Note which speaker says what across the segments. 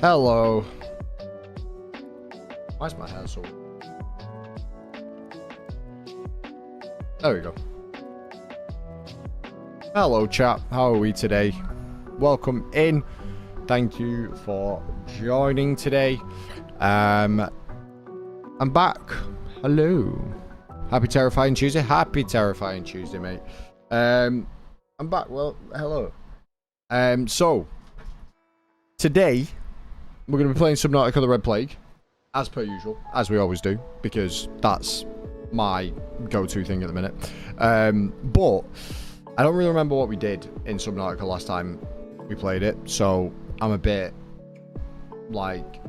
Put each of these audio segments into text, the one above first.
Speaker 1: Hello. Why's my hair so... There we go. Hello, chat. How are we today? Welcome in. Thank you for joining today. I'm back. Hello. Happy Terrifying Tuesday. Happy Terrifying Tuesday, mate. I'm back. Well, hello. So, today, we're going to be playing Subnautica the Red Plague, as per usual, as we always do, because that's my go-to thing at the minute. But I don't really remember what we did in Subnautica last time we played it, so I'm a bit, like,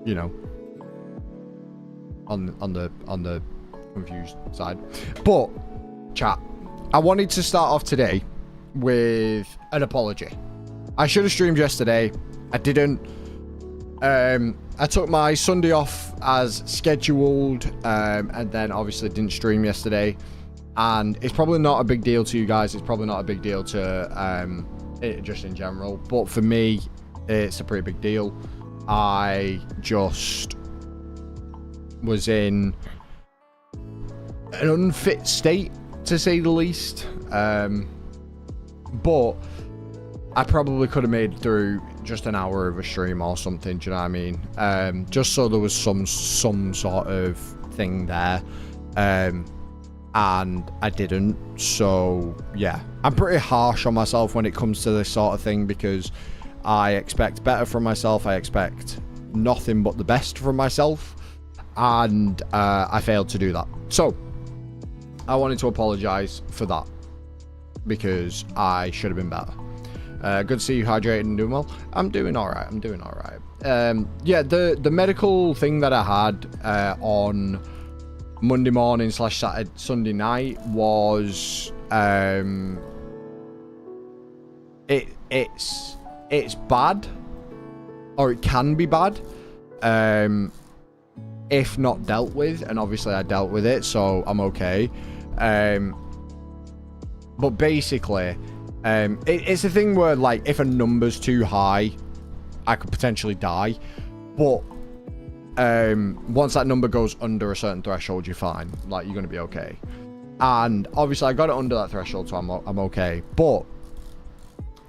Speaker 1: you know, on the confused side. But, chat, I wanted to start off today with an apology. I should have streamed yesterday. I didn't. I took my Sunday off as scheduled, and then obviously didn't stream yesterday. And it's probably not a big deal to you guys. It's probably not a big deal to it just in general. But for me, it's a pretty big deal. I just was in an unfit state, to say the least. But I probably could have made through just an hour of a stream or something, do you know what I mean? Just so there was some sort of thing there. And I didn't. So, yeah. I'm pretty harsh on myself when it comes to this sort of thing because I expect better from myself. I expect nothing but the best from myself. And I failed to do that. So, I wanted to apologize for that because I should have been better. Good to see you hydrated and doing well. I'm doing all right. I'm doing all right. Yeah, the medical thing that I had on Monday morning / Saturday, Sunday night was it's bad, or it can be bad, if not dealt with. And obviously I dealt with it, so I'm okay. But basically, it's a thing where, like, if a number's too high, I could potentially die. But once that number goes under a certain threshold, you're fine. Like, you're going to be okay. And obviously, I got it under that threshold, so I'm okay. But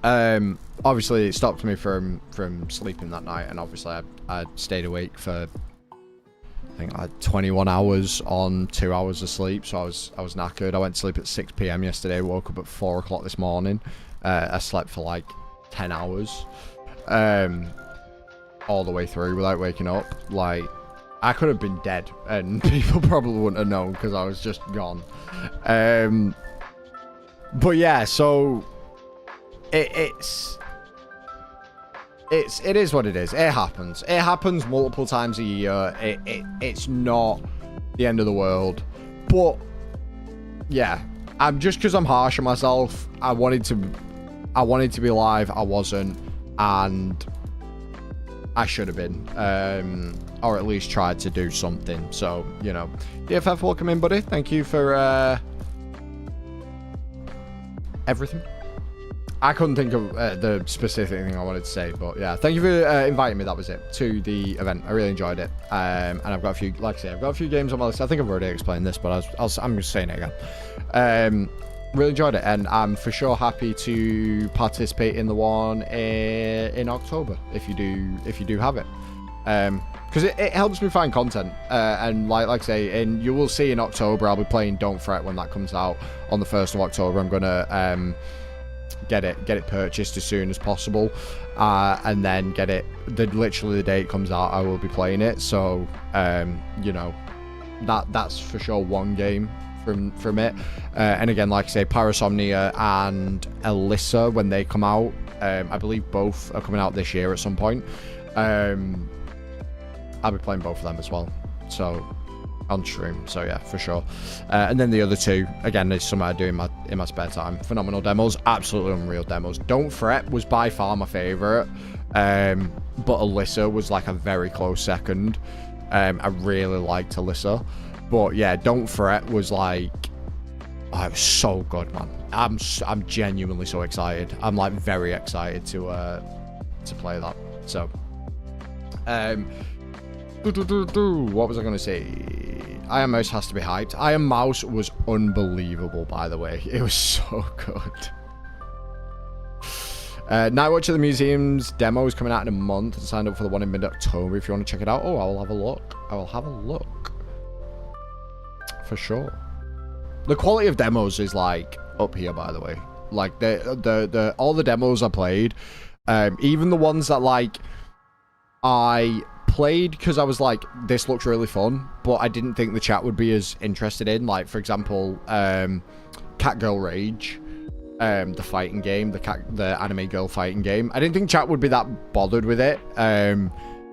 Speaker 1: obviously, it stopped me from sleeping that night. And obviously, I stayed awake for, I think, like 21 hours on 2 hours of sleep. So I was knackered. I went to sleep at 6 PM yesterday. Woke up at 4 o'clock this morning. I slept for like 10 hours. All the way through without waking up. Like, I could have been dead and people probably wouldn't have known because I was just gone. But yeah, so it is what it is. It happens. It happens multiple times a year. It's not the end of the world. But yeah, I'm just, because I'm harsh on myself. I wanted to be live. I wasn't, and I should have been, or at least tried to do something. So, you know, DFF, welcome in, buddy. Thank you for everything. I couldn't think of the specific thing I wanted to say, but yeah, thank you for inviting me. That was it, to the event. I really enjoyed it, and I've got a few, like I say, I've got a few games on my list. I think I've already explained this, but I'm just saying it again. Really enjoyed it, and I'm for sure happy to participate in the one in October if you do have it, because it helps me find content, and like I say, and you will see in October I'll be playing Don't Fret when that comes out on the 1st of October. I'm gonna get it purchased as soon as possible, and then get it literally the day it comes out. I will be playing it, so you know, that's for sure one game from it. And again, like I say, Parasomnia and Alyssa, when they come out, I believe both are coming out this year at some point. I'll be playing both of them as well, so on stream. So yeah, for sure. And then the other two, again, is something I do in my spare time. Phenomenal demos, absolutely unreal demos. Don't Fret was by far my favorite, but Alyssa was like a very close second. I really liked Alyssa, but yeah, Don't Fret was like, oh, it was so good, man. I'm genuinely so excited. I'm like very excited to play that. So, what was I going to say? Iron Mouse has to be hyped. Iron Mouse was unbelievable, by the way. It was so good. Night Watch at the Museum's demo is coming out in a month. I signed up for the one in mid-October if you want to check it out. Oh, I will have a look. I will have a look. For sure. The quality of demos is, like, up here, by the way. Like, all the demos I played, even the ones that, like, I played because I was like, this looks really fun, but I didn't think the chat would be as interested in. Like, for example, Cat Girl Rage. The fighting game, the anime girl fighting game. I didn't think chat would be that bothered with it,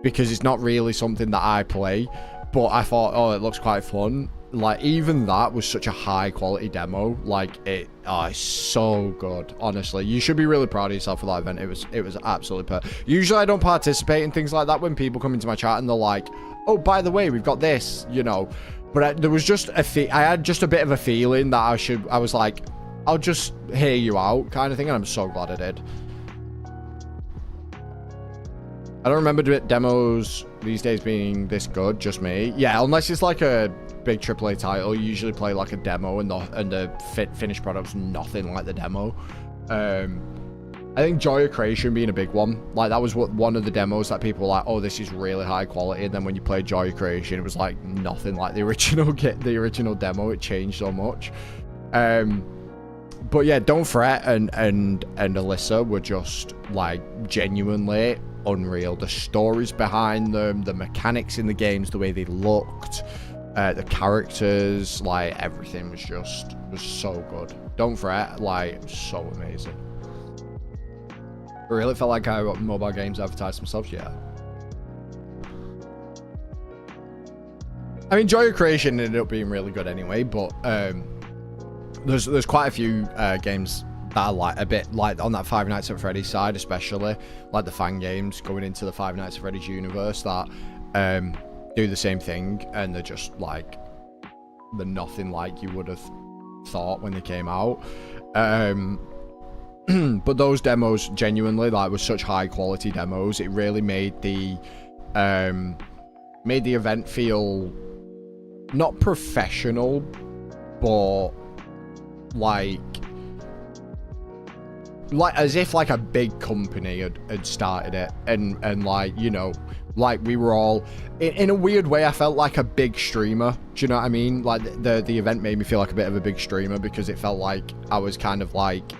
Speaker 1: because it's not really something that I play, but I thought, oh, it looks quite fun. Like, even that was such a high quality demo. Like, it's so good, honestly. You should be really proud of yourself for that event. It was absolutely perfect. Usually I don't participate in things like that when people come into my chat and they're like, oh, by the way, we've got this, you know. But there was just I had just a bit of a feeling that I was like, I'll just hear you out kind of thing, and I'm so glad I did. I don't remember demos these days being this good, just me. Yeah, unless it's like a big AAA title, you usually play like a demo, and the finished product's nothing like the demo. I think Joy of Creation being a big one. Like, that was one of the demos that people were like, oh, this is really high quality, and then when you played Joy of Creation, it was like nothing like the original demo. It changed so much. But yeah, Don't Fret and Alyssa were just, like, genuinely unreal. The stories behind them, the mechanics in the games, the way they looked, the characters, like, everything was so good. Don't Fret, like, so amazing. It really felt like how mobile games advertised themselves, yeah. I mean, Joy of Creation ended up being really good anyway, but there's quite a few games that are like a bit like on that Five Nights at Freddy's side, especially like the fan games going into the Five Nights at Freddy's universe that do the same thing, and they're just like, they're nothing like you would have thought when they came out. But those demos genuinely, like, were such high quality demos. It really made the event feel not professional, but like as if like a big company had started it, and like, you know, like we were all in a weird way. I felt like a big streamer. Do you know what I mean? Like the event made me feel like a bit of a big streamer, because it felt like I was kind of like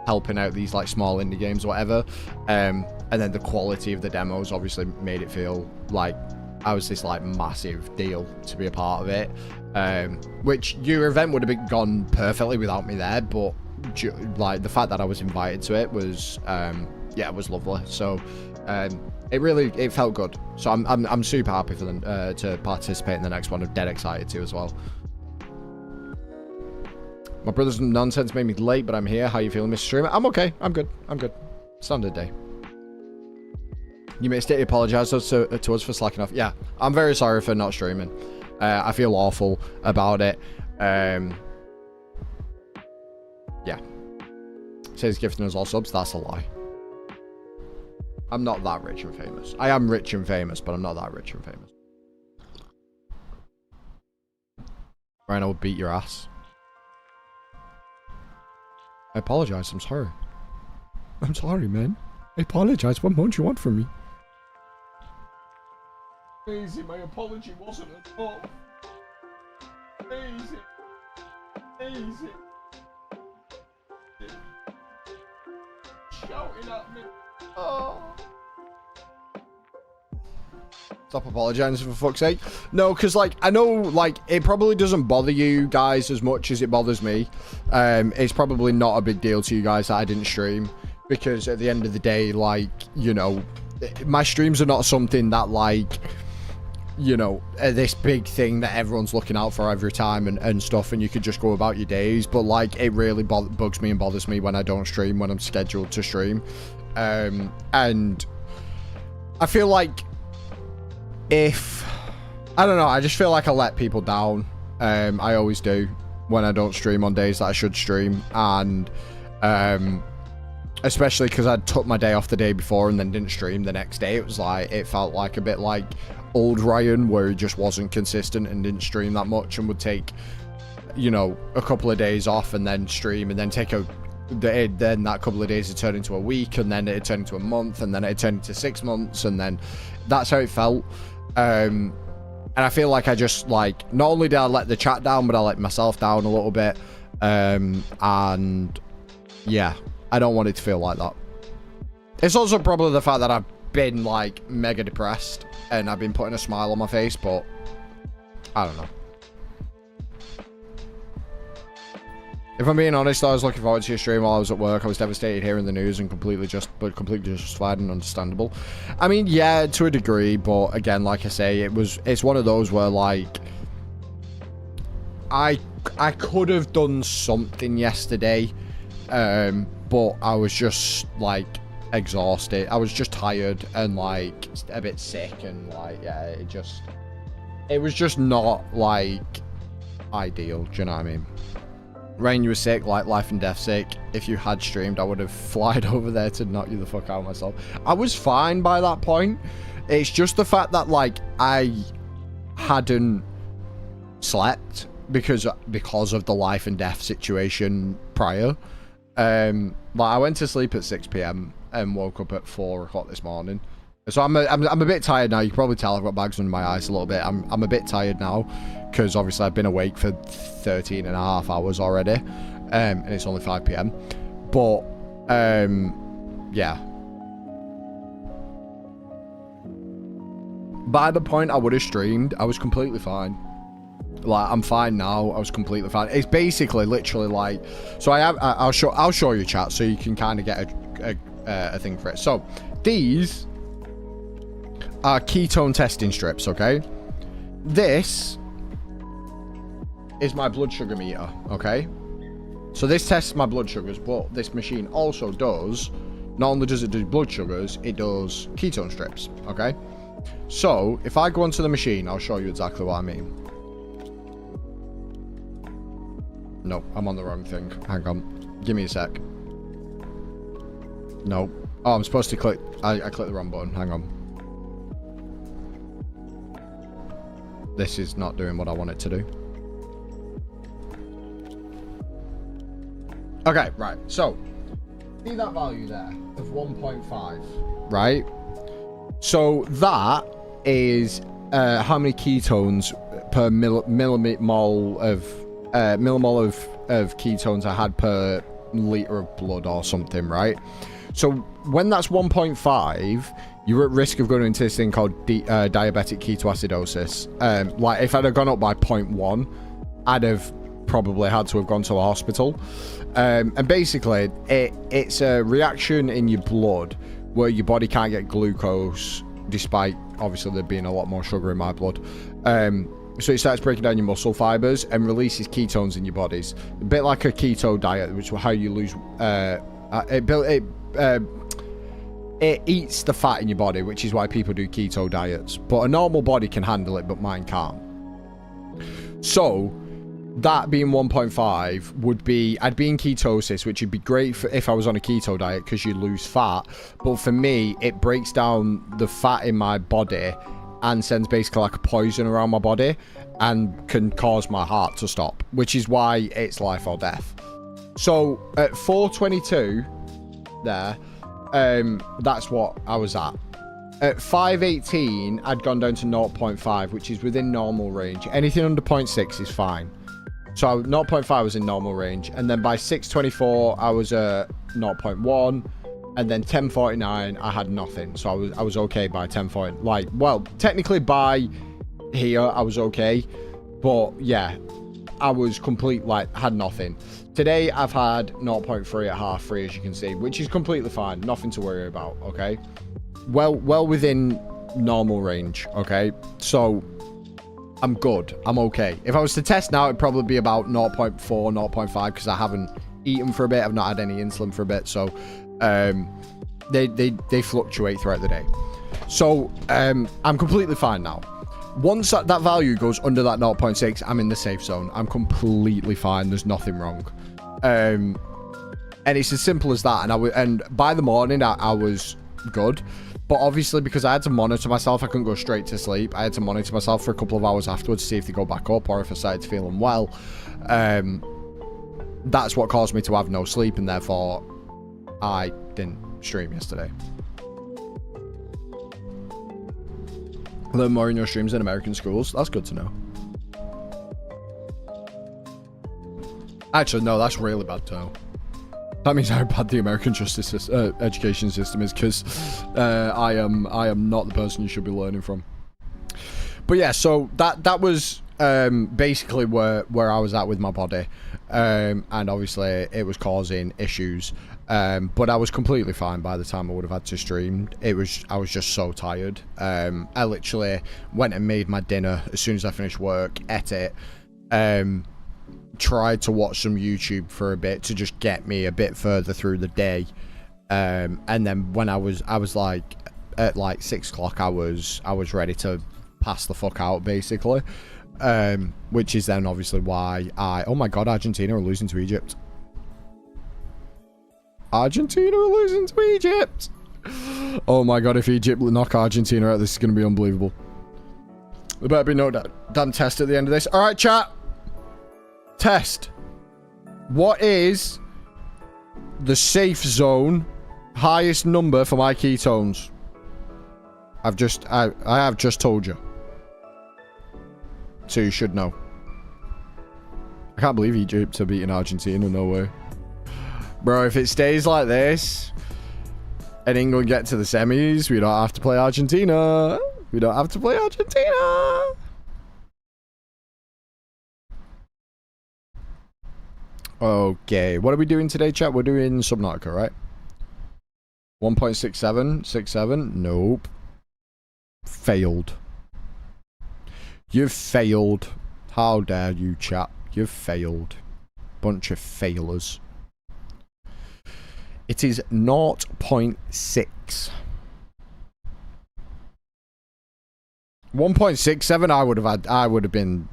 Speaker 1: helping out these like small indie games or whatever. And then the quality of the demos obviously made it feel like I was this like massive deal to be a part of it. Which your event would have gone perfectly without me there, but like the fact that I was invited to it was yeah, it was lovely. So it felt good. So I'm super happy for them to participate in the next one. I'm dead excited to as well. My brother's nonsense made me late, but I'm here. How you feeling, Mr. Streamer? I'm okay. I'm good. Standard day. You missed it. He apologized to us for slacking off. Yeah, I'm very sorry for not streaming. I feel awful about it. Yeah. Says gifting us all subs. That's a lie. I'm not that rich and famous. I am rich and famous, but I'm not that rich and famous. Ryan, I will beat your ass. I apologize. I'm sorry. I'm sorry, man. I apologize. What more do you want from me? Easy, my apology wasn't at all. Easy. Shouting at me. Oh. Stop apologizing, for fuck's sake. No, because like I know like it probably doesn't bother you guys as much as it bothers me. It's probably not a big deal to you guys that I didn't stream, because at the end of the day, like, you know, my streams are not something that like, you know, this big thing that everyone's looking out for every time and stuff, and you could just go about your days. But like, it really bugs me and bothers me when I don't stream, when I'm scheduled to stream. And I feel like I don't know, I just feel like I let people down. I always do when I don't stream on days that I should stream. And especially because I took my day off the day before and then didn't stream the next day. It was like, it felt like a bit like old Ryan, where he just wasn't consistent and didn't stream that much and would take, you know, a couple of days off and then stream, and then take then that couple of days would turn into a week, and then it'd turn into a month, and then it'd turn into 6 months, and then that's how it felt. And I feel like I just, like, not only did I let the chat down, but I let myself down a little bit. And yeah, I don't want it to feel like that. It's also probably the fact that I've been, like, mega depressed and I've been putting a smile on my face, but I don't know. If I'm being honest, I was looking forward to your stream while I was at work. I was devastated hearing the news and completely justified and understandable. I mean, yeah, to a degree, but again, like I say, it's one of those where, like, I could have done something yesterday, but I was just, like, exhausted. I was just tired and, like, a bit sick, and, like, yeah, it was just not, like, ideal. Do you know what I mean? Rain, you were sick, like life and death sick. If you had streamed, I would have flied over there to knock you the fuck out myself. I was fine by that point. It's just the fact that, like, I hadn't slept because of the life and death situation prior. Like, I went to sleep at 6 p.m. and woke up at 4 o'clock this morning. So I'm a bit tired now. You can probably tell I've got bags under my eyes a little bit. I'm a bit tired now because obviously I've been awake for 13 and a half hours already, and it's only 5 p.m. But yeah. By the point I would have streamed, I was completely fine. Like, I'm fine now. I was completely fine. It's basically literally like, so I'll show you, chat, so you can kind of get a thing for it. So these are ketone testing strips, okay? This is my blood sugar meter, okay? So this tests my blood sugars, but this machine also does, not only does it do blood sugars, it does ketone strips, okay? So if I go onto the machine, I'll show you exactly what I mean. No, I'm on the wrong thing. Hang on. Give me a sec. No. Oh, I'm supposed to click. I clicked the wrong button. Hang on. This is not doing what I want it to do. Okay, right. So, see that value there of 1.5, right? So that is how many ketones per millimole of ketones I had per liter of blood or something, right? So when that's 1.5, you're at risk of going into this thing called diabetic ketoacidosis. Like, if I'd have gone up by 0.1, I'd have probably had to have gone to a hospital. And basically, it's a reaction in your blood where your body can't get glucose, despite obviously there being a lot more sugar in my blood. So it starts breaking down your muscle fibers and releases ketones in your bodies. A bit like a keto diet, which is how you lose... it eats the fat in your body, which is why people do keto diets. But a normal body can handle it, but mine can't. So that being 1.5 would be... I'd be in ketosis, which would be great if I was on a keto diet because you lose fat. But for me, it breaks down the fat in my body and sends basically like a poison around my body and can cause my heart to stop, which is why it's life or death. So at 422 there, that's what I was at. At 518, I'd gone down to 0.5, which is within normal range. Anything under 0.6 is fine. So 0.5 was in normal range. And then by 624, I was at 0.1. And then 1049, I had nothing. So I was okay by 1040. Like, well, technically by here, I was okay. But yeah, I was complete, like, had nothing. Today, I've had 0.3 at half 3, as you can see, which is completely fine. Nothing to worry about, okay? Well within normal range, okay? So I'm good. I'm okay. If I was to test now, it'd probably be about 0.4, 0.5, because I haven't eaten for a bit. I've not had any insulin for a bit, so they fluctuate throughout the day. So I'm completely fine now. Once that value goes under that 0.6, I'm in the safe zone. I'm completely fine. There's nothing wrong. And it's as simple as that. And by the morning, I was good. But obviously, because I had to monitor myself, I couldn't go straight to sleep. I had to monitor myself for a couple of hours afterwards to see if they go back up or if I started to feel unwell. That's what caused me to have no sleep, and therefore I didn't stream yesterday. Learn more in your streams in American schools. That's good to know. Actually, no, that's really bad to know. That means how bad the American justice education system is, because I am not the person you should be learning from. But yeah, so that was basically where I was at with my body, and obviously it was causing issues. But I was completely fine by the time I would have had to stream. I was just so tired. I literally went and made my dinner as soon as I finished work, ate it. Tried to watch some YouTube for a bit to just get me a bit further through the day, and then when I was like at like 6 o'clock, I was ready to pass the fuck out, basically, which is then obviously why oh my god, Argentina are losing to Egypt. Argentina are losing to Egypt. Oh my god, if Egypt knock Argentina out, this is going to be unbelievable. There better be no damn test at the end of this. All right, chat. Test. What is the safe zone highest number for my ketones? I have just told you. So you should know. I can't believe Egypt are beating Argentina. No way. Bro, if it stays like this and England get to the semis, we don't have to play Argentina. We don't have to play Argentina. Okay, what are we doing today, chat? We're doing Subnautica, right? 1.67? 67? Nope. Failed. You've failed. How dare you, chat? You've failed. Bunch of failures. It is 0.6. 1.67 I would have been...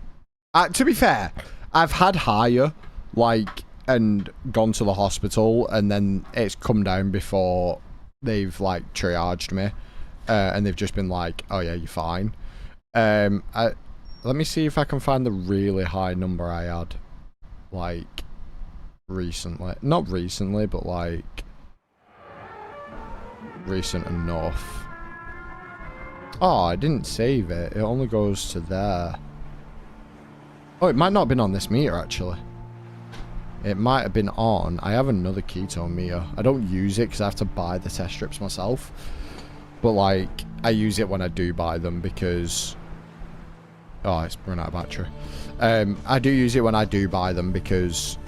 Speaker 1: to be fair, I've had higher... like, and gone to the hospital, and then it's come down before they've like triaged me, and they've just been like, oh yeah, you're fine. Let me see if I can find the really high number I had, like, recently. Not recently, but like recent enough. Oh, I didn't save it. It only goes to there. Oh, it might not have been on this meter, actually. It might have been on. I have another ketone meter. I don't use it because I have to buy the test strips myself. But, like, I use it when I do buy them because... oh, it's run out of battery. I do use it when I do buy them because...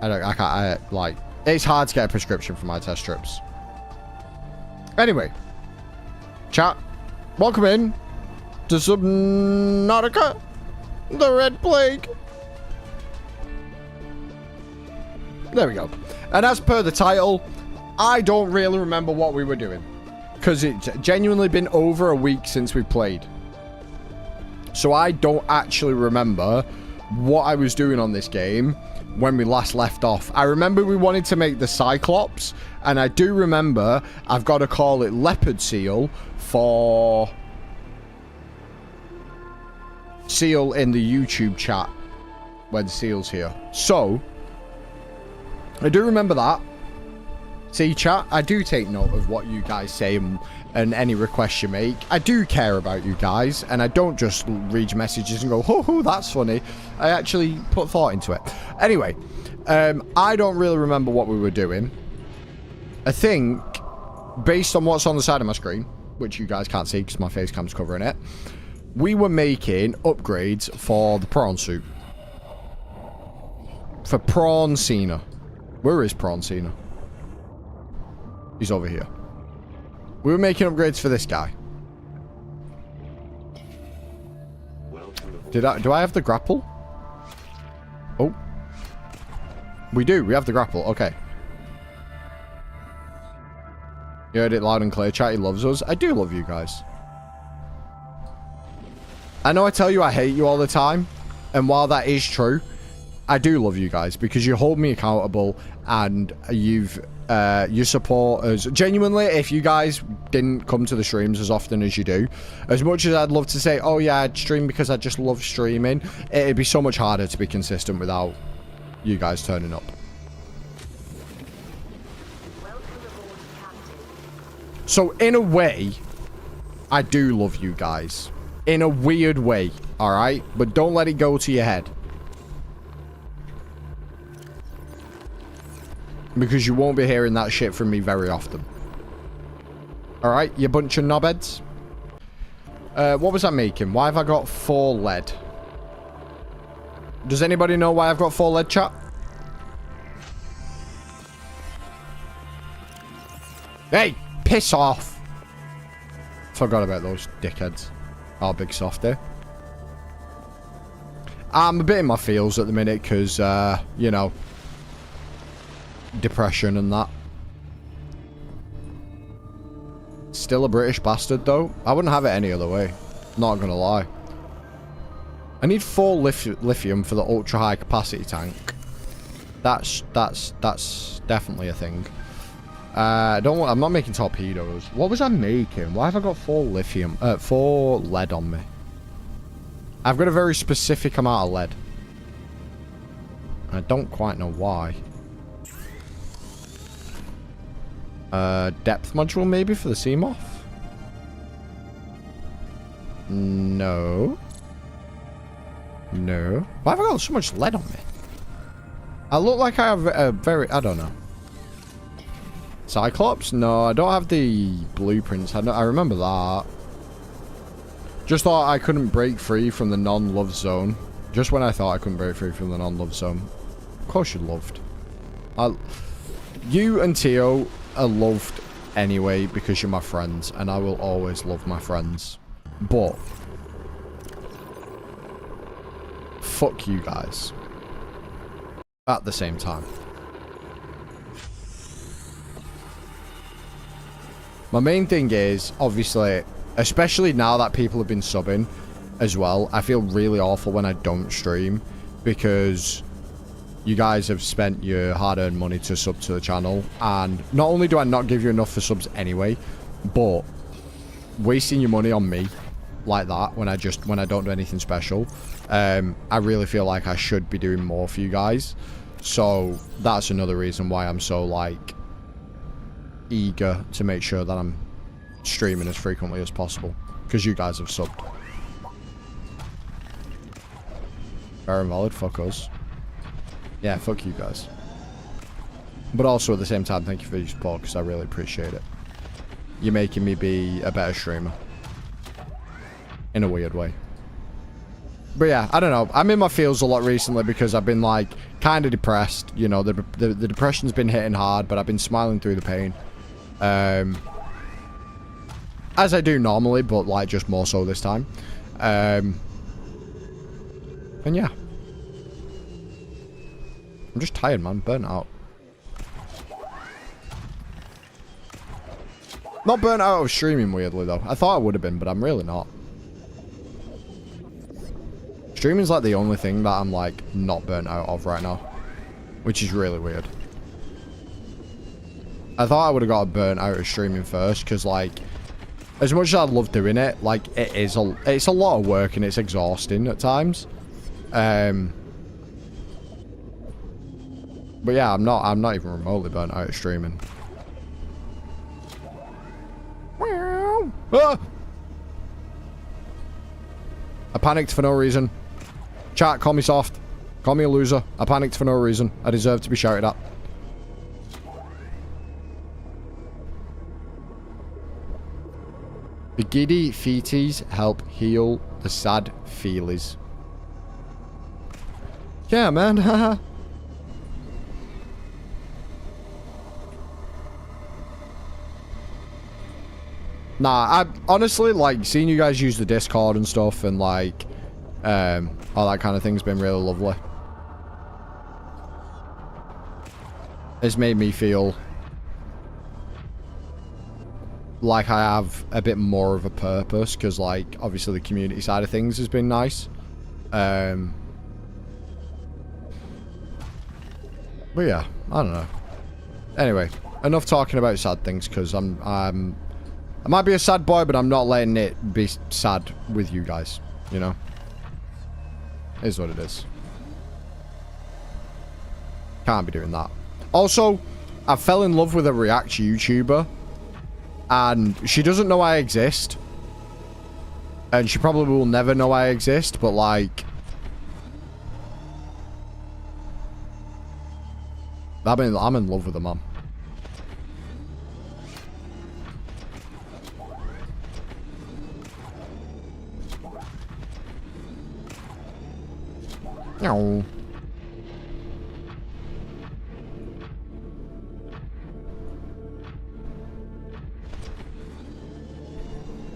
Speaker 1: like... it's hard to get a prescription for my test strips. Anyway. Chat. Welcome in to Subnautica. The Red Plague. There we go. And as per the title, I don't really remember what we were doing. Because it's genuinely been over a week since we played. So I don't actually remember what I was doing on this game when we last left off. I remember we wanted to make the Cyclops. And I do remember I've got to call it Leopard Seal for... Seal in the YouTube chat when Seal's here. So... I do remember that. See, chat, I do take note of what you guys say and any requests you make. I do care about you guys, and I don't just read your messages and go, oh, that's funny. I actually put thought into it. Anyway, I don't really remember what we were doing. I think, based on what's on the side of my screen, which you guys can't see because my face cam's covering it, we were making upgrades for the prawn suit. For Prawn Cena. Where is Prawn Cena? He's over here. We were making upgrades for this guy. Do I have the grapple? Oh. We do. We have the grapple. Okay. You heard it loud and clear. Chat, he loves us. I do love you guys. I know I tell you I hate you all the time. And while that is true, I do love you guys because you hold me accountable and you support us. Genuinely, if you guys didn't come to the streams as often as you do, as much as I'd love to say, oh yeah, I'd stream because I just love streaming, it'd be so much harder to be consistent without you guys turning up. So in a way, I do love you guys. In a weird way, alright? But don't let it go to your head. Because you won't be hearing that shit from me very often. Alright, you bunch of knobheads. What was I making? Why have I got 4 lead? Does anybody know why I've got 4 lead, chat? Hey, piss off. Forgot about those dickheads. Oh, big softy. I'm a bit in my feels at the minute because, you know, depression and that. Still a British bastard, though. I wouldn't have it any other way. Not gonna lie. I need 4 lithium for the ultra high capacity tank. That's definitely a thing. I'm not making torpedoes. What was I making? Why have I got 4 lithium? 4 lead on me. I've got a very specific amount of lead. I don't quite know why. Depth module maybe for the Seamoth? No. No. Why have I got so much lead on me? I look like I have a very... I don't know. Cyclops? No, I don't have the blueprints. I remember that. Just thought I couldn't break free from the non-love zone. Just when I thought I couldn't break free from the non-love zone. Of course you're loved. You and Tio are loved anyway because you're my friends. And I will always love my friends. But... fuck you guys. At the same time. My main thing is, obviously, especially now that people have been subbing as well, I feel really awful when I don't stream because you guys have spent your hard-earned money to sub to the channel, and not only do I not give you enough for subs anyway, but wasting your money on me like that when I don't do anything special, I really feel like I should be doing more for you guys. So that's another reason why I'm so like eager to make sure that I'm streaming as frequently as possible because you guys have subbed. Fair and valid, fuck us. Yeah, fuck you guys. But also at the same time, thank you for your support because I really appreciate it. You're making me be a better streamer. In a weird way. But yeah, I don't know. I'm in my feels a lot recently because I've been like kind of depressed. You know, the depression's been hitting hard, but I've been smiling through the pain. As I do normally, but like just more so this time. And yeah. I'm just tired, man. Burnt out. Not burnt out of streaming, weirdly, though. I thought I would have been, but I'm really not. Streaming's like the only thing that I'm like not burnt out of right now. Which is really weird. I thought I would have got burnt out of streaming first, because like, as much as I love doing it, like it's a lot of work and it's exhausting at times. But yeah, I'm not even remotely burnt out of streaming. Ah! I panicked for no reason. Chat, call me soft. Call me a loser. I panicked for no reason. I deserve to be shouted at. The giddy feeties help heal the sad feelies. Yeah, man. Haha. Nah, I honestly, like, seeing you guys use the Discord and stuff and, like, all that kind of thing's been really lovely. It's made me feel like I have a bit more of a purpose, because, like, obviously the community side of things has been nice. But yeah, I don't know. Anyway, enough talking about sad things, because I might be a sad boy, but I'm not letting it be sad with you guys, you know? It is what it is. Can't be doing that. Also, I fell in love with a React YouTuber, and she doesn't know I exist. And she probably will never know I exist, but like... I'm in love with her, man. No.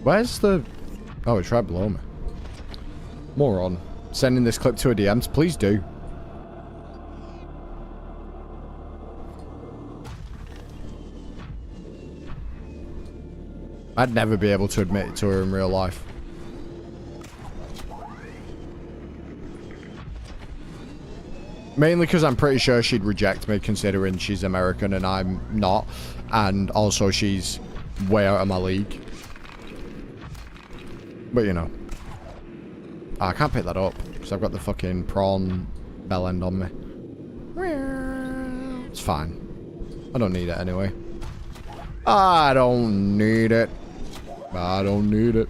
Speaker 1: Where's the... Oh, it's right below me. Moron. Sending this clip to her DMs. Please do. I'd never be able to admit it to her in real life. Mainly because I'm pretty sure she'd reject me, considering she's American and I'm not. And also she's way out of my league. But, you know. I can't pick that up, because I've got the fucking prawn bell end on me. It's fine. I don't need it anyway. I don't need it. I don't need it.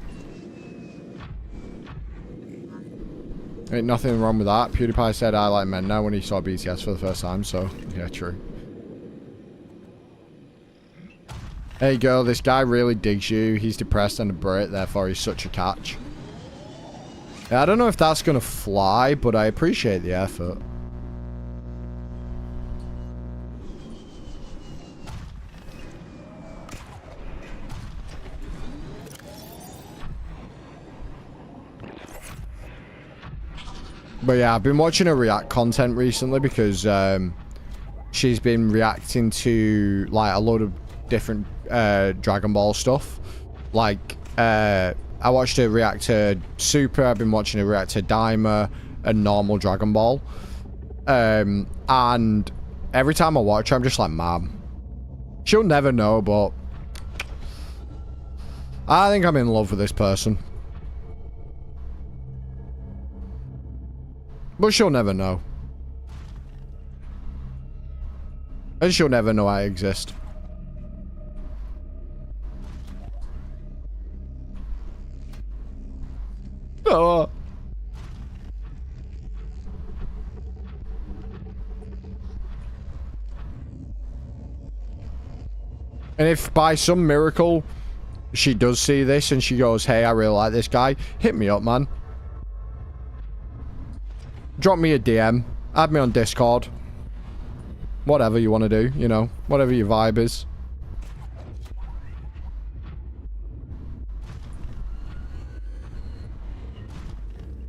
Speaker 1: Ain't nothing wrong with that. PewDiePie said I like men now when he saw BTS for the first time, so yeah, true. Hey girl, this guy really digs you. He's depressed and a Brit, therefore he's such a catch. Yeah, I don't know if that's gonna fly, but I appreciate the effort. But yeah, I've been watching her React content recently because she's been reacting to like a load of different Dragon Ball stuff. Like, I watched her react to Super, I've been watching her react to Daima and normal Dragon Ball. And every time I watch her, I'm just like, man. She'll never know, but I think I'm in love with this person. But she'll never know. And she'll never know I exist. Oh. And if by some miracle she does see this and she goes, hey, I really like this guy, hit me up, man. Drop me a DM. Add me on Discord. Whatever you want to do, you know. Whatever your vibe is.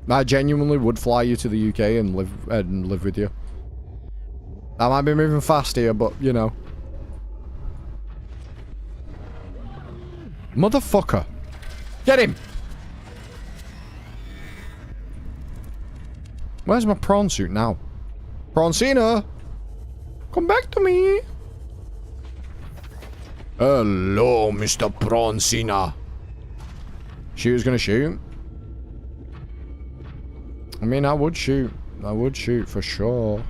Speaker 1: I genuinely would fly you to the UK and live with you. I might be moving fast here, but, you know. Motherfucker. Get him! Where's my prawn suit now? Prawncina! Come back to me! Hello, Mr. Prawncina. She was gonna shoot. I mean, I would shoot. I would shoot for sure.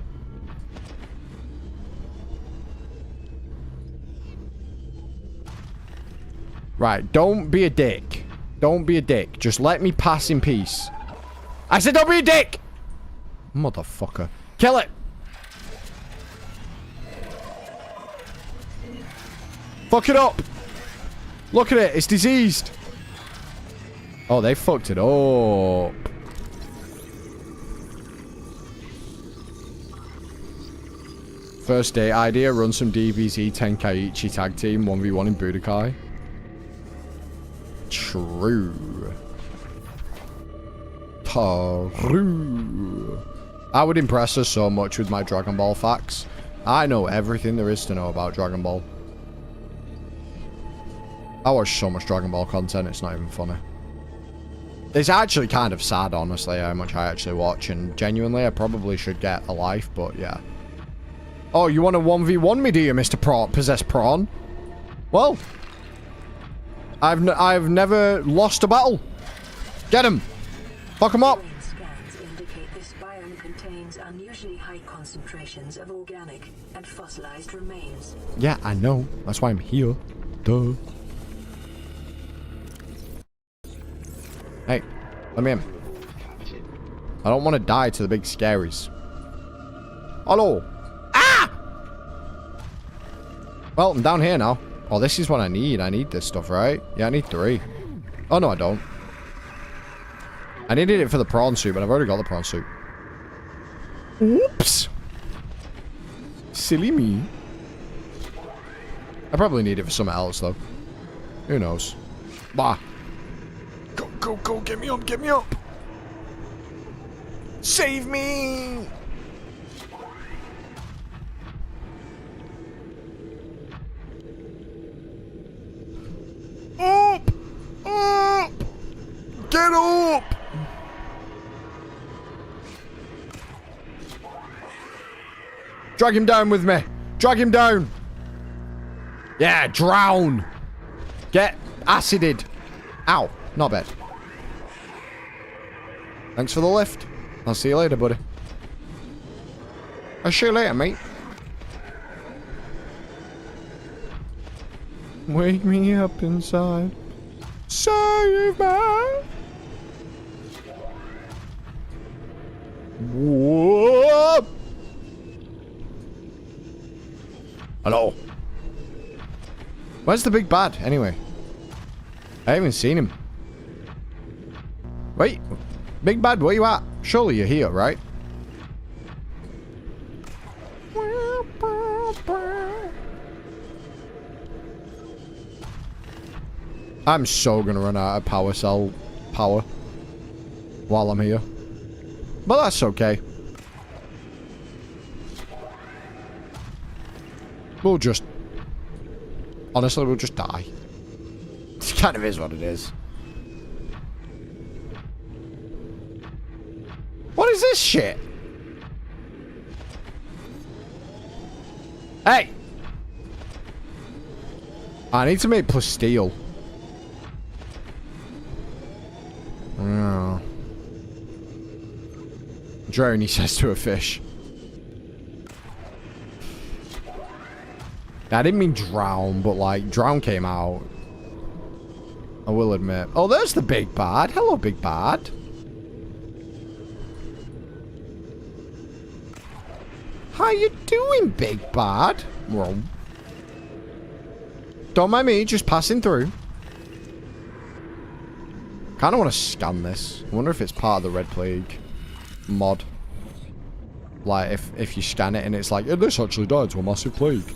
Speaker 1: Right, don't be a dick. Don't be a dick. Just let me pass in peace. I said don't be a dick! Motherfucker. Kill it! Fuck it up! Look at it, it's diseased. Oh, they fucked it up. First date idea, run some DBZ Tenkaichi tag team 1v1 in Budokai. True. True. I would impress her so much with my Dragon Ball facts. I know everything there is to know about Dragon Ball. I watch so much Dragon Ball content, it's not even funny. It's actually kind of sad, honestly, how much I actually watch, and genuinely, I probably should get a life, but yeah. Oh, you want to 1v1 me, do you, Mr. Prawn? Possessed Prawn? Well, I've never lost a battle. Get him. Fuck him up.
Speaker 2: Scans indicate this biome contains unusually high concentrations of organic and fossilized remains.
Speaker 1: Yeah, I know. That's why I'm here. Duh. Hey, let me in. I don't want to die to the big scaries. Hello. Ah! Well, I'm down here now. Oh, this is what I need. I need this stuff, right? Yeah, I need 3. Oh, no, I don't. I needed it for the prawn suit, but I've already got the prawn suit. Oops. Silly me. I probably need it for something else, though. Who knows? Bah. Go, go, go. Get me up. Get me up. Save me. Up. Up. Get up. Drag him down with me. Drag him down. Yeah, drown. Get acided. Ow. Not bad. Thanks for the lift. I'll see you later, buddy. I'll see you later, mate. Wake me up inside. Save me. Whoa. Hello. Where's the big bad, anyway? I haven't seen him. Wait. Big bad, where you at? Surely you're here, right? I'm so gonna run out of power cell power while I'm here. But that's okay. We'll just... Honestly, we'll just die. It kind of is what it is. What is this shit? Hey! I need to make plasteel. Oh. Drone, he says to a fish. I didn't mean drown, but like, drown came out. I will admit. Oh, there's the big bad. Hello, big bad. How you doing, big bad? Well, don't mind me, just passing through. Kind of want to scan this. I wonder if it's part of the Red Plague mod. Like, if you scan it and it's like, this actually died to a massive plague.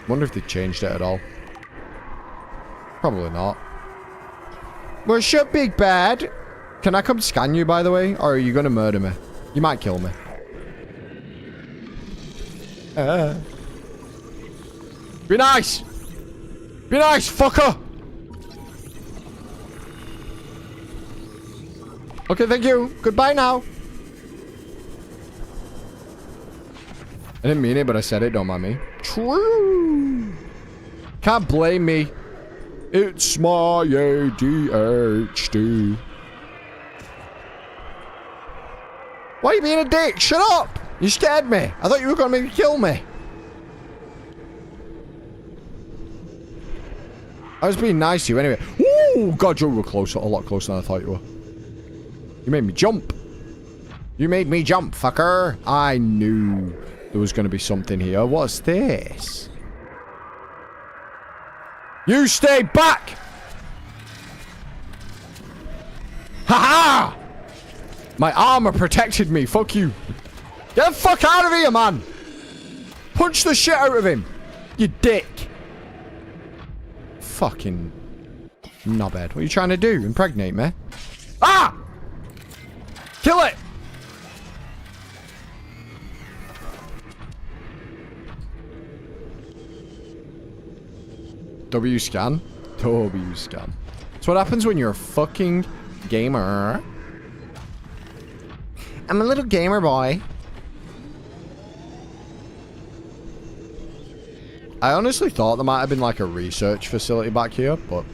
Speaker 1: Wonder if they changed it at all. Probably not. What's up, big bad? Can I come scan you, by the way? Or are you going to murder me? You might kill me. Be nice! Be nice, fucker! Okay, thank you. Goodbye now. I didn't mean it, but I said it. Don't mind me. True. Can't blame me. It's my ADHD. Why are you being a dick? Shut up! You scared me. I thought you were going to make me kill me. I was being nice to you anyway. Ooh, God, you were closer. A lot closer than I thought you were. You made me jump. You made me jump, fucker. I knew there was going to be something here. What's this? You stay back! Ha ha! My armor protected me. Fuck you. Get the fuck out of here, man. Punch the shit out of him. You dick. Fucking knobhead. What are you trying to do? Impregnate me? Ah! Kill it! W scan? W scan. That's what happens when you're a fucking gamer. I'm a little gamer boy. I honestly thought there might have been like a research facility back here, but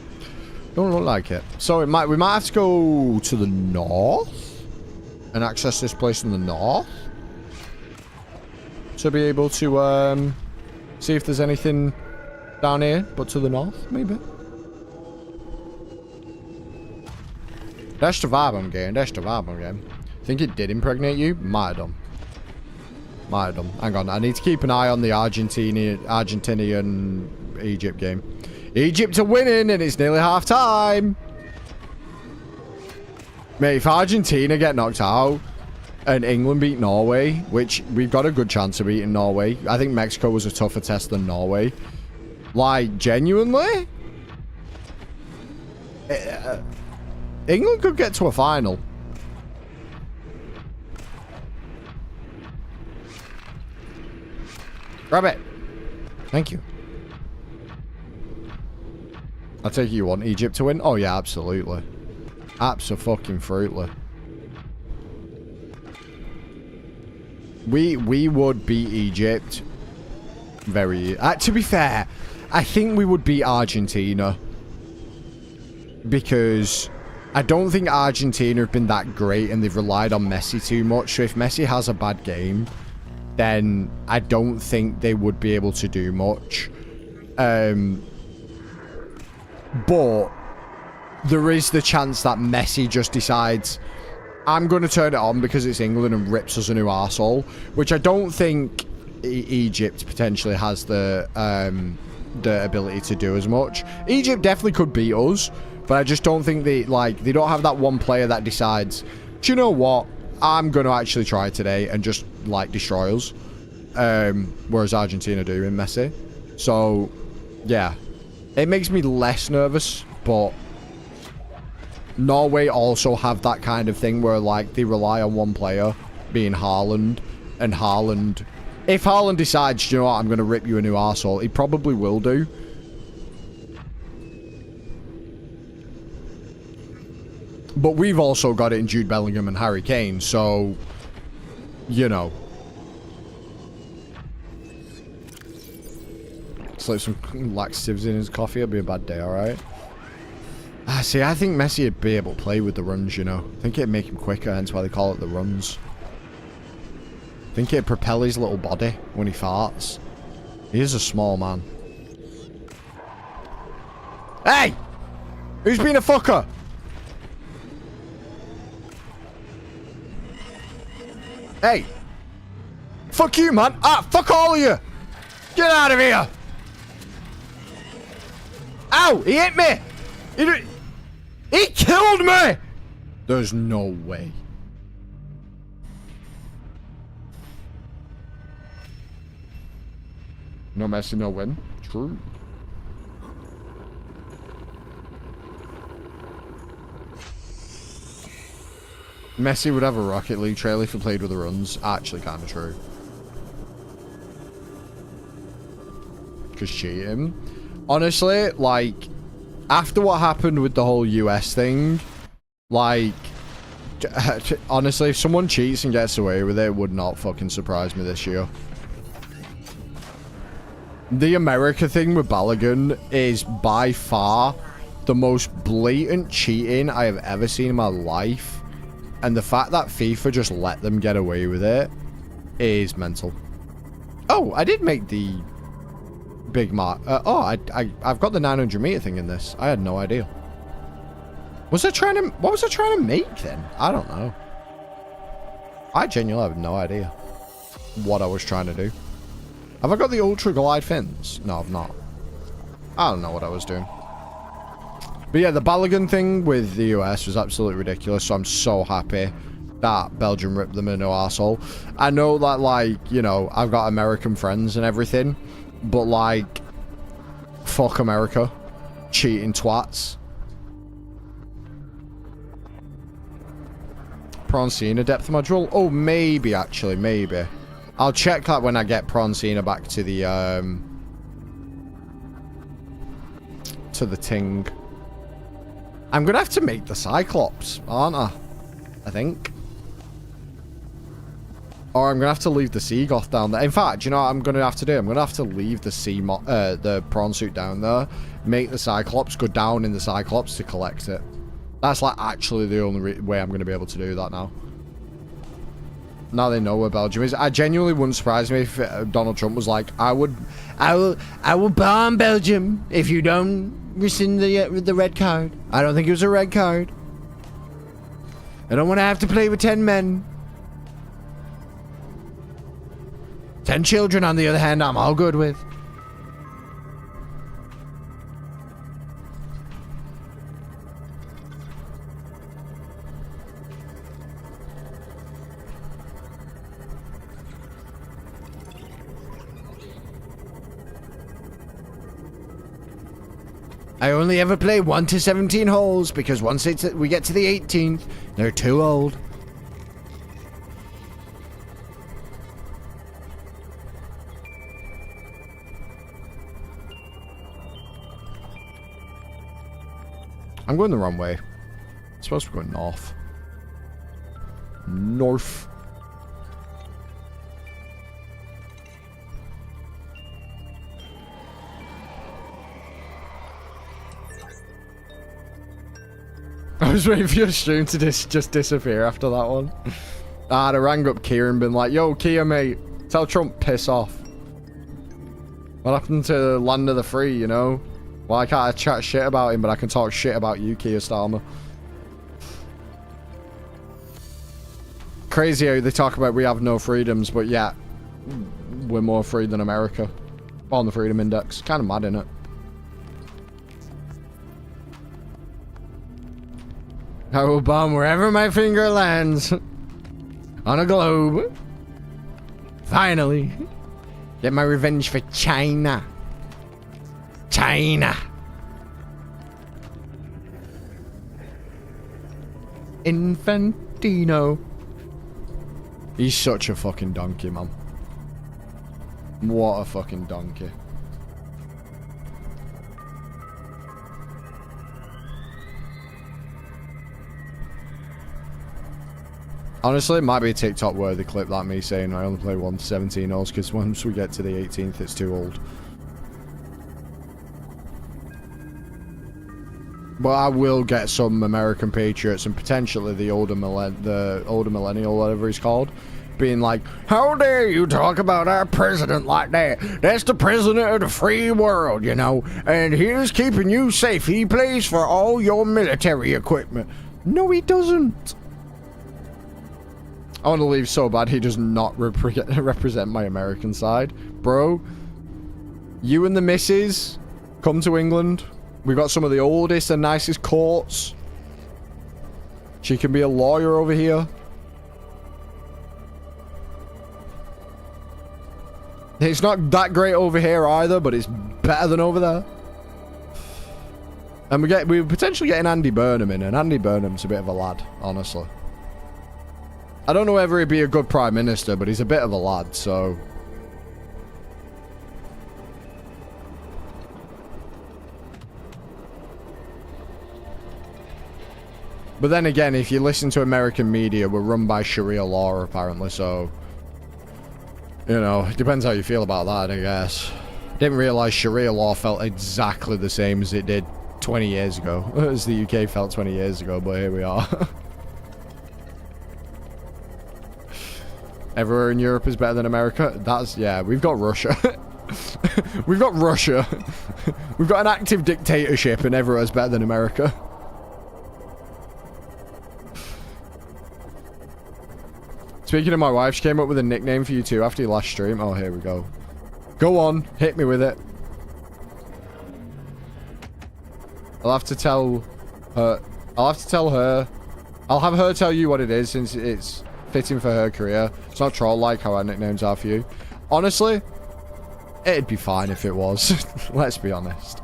Speaker 1: don't look like it. So we might have to go to the north and access this place in the north to be able to see if there's anything down here, but to the north, maybe. That's the vibe I'm getting. That's the vibe I'm getting. Think it did impregnate you? Might have done. Might have done. Hang on. I need to keep an eye on the Argentinian Egypt game. Egypt are winning and it's nearly half time. Mate, if Argentina get knocked out and England beat Norway, which we've got a good chance of beating Norway. I think Mexico was a tougher test than Norway. Like, genuinely? England could get to a final. Grab it. Thank you. I take it you want Egypt to win? Oh, yeah, absolutely. Abso-fucking-fruitly. We would beat Egypt very... to be fair, I think we would beat Argentina. Because I don't think Argentina have been that great and they've relied on Messi too much. So if Messi has a bad game, then I don't think they would be able to do much. But there is the chance that Messi just decides, I'm going to turn it on because it's England and rips us a new arsehole, which I don't think Egypt potentially has the ability to do as much. Egypt definitely could beat us, but I just don't think they don't have that one player that decides, do you know what? I'm going to actually try today and just, like, destroy us. Whereas Argentina do in Messi. So, yeah. It makes me less nervous, but Norway also have that kind of thing where, like, they rely on one player, being Haaland. And Haaland... If Haaland decides, you know what, I'm going to rip you a new arsehole, he probably will do. But we've also got it in Jude Bellingham and Harry Kane, so, you know. Slip some laxatives in his coffee, it'll be a bad day, alright? See, I think Messi would be able to play with the runs, you know. I think it'd make him quicker, hence why they call it the runs. I think it'd propel his little body when he farts. He is a small man. Hey! Who's been a fucker? Hey! Fuck you, man! Ah, fuck all of you! Get out of here! Ow! He hit me! He killed me! There's no way. No Messi, no win. True. Messi would have a Rocket League trailer if he played with the runs. Actually, kind of true. Because cheating. Honestly, like, after what happened with the whole US thing, like, honestly, if someone cheats and gets away with it, it would not fucking surprise me this year. The America thing with Balogun is by far the most blatant cheating I have ever seen in my life. And the fact that FIFA just let them get away with it is mental. Oh, I did make the big mark. I've got the 900 meter thing in this. I had no idea. What was I trying to make then? I don't know. I genuinely have no idea what I was trying to do. Have I got the ultra glide fins? No, I've not. I don't know what I was doing. But yeah, the Balogun thing with the US was absolutely ridiculous, so I'm so happy that Belgium ripped them a new arsehole. I know that, like, you know, I've got American friends and everything, but, like, fuck America. Cheating twats. Prancina depth module? Oh, maybe, actually, maybe. I'll check that when I get Prancina back to the ting. I'm gonna have to make the Cyclops, aren't I? I think. Or I'm going to have to leave the Seagoth down there. In fact, you know what I'm going to have to do? I'm going to have to leave the the prawn suit down there. Make the Cyclops. Go down in the Cyclops to collect it. That's like actually the only way I'm going to be able to do that now. Now they know where Belgium is. I genuinely wouldn't surprise me if Donald Trump was like, I will bomb Belgium if you don't rescind the red card. I don't think it was a red card. I don't want to have to play with 10 men. 10 children, on the other hand, I'm all good with. I only ever play 1 to 17 holes because once we get to the 18th, they're too old. I'm going the wrong way. I'm supposed to be going north. North. I was waiting for your stream to just disappear after that one. I'd have rang up Kia and been like, yo, Kia, mate, tell Trump piss off. What happened to land of the free, you know? Why can't I chat shit about him, but I can talk shit about you, Kia Starmer? Crazy how they talk about we have no freedoms, but yeah, we're more free than America on the freedom index. Kind of mad, innit? I will bomb wherever my finger lands on a globe. Finally, get my revenge for China. China. Infantino. He's such a fucking donkey, man. What a fucking donkey. Honestly, it might be a TikTok worthy clip, that me saying I only play 1 to 17 holes because once we get to the 18th, it's too old. But I will get some American patriots and potentially the older millennial, whatever he's called, being like, how dare you talk about our president like that? That's the president of the free world, you know, and he's keeping you safe. He pays for all your military equipment. No, he doesn't. I want to leave so bad he does not represent my American side. Bro, you and the missus come to England. We've got some of the oldest and nicest courts. She can be a lawyer over here. It's not that great over here either, but it's better than over there. And we're potentially getting Andy Burnham in, and Andy Burnham's a bit of a lad, honestly. I don't know whether he'd be a good prime minister, but he's a bit of a lad, so... But then again, if you listen to American media, we're run by Sharia law, apparently, so... You know, it depends how you feel about that, I guess. Didn't realise Sharia law felt exactly the same as it did 20 years ago. As the UK felt 20 years ago, but here we are. Everywhere in Europe is better than America. That's, yeah, we've got Russia. We've got Russia. We've got an active dictatorship and everywhere's better than America. Speaking of my wife, she came up with a nickname for you too after your last stream. Oh, here we go. Go on, hit me with it. I'll have to tell her. I'll have her tell you what it is since it's fitting for her career. It's not troll like how our nicknames are for you. Honestly, it'd be fine if it was. Let's be honest.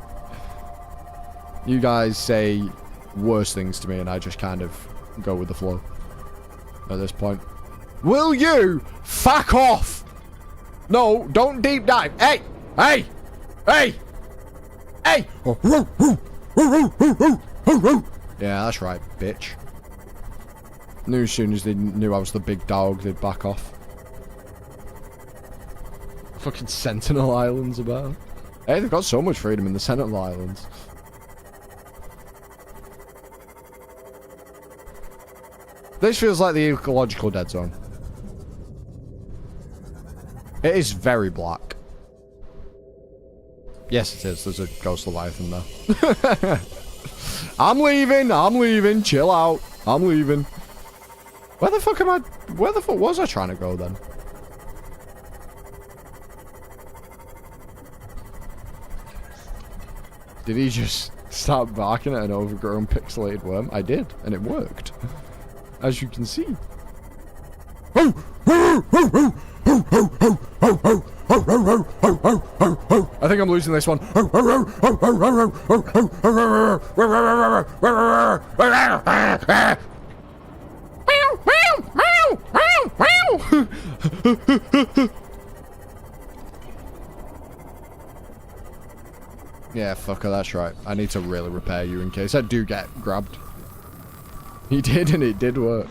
Speaker 1: You guys say worse things to me and I just kind of go with the flow at this point. Will you fuck off? No, don't deep dive. Hey! Hey! Hey! Hey! Yeah, that's right, bitch. Knew as soon as they knew I was the big dog, they'd back off. Fucking Sentinel Islands about. Hey, they've got so much freedom in the Sentinel Islands. This feels like the ecological dead zone. It is very black. Yes, it is. There's a ghost leviathan there. I'm leaving. Chill out. I'm leaving. Where the fuck was I trying to go then? Did he just start barking at an overgrown pixelated worm? I did, and it worked. As you can see. I think I'm losing this one. Yeah, fucker, that's right. I need to really repair you in case I do get grabbed. He did, and it did work.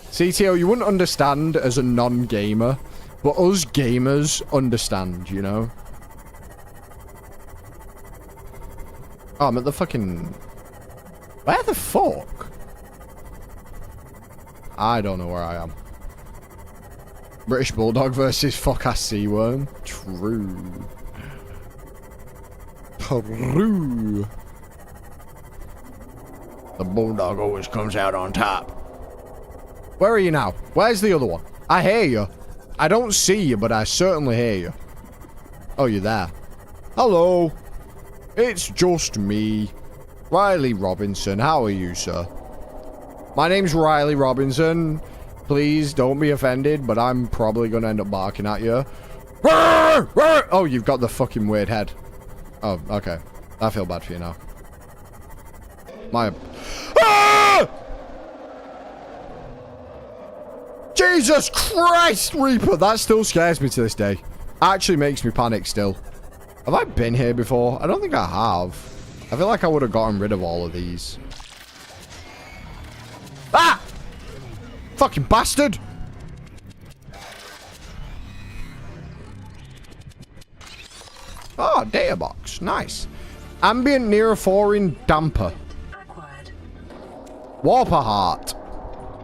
Speaker 1: CTO, you wouldn't understand as a non-gamer, but us gamers understand, you know? Oh, I'm at the fucking... Where the fuck? I don't know where I am. British Bulldog versus fuck-ass sea worm. True. True. The Bulldog always comes out on top. Where are you now? Where's the other one? I hear you. I don't see you, but I certainly hear you. Oh, you're there. Hello. It's just me. Riley Robinson. How are you, sir? My name's Riley Robinson. Please don't be offended, but I'm probably going to end up barking at you. Oh, you've got the fucking weird head. Oh, okay. I feel bad for you now. My... Ah! Jesus Christ, Reaper! That still scares me to this day. Actually makes me panic still. Have I been here before? I don't think I have. I feel like I would have gotten rid of all of these. Ah! Fucking bastard! Oh, data box. Nice. Ambient Neophorine Damper.
Speaker 2: Acquired.
Speaker 1: Warper Heart.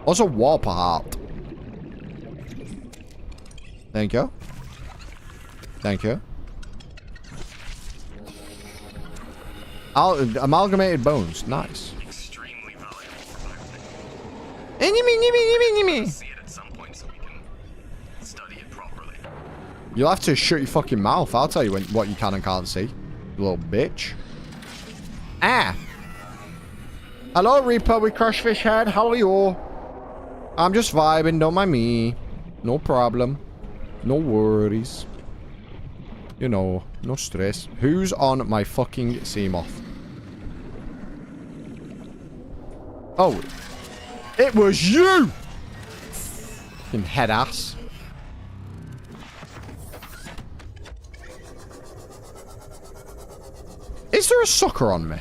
Speaker 1: What's a Warper Heart? Thank you. Thank you. Amalgamated bones. Nice.
Speaker 3: Extremely valuable for see it at some point so we can study it properly.
Speaker 1: You'll have to shut your fucking mouth. I'll tell you what you can and can't see. You little bitch. Ah. Hello, Reaper with Crushfish Head. How are you? I'm just vibing. Don't mind me. No problem. No worries. You know, no stress. Who's on my fucking Seamoth? Oh. It was you! Fucking head ass. Is there a sucker on me?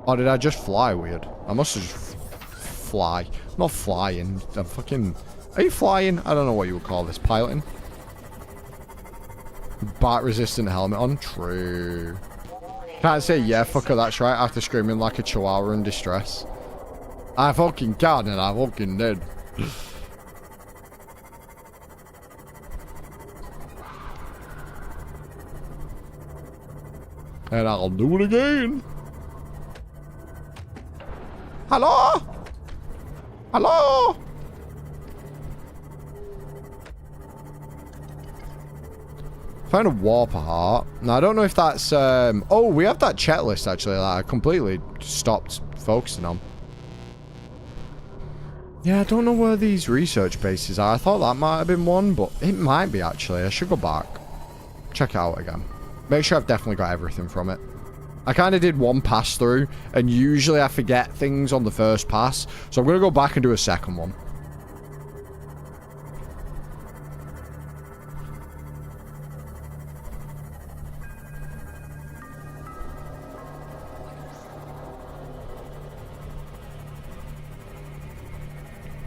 Speaker 1: Or did I just fly weird? I must have just fly. I'm not flying. I'm fucking... Are you flying? I don't know what you would call this. Piloting? Bat-resistant helmet on? True. Can't say yeah, fucker, that's right, after screaming like a chihuahua in distress. I fucking can and I fucking did. And I'll do it again. Hello? Hello? Found a Warper Heart. Now, I don't know if that's... Oh, we have that checklist, actually, that I completely stopped focusing on. Yeah, I don't know where these research bases are. I thought that might have been one, but it might be, actually. I should go back. Check it out again. Make sure I've definitely got everything from it. I kind of did one pass through, and usually I forget things on the first pass, so I'm going to go back and do a second one.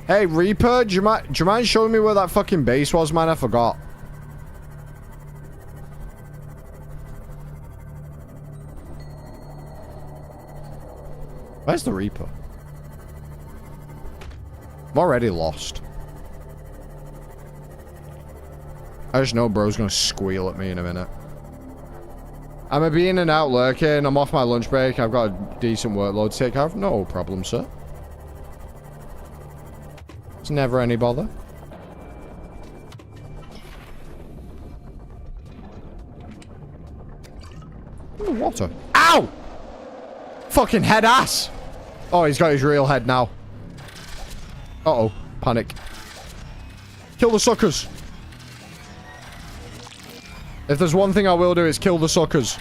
Speaker 1: Hey, Reaper, do you mind showing me where that fucking base was, man? I forgot. Where's the Reaper? I'm already lost. I just know bro's gonna squeal at me in a minute. I'm a be in and out lurking. I'm off my lunch break. I've got a decent workload to take care of. No problem, sir. It's never any bother. Ooh, water. Ow! Fucking head ass! Oh, he's got his real head now. Uh-oh. Panic. Kill the suckers. If there's one thing I will do, is kill the suckers.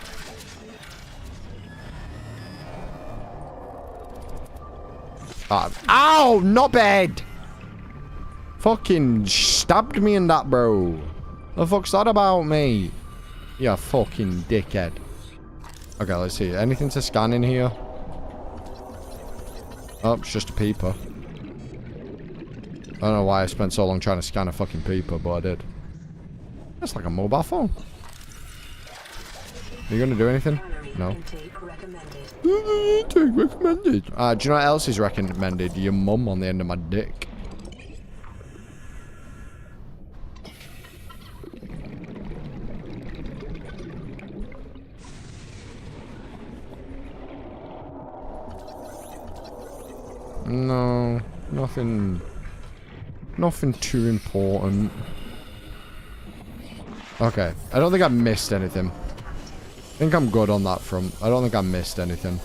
Speaker 1: Ow! Not bad! Fucking stabbed me in that, bro. The fuck's that about me? You fucking dickhead. Okay, let's see. Anything to scan in here? Oh, it's just a peeper. I don't know why I spent so long trying to scan a fucking peeper, but I did. That's like a mobile phone. Are you gonna do anything? No. Intake recommended. Do you know what else is recommended? Your mum on the end of my dick. No, nothing too important. Okay, I don't think I missed anything. I think I'm good on that front. I don't think I missed anything.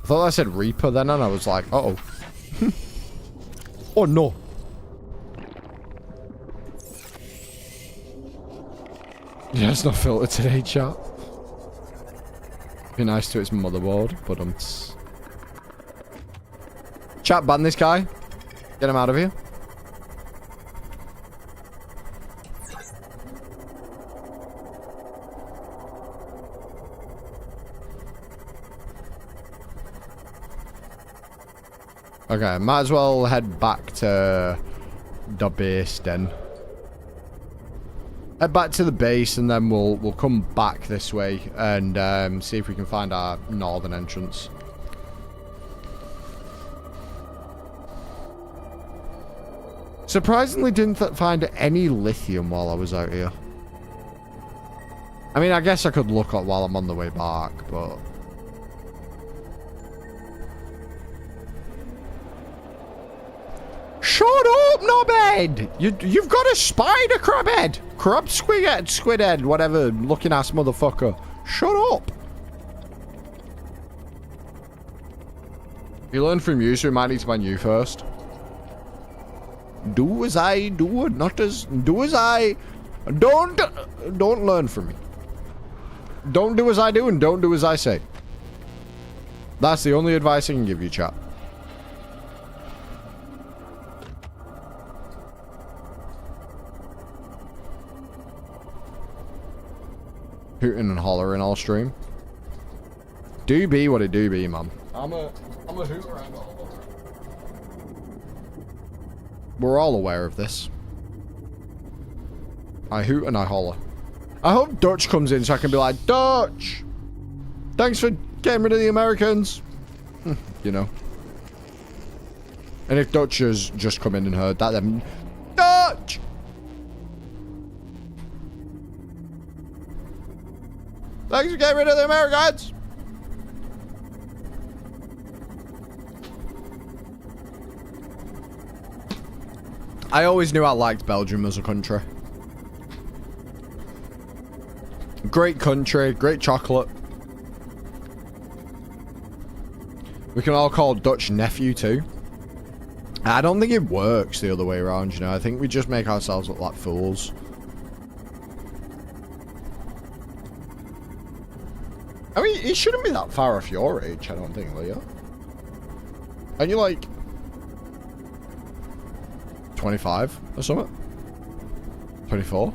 Speaker 1: I thought I said Reaper then, and I was like, uh-oh. Oh, no. Yeah, it's not filtered today, chat. Be nice to its motherboard, but Chat, ban this guy. Get him out of here. Okay, might as well head back to the base then. Head back to the base and then we'll come back this way and see if we can find our northern entrance. Surprisingly didn't find any lithium while I was out here. I mean, I guess I could look at while I'm on the way back, but... Shut up, knobhead! You've got a spider crab head! Crab squid head, whatever, looking ass motherfucker. Shut up! You learn from you, so we might need to ban you first. Do as I do, not as... Do as I... Don't learn from me. Don't do as I do and don't do as I say. That's the only advice I can give you, chat. Hooting and hollering all stream. Do be what it do be, man. I'm a hooter and a holler. We're all aware of this. I hoot and I holler. I hope Dutch comes in so I can be like, Dutch! Thanks for getting rid of the Americans. You know. And if Dutch has just come in and heard that, then... Dutch! Thanks for getting rid of the Americans! I always knew I liked Belgium as a country. Great country, great chocolate. We can all call Dutch nephew too. I don't think it works the other way around, you know. I think we just make ourselves look like fools. I mean, it shouldn't be that far off your age, I don't think, Leo. Aren't you like 25 or something? 24?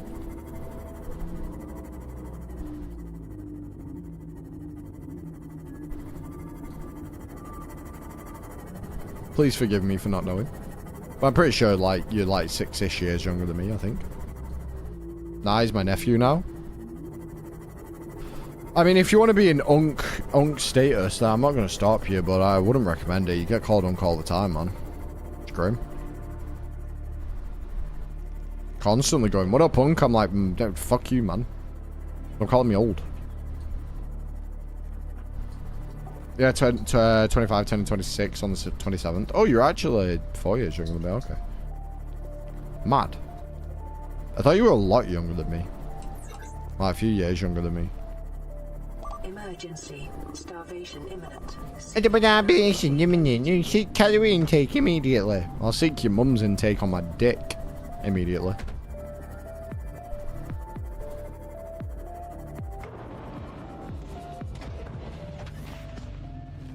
Speaker 1: Please forgive me for not knowing. But I'm pretty sure, like, you're like 6-ish years younger than me, I think. Nah, he's my nephew now. I mean, if you want to be in unk status, then I'm not going to stop you, but I wouldn't recommend it. You get called unk all the time, man. It's grim. Constantly going, what up, unk? I'm like, fuck you, man. Don't call me old. Yeah, 25, 10, and 26 on the 27th. Oh, you're actually 4 years younger than me. Okay. Mad. I thought you were a lot younger than me. Like, a few years younger than me.
Speaker 2: Emergency. Starvation imminent.
Speaker 1: Starvation imminent. You seek calorie intake immediately. I'll seek your mum's intake on my dick immediately.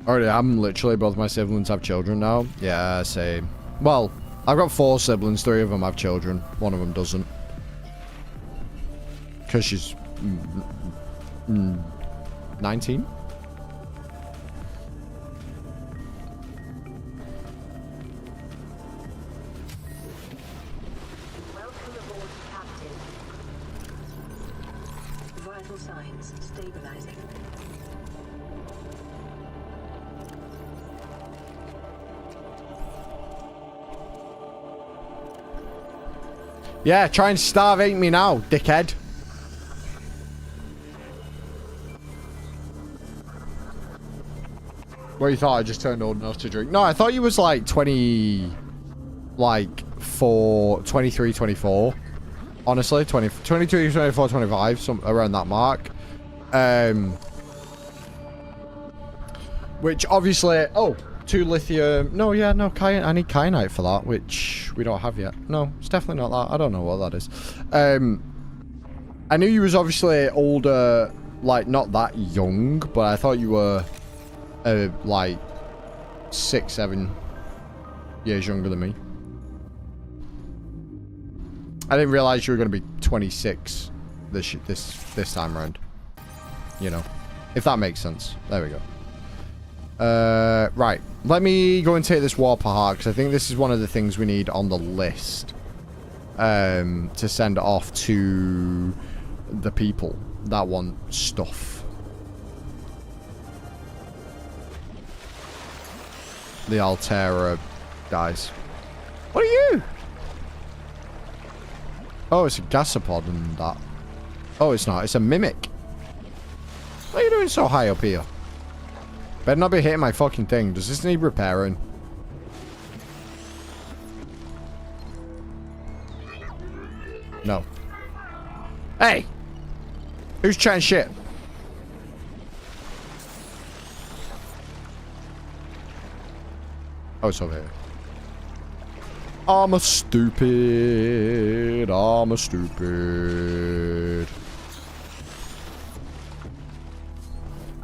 Speaker 1: Already, I'm literally, both my siblings have children now. Yeah, same. Well, I've got 4 siblings, 3 of them have children. 1 of them doesn't. Because she's 19?
Speaker 2: Welcome aboard, Captain. Vital signs stabilizing.
Speaker 1: Yeah, try and starvate me now, dickhead. Well, you thought I just turned old enough to drink? No, I thought you was like 20, like 23, 24. Honestly, 22, 24, 25, some around that mark. Which obviously, oh, 2 lithium. No, yeah, no, I need kyanite for that, which we don't have yet. No, it's definitely not that. I don't know what that is. I knew you was obviously older, like not that young, but I thought you were like 6, 7 years younger than me. I didn't realize you were going to be 26 this time around. You know, if that makes sense. There we go. Right. Let me go and take this warp apart, because I think this is one of the things we need on the list to send off to the people that want stuff. The Altera guys. What are you? Oh, it's a gasopod and that. Oh, it's not. It's a mimic. What are you doing so high up here? Better not be hitting my fucking thing. Does this need repairing? No. Hey! Who's chatting shit? Oh, it's over here. I'm a stupid.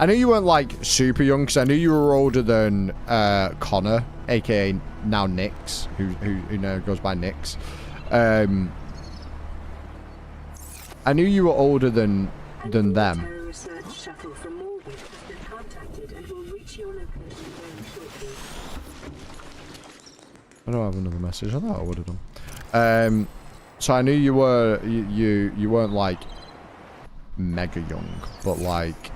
Speaker 1: I knew you weren't like super young, because I knew you were older than Connor, aka now Nix, who now goes by Nix. I knew you were older than them.
Speaker 2: Research shuttle from Orbit has been contacted and will reach your location very shortly.
Speaker 1: I don't have another message. I thought I would have done. So I knew you were you weren't like mega young, but like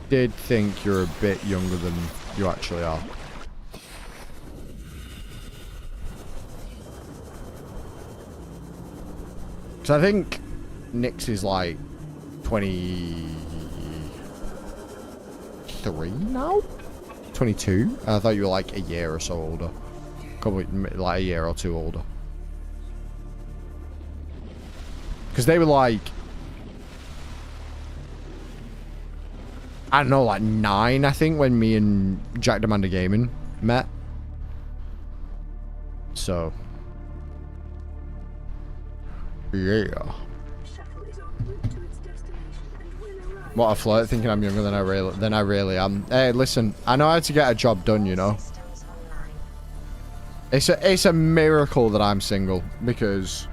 Speaker 1: did think you're a bit younger than you actually are. Because I think Nix is like 23 now? 22? I thought you were like a year or so older. Probably like a year or 2 older. Because they were like, I don't know, like 9, I think, when me and Jack Demander Gaming met. So, yeah. What a flirt, thinking I'm younger than I really am. Hey, listen, I know how to get a job done, you know. It's a miracle that I'm single, because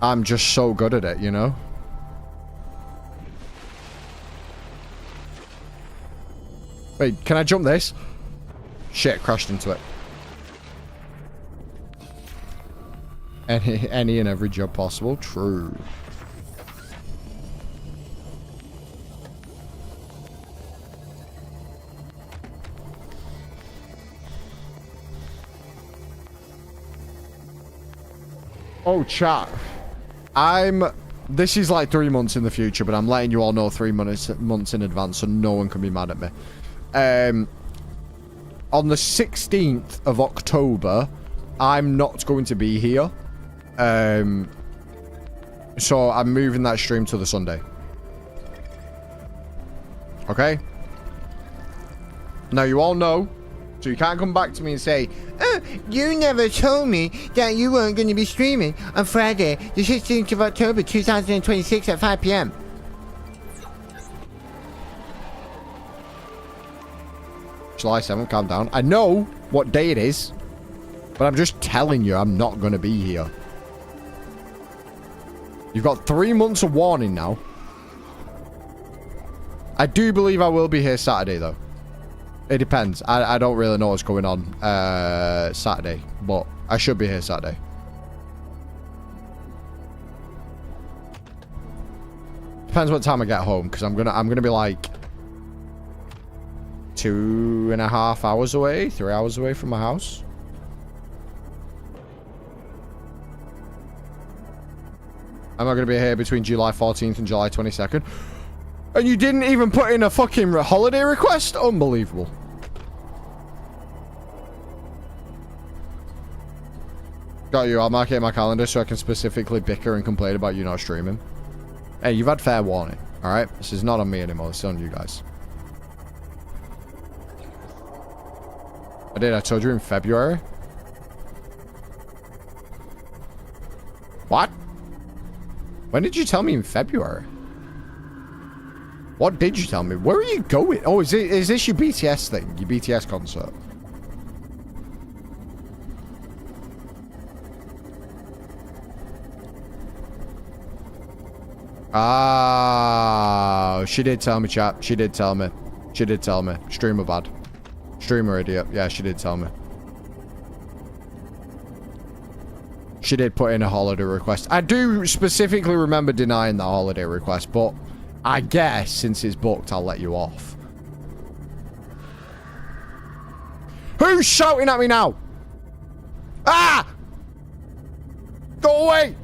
Speaker 1: I'm just so good at it, you know. Wait, can I jump this? Shit, crashed into it. Any and every job possible. True. Oh, chat. This is like 3 months in the future, but I'm letting you all know 3 months in advance, so no one can be mad at me. On the 16th of October, I'm not going to be here. So I'm moving that stream to the Sunday. Okay? Now you all know, so you can't come back to me and say, "Oh, you never told me that you weren't going to be streaming on Friday, the 16th of October, 2026 at 5 p.m. July 7th, calm down. I know what day it is, but I'm just telling you I'm not going to be here. You've got 3 months of warning now. I do believe I will be here Saturday, though. It depends. I don't really know what's going on Saturday, but I should be here Saturday. Depends what time I get home, because I'm gonna be like 2.5 hours away, 3 hours away from my house. Am I going to be here between July 14th and July 22nd? And you didn't even put in a fucking holiday request? Unbelievable. Got you. I'll mark it in my calendar so I can specifically bicker and complain about you not streaming. Hey, you've had fair warning. Alright? This is not on me anymore. It's on you guys. I did. I told you in February. What? When did you tell me in February? What did you tell me? Where are you going? Oh, is this your BTS thing? Your BTS concert? Ah, she did tell me, chat. She did tell me. She did tell me. Streamer bad. Streamer idiot. Yeah, she did tell me. She did put in a holiday request. I do specifically remember denying that holiday request, but I guess since it's booked, I'll let you off. Who's shouting at me now? Ah! Go away!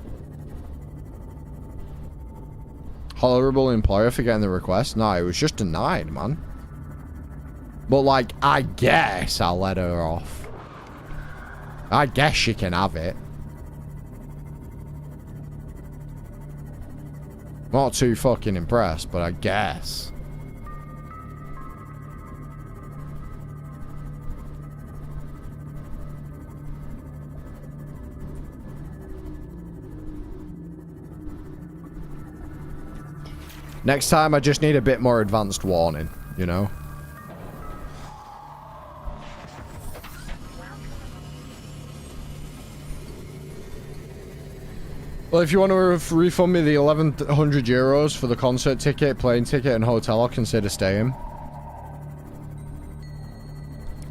Speaker 1: Horrible employer for getting the request? No, it was just denied, man. But, like, I guess I'll let her off. I guess she can have it. Not too fucking impressed, but I guess. Next time, I just need a bit more advanced warning, you know? Well, if you want to refund me the 1,100 euros for the concert ticket, plane ticket, and hotel, I'll consider staying.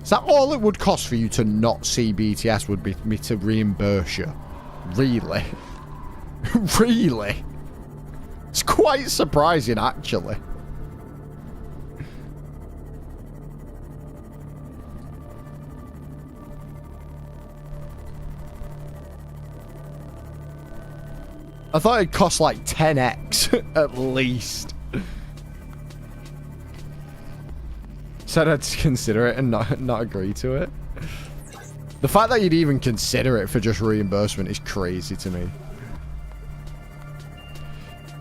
Speaker 1: Is that all it would cost for you to not see BTS would be me to reimburse you? Really? Really? It's quite surprising, actually. I thought it cost like 10x at least. Said I'd consider it and not agree to it. The fact that you'd even consider it for just reimbursement is crazy to me.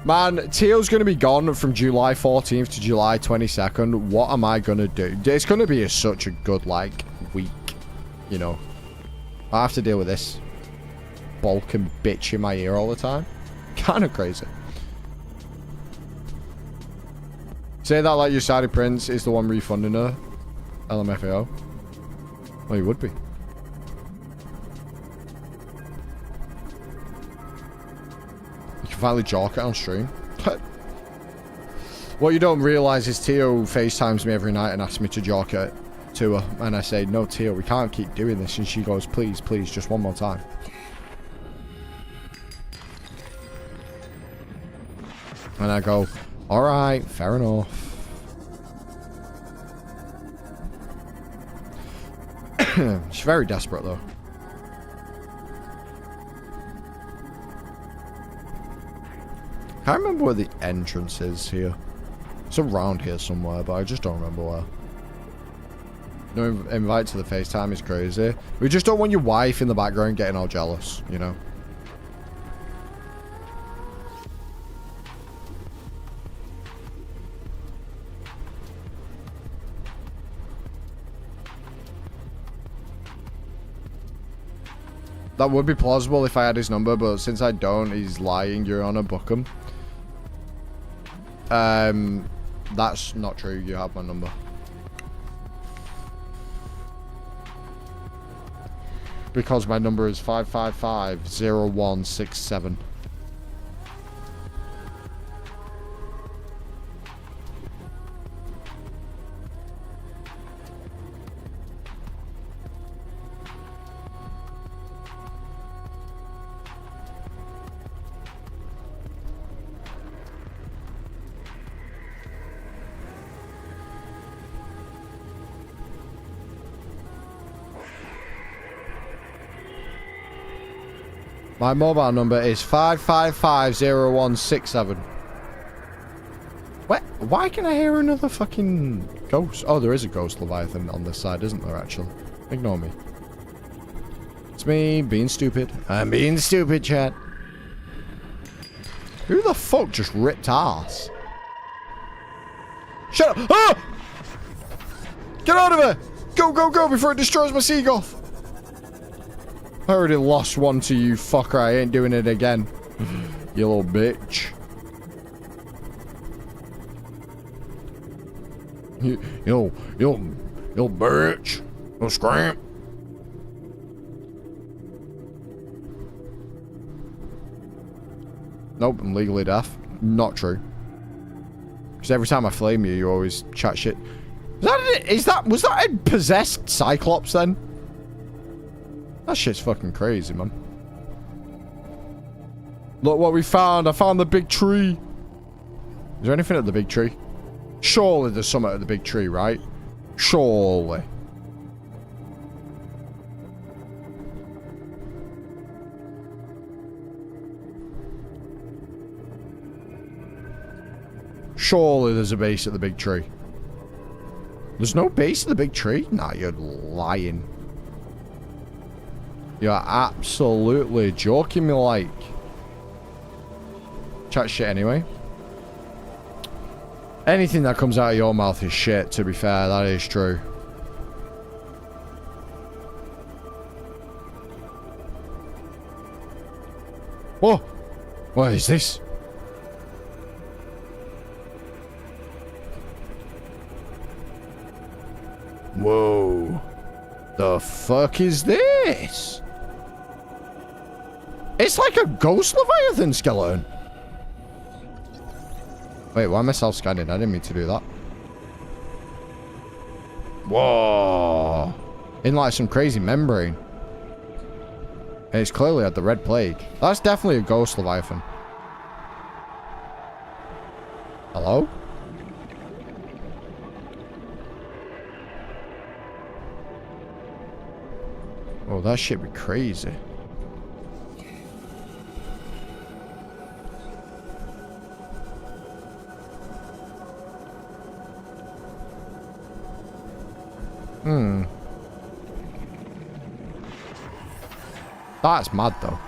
Speaker 1: Man, Teal's going to be gone from July 14th to July 22nd. What am I going to do? It's going to be such a good, like, week, you know. I have to deal with this bulking bitch in my ear all the time. Kind of crazy. Say that like your Saudi prince is the one refunding her LMFAO. Well, he would be. You can finally jalk it on stream. What you don't realise is Tio FaceTimes me every night and asks me to jock it to her. And I say, no, Tio, we can't keep doing this. And she goes, please, please, just one more time. And I go, all right, fair enough. She's very desperate, though. Can't remember where the entrance is here. It's around here somewhere, but I just don't remember where. No invite to the FaceTime is crazy. We just don't want your wife in the background getting all jealous, you know? That would be plausible if I had his number, but since I don't, he's lying. You're on a book him. That's not true. You have my number. Because my number is 555-0167. My mobile number is 555-0167. What? Why can I hear another fucking ghost? Oh, there is a ghost Leviathan on this side, isn't there, actually? Ignore me. It's me being stupid. I'm being stupid, chat. Who the fuck just ripped ass? Shut up! Ah! Get out of here! Go, go, go before it destroys my seagull! I already lost one to you, fucker. I ain't doing it again. You little bitch. You bitch. You scramp. Nope, I'm legally deaf. Not true. Because every time I flame you, you always chat shit. Was that a possessed Cyclops then? That shit's fucking crazy, man. Look what we found. I found the big tree. Is there anything at the big tree? Surely there's something at the big tree, right? Surely. Surely there's a base at the big tree. There's no base at the big tree? Nah, you're lying. You're absolutely joking me like. Chat shit anyway. Anything that comes out of your mouth is shit, to be fair. That is true. Whoa! What is this? Whoa. The fuck is this? It's like a ghost Leviathan skeleton. Wait, why am I self-scanning? I didn't mean to do that. Whoa. In like some crazy membrane. And it's clearly had the red plague. That's definitely a ghost Leviathan. Hello? Oh, that shit be crazy. That's mad, though.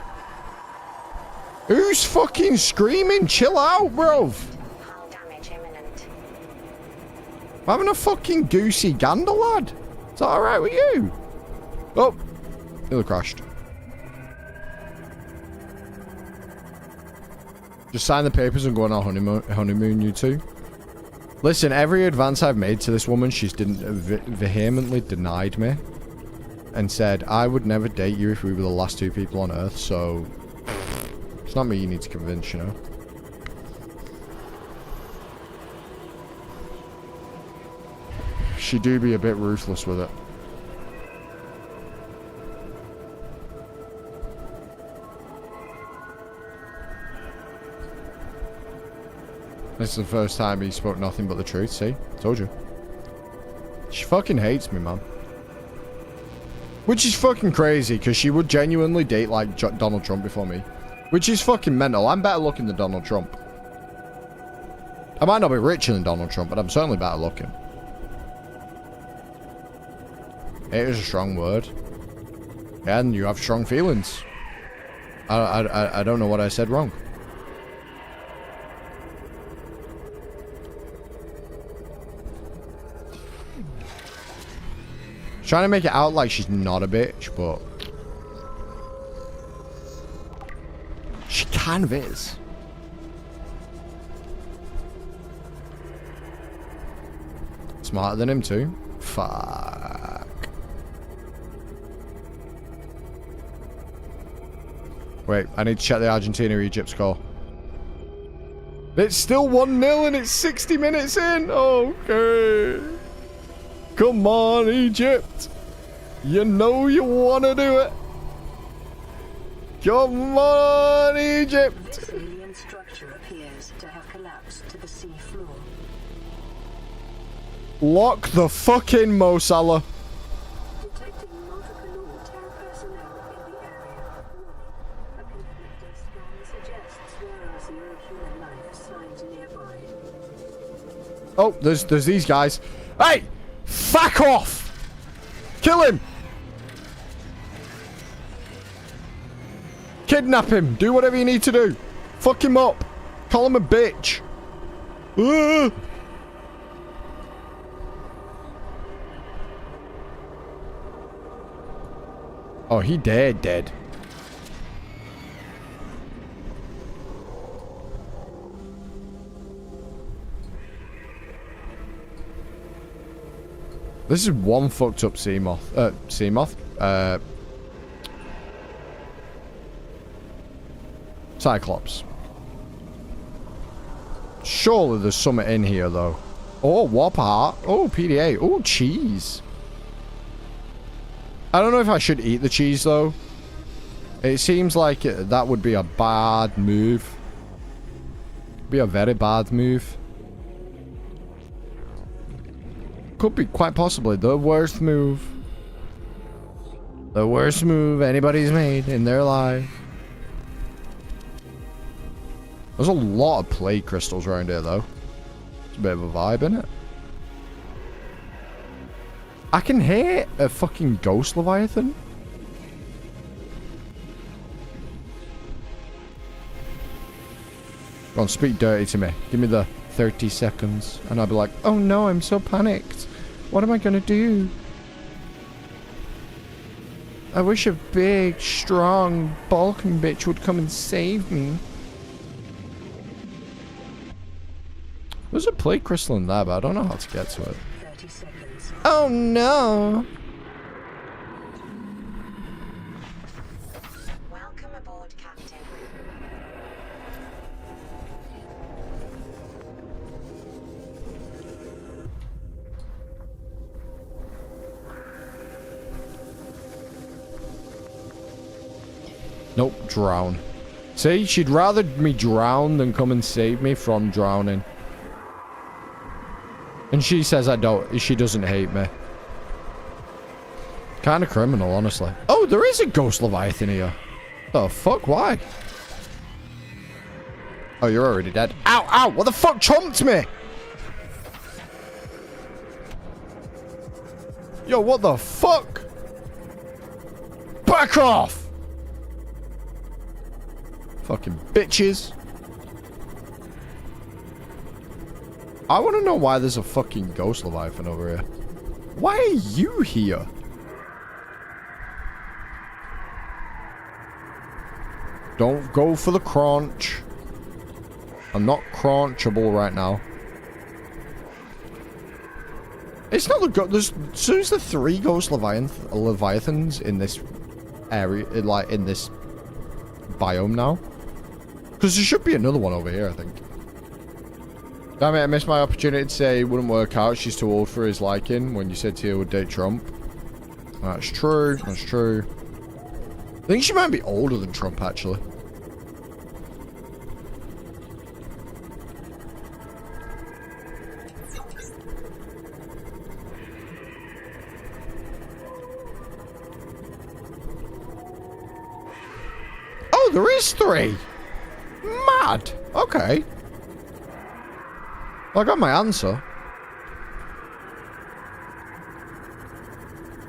Speaker 1: Who's fucking screaming? Chill out, bro.
Speaker 4: Hull damage imminent.
Speaker 1: I'm having a fucking goosey gander, lad. Is that alright with you? Oh. Nearly crashed. Just sign the papers and go on our honeymoon, you two. Listen, every advance I've made to this woman, she's vehemently denied me. And said, I would never date you if we were the last two people on Earth, so... It's not me you need to convince, you know? she do be a bit ruthless with it. This is the first time he spoke nothing but the truth. See? Told you. She fucking hates me, man. Which is fucking crazy, because she would genuinely date, like, Donald Trump before me. Which is fucking mental. I'm better looking than Donald Trump. I might not be richer than Donald Trump, but I'm certainly better looking. It is a strong word. And you have strong feelings. I don't know what I said wrong. Trying to make it out like she's not a bitch, but she kind of is. Smarter than him too. Fuck. Wait, I need to check the Argentina-Egypt score. It's still 1-0 and it's 60 minutes in. Okay. Come on, Egypt. You know you want to do it. Come on, Egypt.
Speaker 2: This alien structure appears to have collapsed to the sea floor.
Speaker 1: Lock the fucking Mo Salah.
Speaker 2: Detecting multiple terror personnel in the area. A conflicting scan suggests there are zero human life signs nearby.
Speaker 1: Oh, there's these guys. Hey! Fuck off! Kill him! Kidnap him! Do whatever you need to do! Fuck him up! Call him a bitch! Oh, he dead. This is one fucked up Seamoth. Cyclops. Surely there's something in here, though. Oh, Warp Heart. Oh, PDA. Oh, cheese. I don't know if I should eat the cheese, though. It seems like that would be a bad move. Be a very bad move. Could be quite possibly the worst move. The worst move anybody's made in their life. There's a lot of plague crystals around here, though. It's a bit of a vibe, innit? I can hear a fucking ghost Leviathan. Go on, speak dirty to me. Give me the 30 seconds. And I'll be like, oh no, I'm so panicked. What am I gonna do? I wish a big, strong, Balkan bitch would come and save me. There's a plague crystal in there, but I don't know how to get to it.
Speaker 2: 30 seconds.
Speaker 1: Oh no!
Speaker 4: Welcome aboard, Captain.
Speaker 1: Nope, drown. See, she'd rather me drown than come and save me from drowning. And she says she doesn't hate me. Kind of criminal, honestly. Oh, there is a ghost Leviathan here. The fuck, why? Oh, you're already dead. Ow, ow, what the fuck chomped me? Yo, what the fuck? Back off! Fucking bitches. I want to know why there's a fucking ghost Leviathan over here. Why are you here? Don't go for the crunch. I'm not crunchable right now. It's not the so there's the 3 ghost Leviathans in this area, like in this biome now. Because there should be another one over here, I think. Damn it, I missed my opportunity to say it wouldn't work out. She's too old for his liking when you said Tia would date Trump. That's true. That's true. I think she might be older than Trump, actually. Oh, there is 3. Mad. Okay. Well, I got my answer.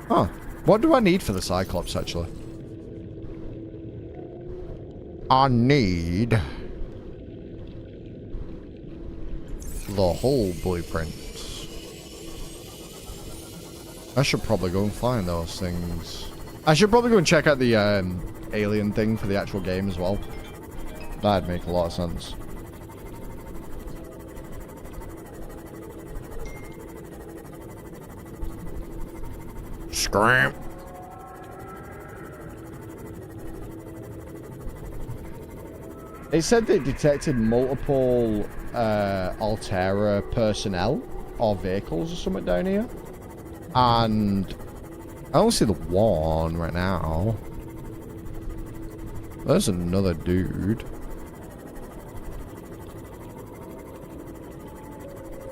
Speaker 1: Huh. What do I need for the Cyclops, actually? I need the whole blueprint. I should probably go and find those things. I should probably go and check out the alien thing for the actual game as well. That'd make a lot of sense. Scram. It said they detected multiple Altera personnel or vehicles or something down here. And I don't see the one right now. There's another dude.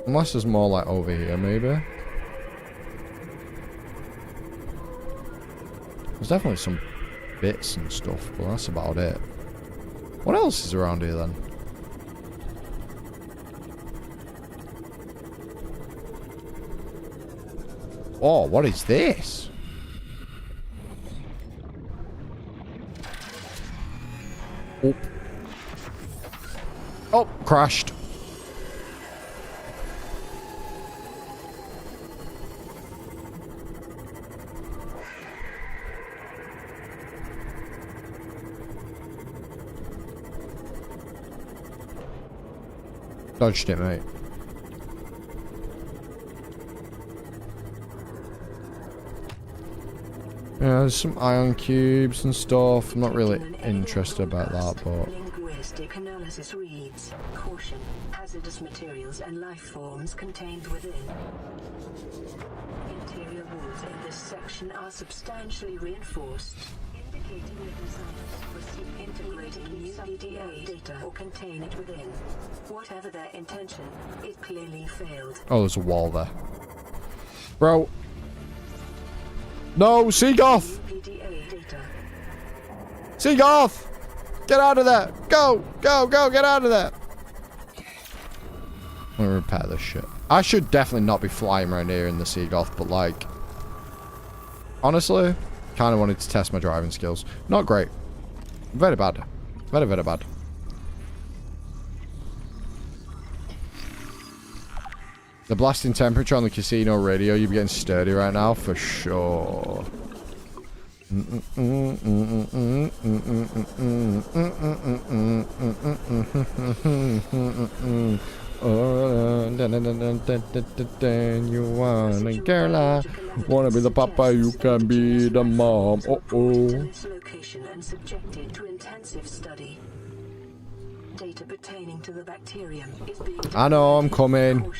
Speaker 1: Unless there's more like over here, maybe. There's definitely some bits and stuff, but that's about it. What else is around here then? Oh, what is this? Oh. Oh, crashed. Dodged it, mate. Yeah, there's some ion cubes and stuff. I'm not really interested about that, but...
Speaker 2: Linguistic analysis reads, caution, hazardous materials and life forms contained within. Interior walls in this section are substantially reinforced, indicating the design was to integrating new PDA data or contain it within. Whatever their intention, it clearly failed.
Speaker 1: Oh, there's a wall there. Bro. No, Seagoth! Seagoth! Get out of there! Go! Go, go, get out of there! I'm gonna repair this shit. I should definitely not be flying around here in the Seagoth, but like... honestly, kind of wanted to test my driving skills. Not great. Very bad. Very, very bad. The blasting temperature on the casino radio, you'd be getting sturdy right now, for sure. You wanna wanna be the papa, you can be the mom.
Speaker 2: Location and subjected to intensive study. Data pertaining to the bacterium is being
Speaker 1: I know, I'm coming.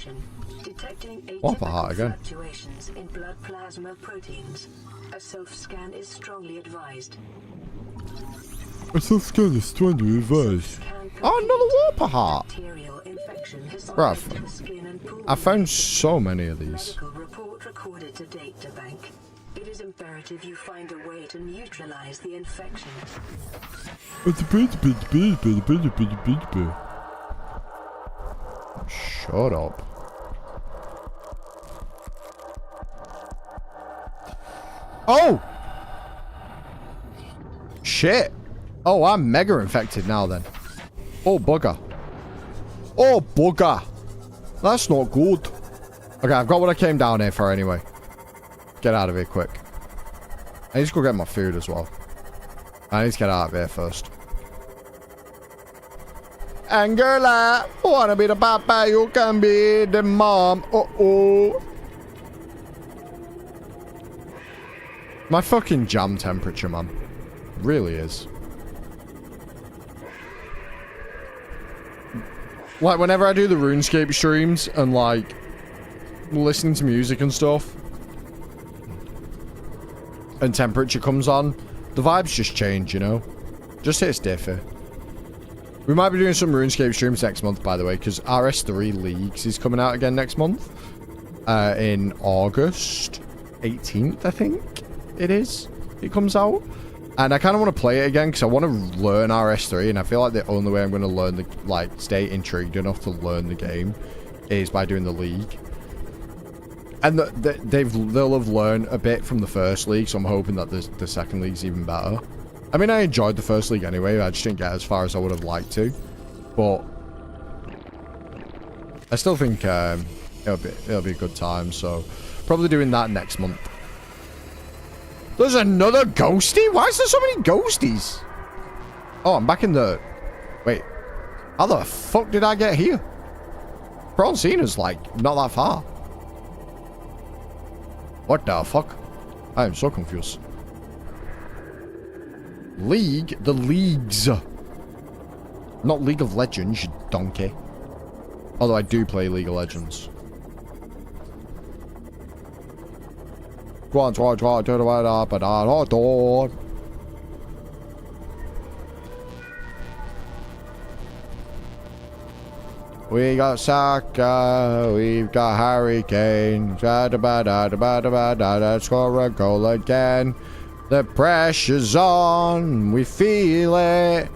Speaker 2: detecting
Speaker 1: What the heart again?
Speaker 2: fluctuations in blood plasma proteins. A self-scan is strongly advised.
Speaker 1: A self-scan is strongly advised. Oh, another Warper heart. Bruv, I found so many of these.
Speaker 2: Medical report recorded to data bank. It is imperative you find a way to neutralize the infection.
Speaker 1: Shut up. Oh! Shit. Oh, I'm mega infected now then. Oh, bugger. Oh, bugger. That's not good. Okay, I've got what I came down here for anyway. Get out of here quick. I need to go get my food as well. I need to get out of here first. Angela, wanna be the papa, you can be the mom. Uh-oh. My fucking jam temperature, man. Really is. Like, whenever I do the RuneScape streams and, like, listening to music and stuff, and temperature comes on, the vibes just change, you know? Just hits different. We might be doing some RuneScape streams next month, by the way, because RS3 Leagues is coming out again next month. In August 18th, I think it is. It comes out. And I kind of want to play it again because I want to learn RS3, and I feel like the only way I'm going to learn the, like, stay intrigued enough to learn the game is by doing the league. And they'll have learned a bit from the first league, so I'm hoping that the second league's even better. I mean, I enjoyed the first league anyway. I just didn't get as far as I would have liked to, but I still think it'll be a good time. So probably doing that next month. There's another ghosty? Why is there so many ghosties? Oh, I'm back in the... Wait. How the fuck did I get here? Bronzina's, like, not that far. What the fuck? I am so confused. League? The leagues. Not League of Legends, you donkey. Although I do play League of Legends. We got Saka, we've got Harry Kane. Score a goal again. The pressure's on, we feel it.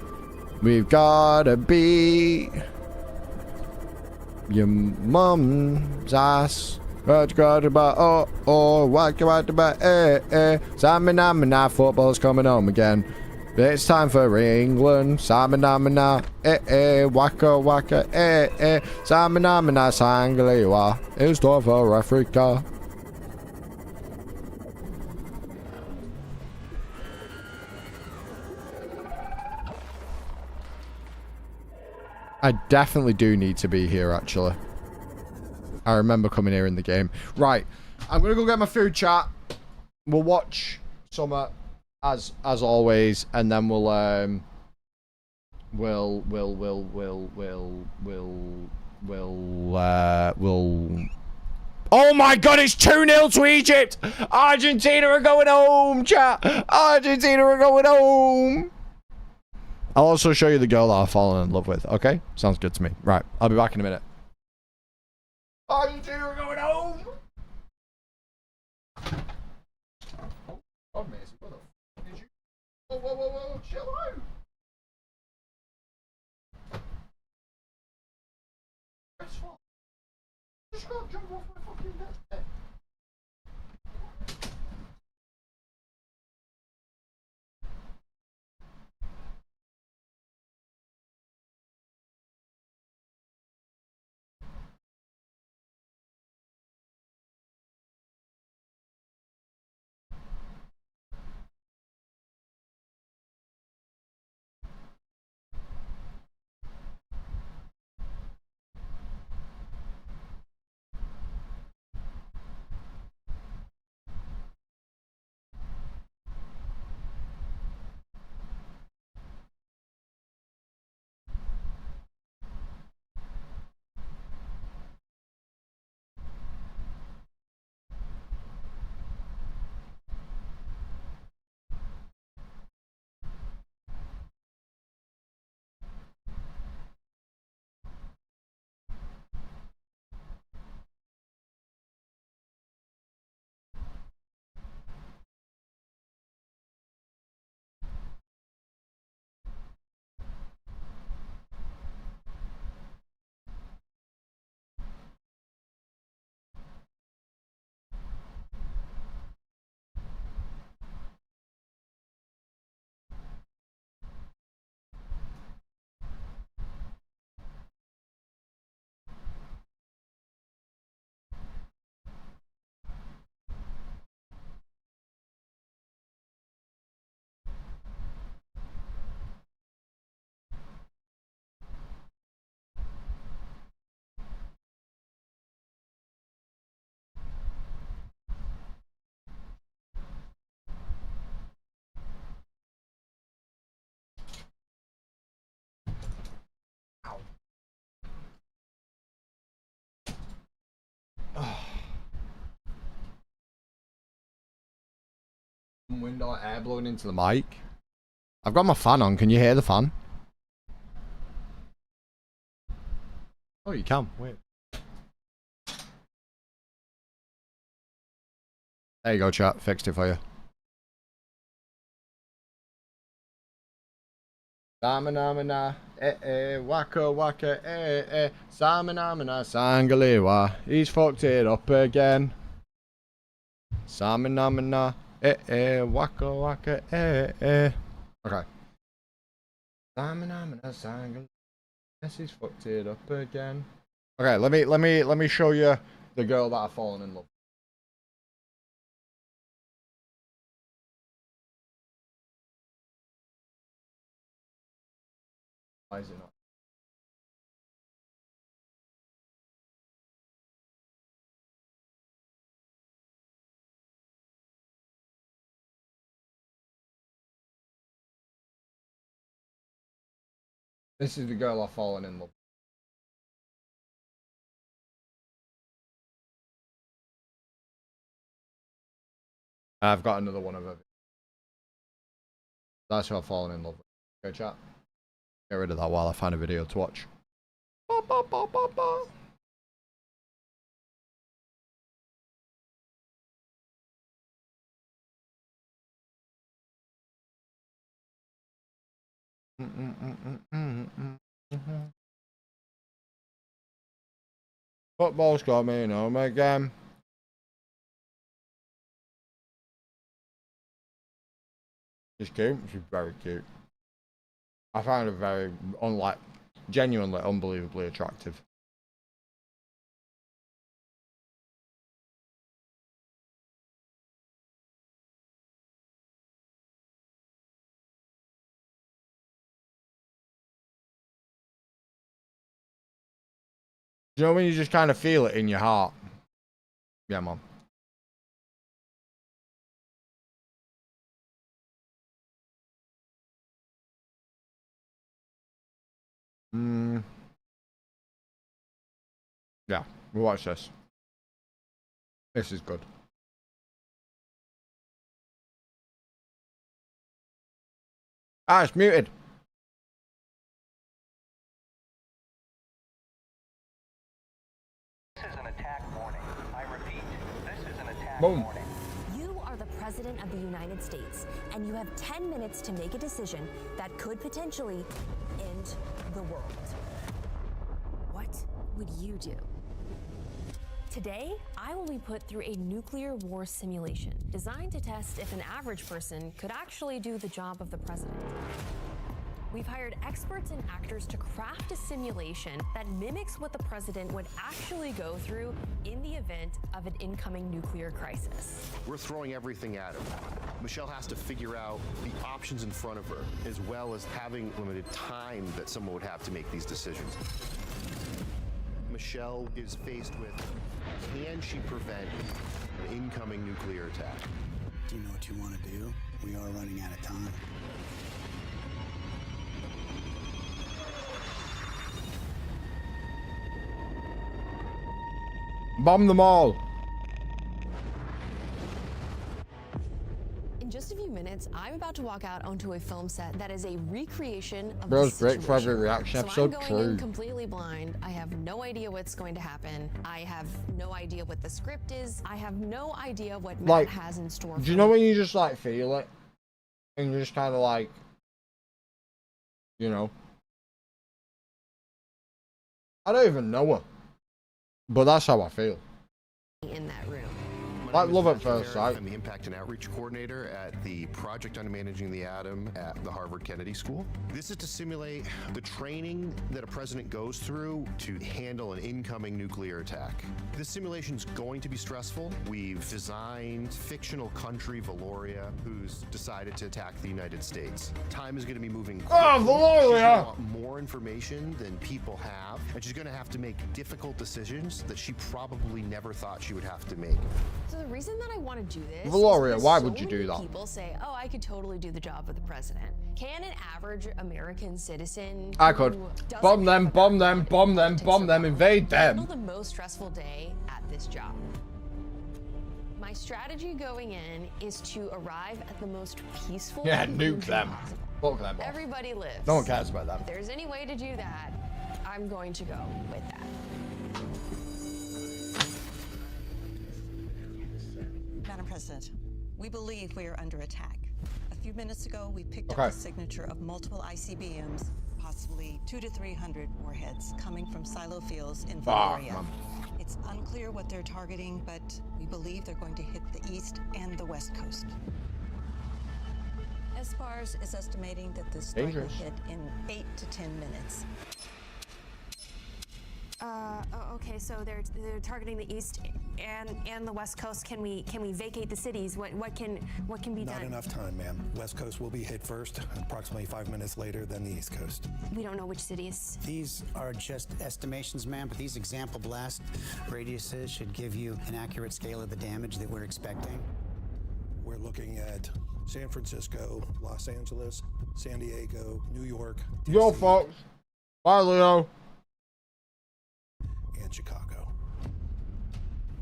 Speaker 1: We've gotta beat your mum's ass. Samina, football's coming home again. It's time for England. Samina, waka waka, Samina, Sangliwa. It's time for Africa. I definitely do need to be here, actually. I remember coming here in the game. Right. I'm going to go get my food, chat. We'll watch Summer as always, and then we'll oh my god, it's 2-0 to Egypt. Argentina are going home, chat. Argentina are going home. I'll also show you the girl that I've fallen in love with. Okay? Sounds good to me. Right. I'll be back in a minute. Argentina are going home! God, Mason, what the fuck did you... Whoa, chill out! Press what? Just gotta jump off my fucking bed. wind or air blowing into the mic. I've got my fan on. Can you hear the fan? Oh, you can. Wait. There you go, chat. Fixed it for you. Samanamana, waka waka, Samanamana, Sangalewa. He's fucked it up again. Samanamana, waka waka, Okay. Samanamana, Sangalewa. Yes, he's fucked it up again. Okay, let me show you the girl that I've fallen in love with. Why is it not? This is the girl I've fallen in love with. I've got another one of her. That's who I've fallen in love with. Okay, chat. Get rid of that while I find a video to watch. Ba, ba, ba, ba, ba. Football's got me home again. She's cute. She's very cute. I find her very, genuinely, unbelievably attractive. You know when you just kind of feel it in your heart? Yeah, man. Yeah, we'll watch this. This is good. Ah, it's muted.
Speaker 5: This is an attack warning. I repeat, this is an attack
Speaker 1: Boom.
Speaker 5: warning.
Speaker 6: You are the President of the United States, and you have 10 minutes to make a decision that could potentially end the world. What would you do? Today, I will be put through a nuclear war simulation designed to test if an average person could actually do the job of the president. We've hired experts and actors to craft a simulation that mimics what the president would actually go through in the event of an incoming nuclear crisis.
Speaker 7: We're throwing everything at her. Michelle has to figure out the options in front of her, as well as having limited time that someone would have to make these decisions. Michelle is faced with, can she prevent an incoming nuclear attack?
Speaker 8: Do you know what you want to do? We are running out of time.
Speaker 1: Bomb them all.
Speaker 6: In just a few minutes, I'm about to walk out onto a film set that is a recreation of
Speaker 1: Bros,
Speaker 6: the
Speaker 1: break for every
Speaker 6: situation.
Speaker 1: reaction
Speaker 6: So
Speaker 1: episode.
Speaker 6: I'm going in
Speaker 1: True.
Speaker 6: completely blind. I have no idea what's going to happen. I have no idea what the script is. I have no idea what Matt
Speaker 1: Like,
Speaker 6: has in store.
Speaker 1: Do you know when you just like feel it? And you're just kind of like, you know. I don't even know her. But that's how I feel.
Speaker 6: in that room?
Speaker 1: Like love at first sight.
Speaker 7: I'm the Impact and Outreach Coordinator at the Project on Managing the Atom at the Harvard Kennedy School. This is to simulate the training that a president goes through to handle an incoming nuclear attack. This simulation is going to be stressful. We've designed fictional country Valoria, who's decided to attack the United States. Time is going to be moving quickly.
Speaker 1: Oh,
Speaker 7: She's
Speaker 1: Valoria!
Speaker 7: gonna want more information than people have, and she's going to have to make difficult decisions that she probably never thought she would have to make.
Speaker 6: So the reason that I want to do this
Speaker 1: Valoria,
Speaker 6: is because
Speaker 1: why
Speaker 6: so
Speaker 1: would you do
Speaker 6: many
Speaker 1: that?
Speaker 6: People say, "Oh, I could totally do the job of the president." Can an average American citizen
Speaker 1: I could.
Speaker 6: who doesn't
Speaker 1: Bomb them,
Speaker 6: have a
Speaker 1: bomb them,
Speaker 6: background in
Speaker 1: bomb them,
Speaker 6: politics
Speaker 1: bomb
Speaker 6: or
Speaker 1: them,
Speaker 6: government
Speaker 1: invade them.
Speaker 6: handle the most stressful day at this job? My strategy going in is to arrive at the most peaceful.
Speaker 1: Yeah, nuke
Speaker 6: conclusion
Speaker 1: them.
Speaker 6: possible.
Speaker 1: Fuck them off.
Speaker 6: Everybody lives.
Speaker 1: No one cares about them.
Speaker 6: If there's any way to do that, I'm going to go with that.
Speaker 9: Madam President, we believe we are under attack. A few minutes ago, we picked
Speaker 1: Okay.
Speaker 9: up the signature of multiple ICBMs, possibly 200 to 300 warheads coming from silo fields in Valoria.
Speaker 1: man.
Speaker 9: It's unclear what they're targeting, but we believe they're going to hit the east and the west coast. ESPARS is estimating that this strike will
Speaker 1: Dangerous.
Speaker 9: hit in 8 to 10 minutes.
Speaker 6: Okay, so they're targeting the east and the west coast. Can we vacate the cities? What can be
Speaker 10: Not
Speaker 6: done?
Speaker 10: enough time, ma'am. West Coast will be hit first, approximately 5 minutes later than the East Coast.
Speaker 6: We don't know which cities.
Speaker 8: These are just estimations, ma'am, but these example blast radiuses should give you an accurate scale of the damage that we're expecting.
Speaker 10: We're looking at San Francisco, Los Angeles, San Diego, New York,
Speaker 1: Yo,
Speaker 10: DC,
Speaker 1: folks. Bye, Leo.
Speaker 10: and Chicago.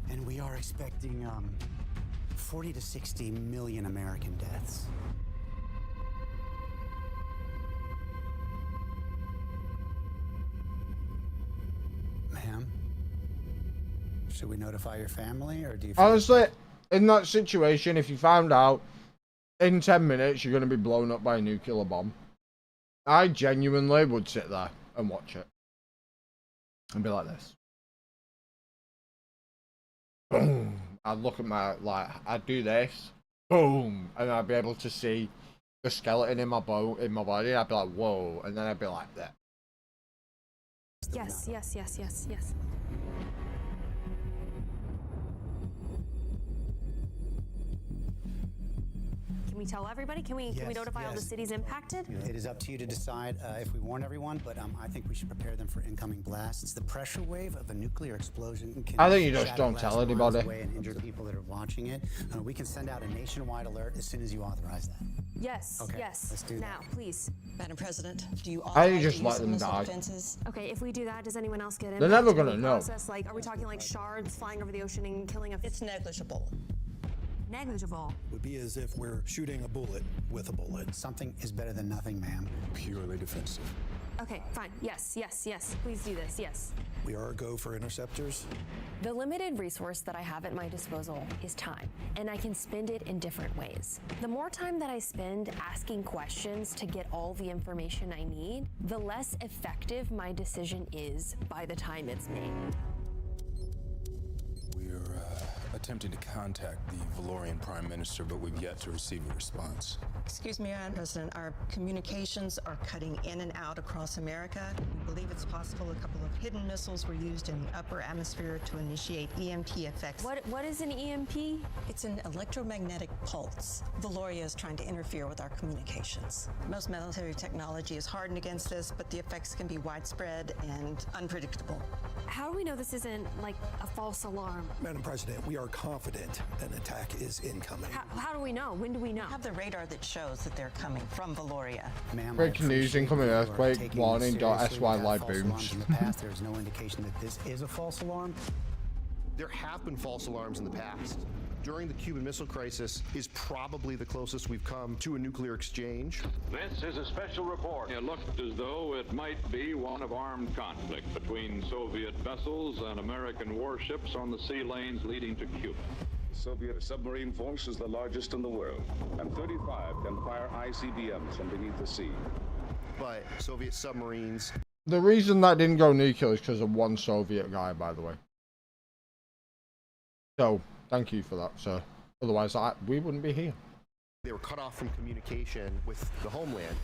Speaker 8: And we are expecting 40 to 60 million American deaths. Ma'am, should we notify your family, or do you feel
Speaker 1: Honestly, in that situation, if you found out in 10 minutes you're going to be blown up by a nuclear bomb, I genuinely would sit there and watch it. And be like this. Boom. I'd look at my, like, I'd do this. Boom. And I'd be able to see the skeleton in my body. I'd be like, whoa. And then I'd be like that.
Speaker 6: Yes. Can we tell everybody? Can we
Speaker 8: Yes,
Speaker 6: notify all the
Speaker 8: yes.
Speaker 6: cities impacted?
Speaker 8: It is up to you to decide if we warn everyone, but I think we should prepare them for incoming blasts. The pressure wave of a nuclear explosion can
Speaker 1: I think you just
Speaker 8: shatter
Speaker 1: don't
Speaker 8: glass
Speaker 1: tell
Speaker 8: miles
Speaker 1: anybody.
Speaker 8: away and injure people that are watching it. We can send out a nationwide alert as soon as you authorize that.
Speaker 6: Yes.
Speaker 8: Okay,
Speaker 6: Yes.
Speaker 8: let's do that.
Speaker 6: Now, please.
Speaker 9: Madam President, do you
Speaker 1: I
Speaker 9: authorize
Speaker 1: just
Speaker 9: the
Speaker 1: let
Speaker 9: use of
Speaker 1: them
Speaker 9: missile
Speaker 1: die.
Speaker 9: defenses?
Speaker 6: Okay, if we do that, does anyone else get
Speaker 1: They're never
Speaker 6: impacted in
Speaker 1: gonna
Speaker 6: the
Speaker 1: know.
Speaker 6: process? Like, are we talking like shards flying over the ocean and killing a
Speaker 9: It's negligible.
Speaker 6: negligible?
Speaker 10: Would be as if we're shooting a bullet with a bullet.
Speaker 8: Something is better than nothing, ma'am.
Speaker 10: Purely defensive.
Speaker 6: Okay, fine. Yes. Please do this. Yes.
Speaker 10: We are a go for interceptors.
Speaker 6: The limited resource that I have at my disposal is time, and I can spend it in different ways. The more time that I spend asking questions to get all the information I need, the less effective my decision is by the time it's made.
Speaker 11: We're attempting to contact the Valorian Prime Minister, but we've yet to receive a response.
Speaker 9: Excuse me, Madam President, our communications are cutting in and out across America. We believe it's possible a couple of hidden missiles were used in the upper atmosphere to initiate EMP effects.
Speaker 6: What is an EMP?
Speaker 9: It's an electromagnetic pulse. Valoria is trying to interfere with our communications. Most military technology is hardened against this, but the effects can be widespread and unpredictable.
Speaker 6: How do we know this isn't like a false alarm?
Speaker 10: Madam President, we are confident an attack is incoming.
Speaker 6: How do we know? When do we know?
Speaker 9: We have the radar that shows that they're coming from Valoria.
Speaker 8: Ma'am,
Speaker 1: Breaking news,
Speaker 8: appreciate
Speaker 1: incoming
Speaker 8: you are
Speaker 1: earthquake,
Speaker 8: taking
Speaker 1: warning,
Speaker 8: this seriously.
Speaker 1: .sy
Speaker 8: We've had
Speaker 1: live
Speaker 8: false
Speaker 1: booms.
Speaker 8: alarms in the past. There is no indication that this is a false alarm.
Speaker 7: There have been false alarms in the past. During the Cuban Missile Crisis is probably the closest we've come to a nuclear exchange.
Speaker 12: This is a special report. It looked as though it might be one of armed conflict between Soviet vessels and American warships on the sea lanes leading to Cuba.
Speaker 13: The Soviet submarine force is the largest in the world, and 35 can fire ICBMs from beneath the sea.
Speaker 7: But Soviet submarines.
Speaker 1: The reason that didn't go nuclear is because of one Soviet guy, by the way. So, thank you for that, sir. Otherwise, we wouldn't be here.
Speaker 7: They were cut off from communication with the homeland.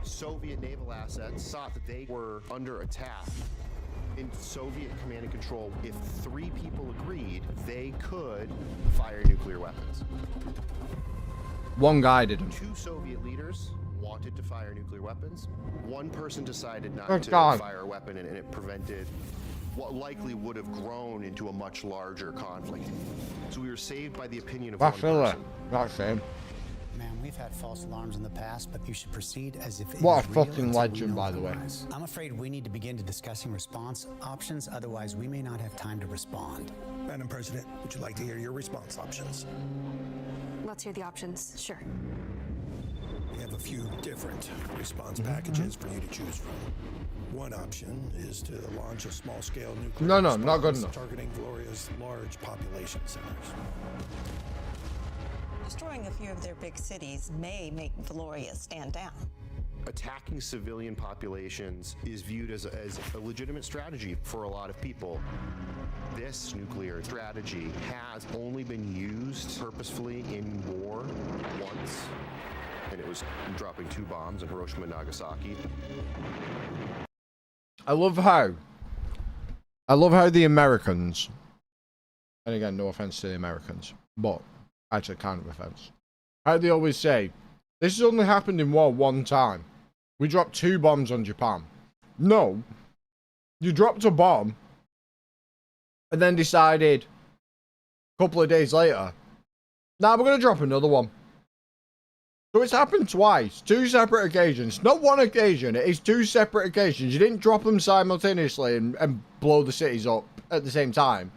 Speaker 7: Soviet naval assets thought that they were under attack. In Soviet command and control, if 3 people agreed, they could fire nuclear weapons.
Speaker 1: One guy didn't.
Speaker 7: 2 Soviet leaders wanted to fire nuclear weapons. One person decided not
Speaker 1: Oh,
Speaker 7: to
Speaker 1: God.
Speaker 7: fire a weapon, and it prevented what likely would have grown into a much larger conflict. So we were saved by the opinion of
Speaker 1: That's
Speaker 7: one
Speaker 1: it.
Speaker 7: person.
Speaker 1: That's him.
Speaker 8: ma'am, we've had false alarms in the past, but you should proceed as if it
Speaker 1: What
Speaker 8: is
Speaker 1: a
Speaker 8: real
Speaker 1: fucking
Speaker 8: until we
Speaker 1: legend,
Speaker 8: know
Speaker 1: by the way.
Speaker 8: otherwise. I'm afraid we need to begin to discussing response options, otherwise we may not have time to respond.
Speaker 10: Madam President, would you like to hear your response options?
Speaker 6: Let's hear the options, sure.
Speaker 10: We have a few different response packages for you to choose from. One option is to launch a small-scale nuclear
Speaker 1: No, not good
Speaker 10: response
Speaker 1: enough.
Speaker 10: targeting Valoria's large population centers.
Speaker 9: Destroying a few of their big cities may make Valoria stand down.
Speaker 7: Attacking civilian populations is viewed as a legitimate strategy for a lot of people. This nuclear strategy has only been used purposefully in war once, and it was dropping 2 bombs in Hiroshima and Nagasaki.
Speaker 1: I love how the Americans, and again, no offense to the Americans, but actually kind of offense, how they always say, this has only happened in war one time. We dropped 2 bombs on Japan. No, you dropped a bomb and then decided a couple of days later, now we're going to drop another one. So it's happened twice, 2 separate occasions. Not one occasion, it is 2 separate occasions. You didn't drop them simultaneously and blow the cities up at the same time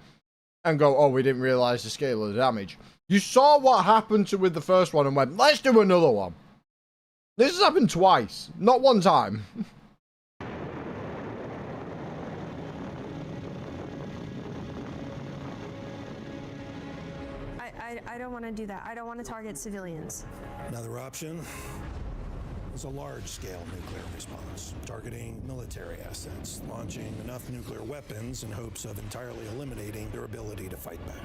Speaker 1: and go, oh, we didn't realize the scale of the damage. You saw what happened with the first one and went, let's do another one. This has happened twice, not one time.
Speaker 6: I don't want to do that. I don't want to target civilians.
Speaker 10: Another option is a large-scale nuclear response, targeting military assets, launching enough nuclear weapons in hopes of entirely eliminating their ability to fight back.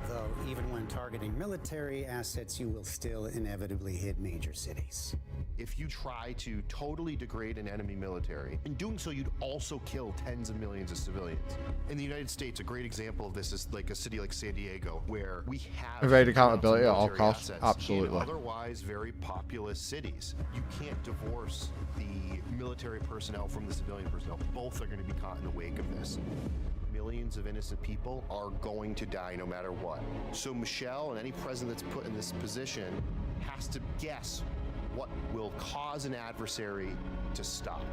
Speaker 8: Though, even when targeting military assets, you will still inevitably hit major cities.
Speaker 7: If you try to totally degrade an enemy military, in doing so, you'd also kill tens of millions of civilians. In the United States, a great example of this is like a city like San Diego, where we have
Speaker 1: Evade accountability at all
Speaker 7: military
Speaker 1: costs.
Speaker 7: assets
Speaker 1: Absolutely.
Speaker 7: in otherwise very populous cities. You can't divorce the military personnel from the civilian personnel. Both are going to be caught in the wake of this. Millions of innocent people are going to die no matter what. So Michelle and any president that's put in this position has to guess what will cause an adversary to stop.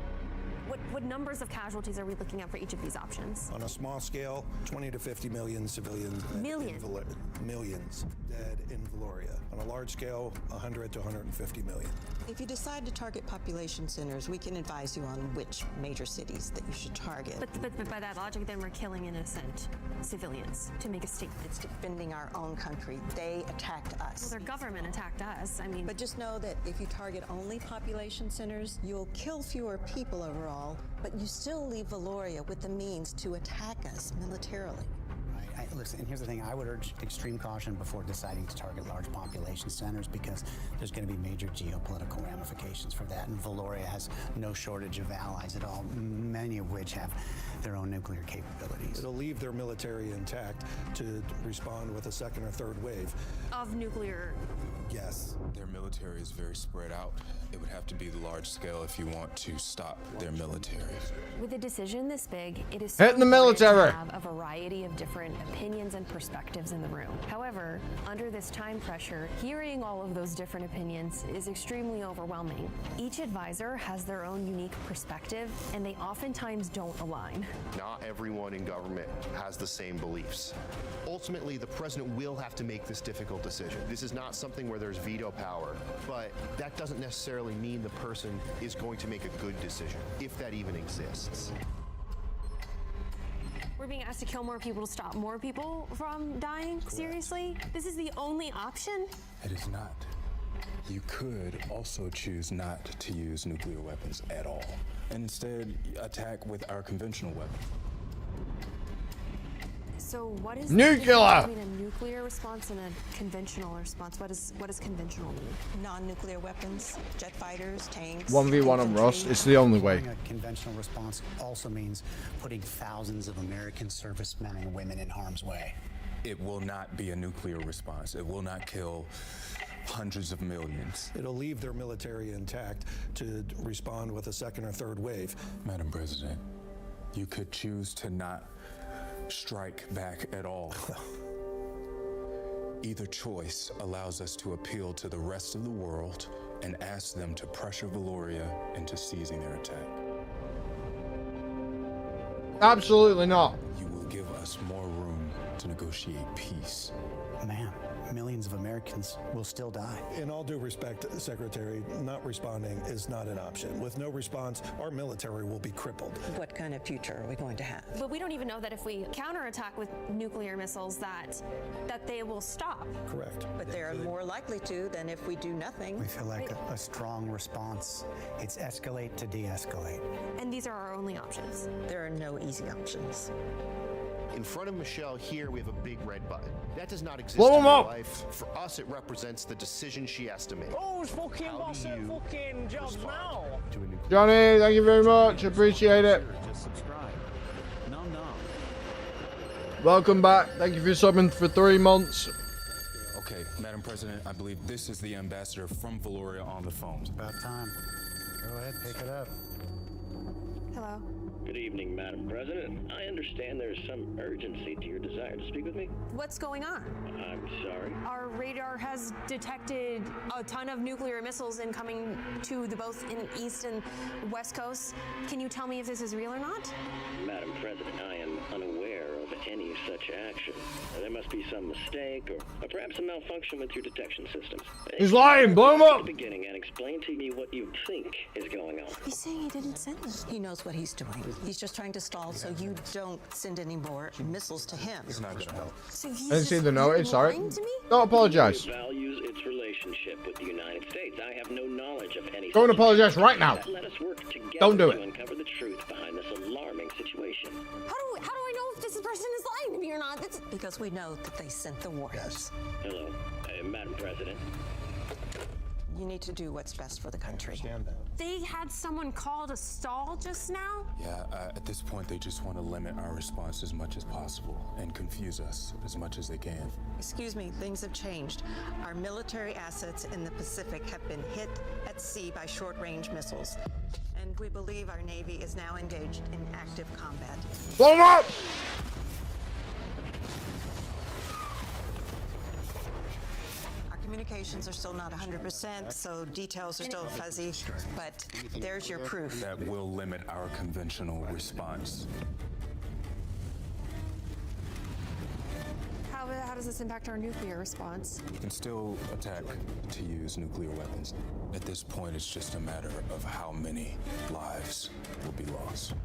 Speaker 6: What numbers of casualties are we looking at for each of these options?
Speaker 10: On a small scale, 20 to 50 million civilians millions dead in Valoria. On a large scale, 100 to 150 million.
Speaker 9: If you decide to target population centers, we can advise you on which major cities that you should target.
Speaker 6: But by that logic, then we're killing innocent civilians to make a statement.
Speaker 9: It's defending our own country. They attacked us.
Speaker 6: Well, their government attacked us. I mean,
Speaker 9: But just know that if you target only population centers, you'll kill fewer people overall, but you still leave Valoria with the means to attack us militarily.
Speaker 8: Listen, and here's the thing, I would urge extreme caution before deciding to target large population centers because there's going to be major geopolitical ramifications for that, and Valoria has no shortage of allies at all, many of which have their own nuclear capabilities.
Speaker 10: It'll leave their military intact to respond with a second or third wave.
Speaker 6: of nuclear.
Speaker 10: Yes.
Speaker 11: Their military is very spread out. It would have to be large scale if you want to stop their military.
Speaker 6: With a decision this big, it is
Speaker 1: Hit the military.
Speaker 6: to have a variety of different opinions and perspectives in the room. However, under this time pressure, hearing all of those different opinions is extremely overwhelming. Each advisor has their own unique perspective, and they oftentimes don't align.
Speaker 7: Not everyone in government has the same beliefs. Ultimately, the president will have to make this difficult decision. This is not something where there's veto power, but that doesn't necessarily mean the person is going to make a good decision, if that even exists.
Speaker 6: We're being asked to kill more people to stop more people from dying? Seriously? This is the only option?
Speaker 11: It is not. You could also choose not to use nuclear weapons at all, and instead attack with our conventional weapons.
Speaker 6: So what is
Speaker 1: Nuclear!
Speaker 6: the difference between a nuclear response and a conventional response? What does conventional mean?
Speaker 9: Non-nuclear weapons, jet fighters, tanks.
Speaker 1: 1v1 on Ross, it's the only way.
Speaker 8: A conventional response also means putting thousands of American servicemen and women in harm's way.
Speaker 11: It will not be a nuclear response. It will not kill hundreds of millions.
Speaker 10: It'll leave their military intact to respond with a second or third wave.
Speaker 11: Madam President, you could choose to not strike back at all. Either choice allows us to appeal to the rest of the world and ask them to pressure Valoria into seizing their attack.
Speaker 1: Absolutely not.
Speaker 11: You will give us more room to negotiate peace.
Speaker 8: Man, millions of Americans will still die.
Speaker 10: In all due respect, Secretary, not responding is not an option. With no response, our military will be crippled.
Speaker 9: What kind of future are we going to have?
Speaker 6: But we don't even know that if we counterattack with nuclear missiles that they will stop.
Speaker 10: Correct.
Speaker 9: But they're more likely to than if we do nothing.
Speaker 8: We feel like a strong response. It's escalate to de-escalate.
Speaker 6: And these are our only options.
Speaker 9: There are no easy options.
Speaker 7: In front of Michelle here, we have a big red button. That does not exist
Speaker 1: Blow
Speaker 7: in
Speaker 1: him
Speaker 7: real
Speaker 1: up.
Speaker 7: life. For us, it represents the decision she has to make.
Speaker 5: Who's fucking
Speaker 7: How do
Speaker 5: bossing
Speaker 7: you
Speaker 5: fucking jobs
Speaker 7: respond
Speaker 5: now?
Speaker 7: to a nuclear
Speaker 1: Johnny, thank you very much. Appreciate it.
Speaker 14: Just subscribe. Nom nom.
Speaker 1: Welcome back. Thank you for subbing for 3 months.
Speaker 11: Okay, Madam President, I believe this is the ambassador from Valoria on the phone.
Speaker 8: It's about time. Go ahead, pick it up.
Speaker 6: Hello.
Speaker 15: Good evening, Madam President. I understand there's some urgency to your desire to speak with me.
Speaker 6: What's going on?
Speaker 15: I'm sorry.
Speaker 6: Our radar has detected a ton of nuclear missiles incoming to both in East and West Coast. Can you tell me if this is real or not?
Speaker 15: Madam President, I am unaware of any such action. There must be some mistake or perhaps a malfunction with your detection systems.
Speaker 1: He's lying. Blow him
Speaker 15: At
Speaker 1: up.
Speaker 15: the beginning and explain to me what you think is going on.
Speaker 6: He's saying he didn't send this.
Speaker 9: He knows what he's doing. He's just trying to stall so you don't send any more missiles to him.
Speaker 11: It's not gonna help.
Speaker 6: So
Speaker 1: I didn't see the notice, sorry.
Speaker 6: lying to me?
Speaker 1: Don't apologize.
Speaker 15: Values its relationship with the United States. I have no knowledge of any.
Speaker 1: Go and
Speaker 15: such
Speaker 1: apologize right now.
Speaker 15: Let us work together
Speaker 1: Don't do
Speaker 15: to
Speaker 1: it.
Speaker 15: uncover the truth behind this alarming situation.
Speaker 6: How do I know if this person is lying to me or not? That's...
Speaker 9: Because we know that they sent the warheads.
Speaker 15: Hello, Madam President.
Speaker 9: You need to do what's best for the country.
Speaker 6: They had someone call to stall just now?
Speaker 11: Yeah, at this point, they just want to limit our response as much as possible and confuse us as much as they can.
Speaker 9: Excuse me, things have changed. Our military assets in the Pacific have been hit at sea by short-range missiles. And we believe our Navy is now engaged in active combat.
Speaker 1: Blow him up.
Speaker 9: Communications are still not 100%, so details are still fuzzy, but there's your proof.
Speaker 11: That will limit our conventional response.
Speaker 6: How does this impact our nuclear response?
Speaker 11: We can still attack to use nuclear weapons. At this point, it's just a matter of how many lives will be lost.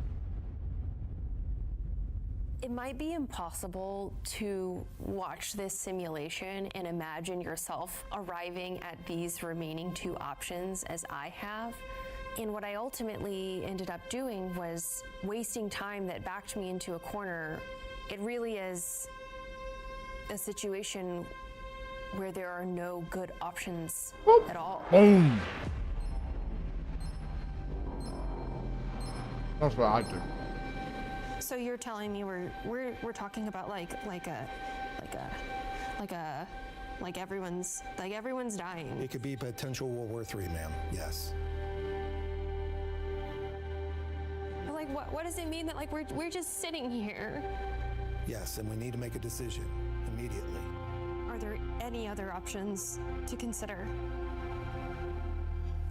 Speaker 6: It might be impossible to watch this simulation and imagine yourself arriving at these remaining 2 options as I have. And what I ultimately ended up doing was wasting time that backed me into a corner. It really is a situation where there are no good options at all.
Speaker 1: Boom. That's what I do.
Speaker 6: So you're telling me we're talking about like everyone's dying.
Speaker 10: It could be potential World War III, ma'am. Yes.
Speaker 6: But like what does it mean that like we're just sitting here?
Speaker 10: Yes, and we need to make a decision immediately.
Speaker 6: Are there any other options to consider?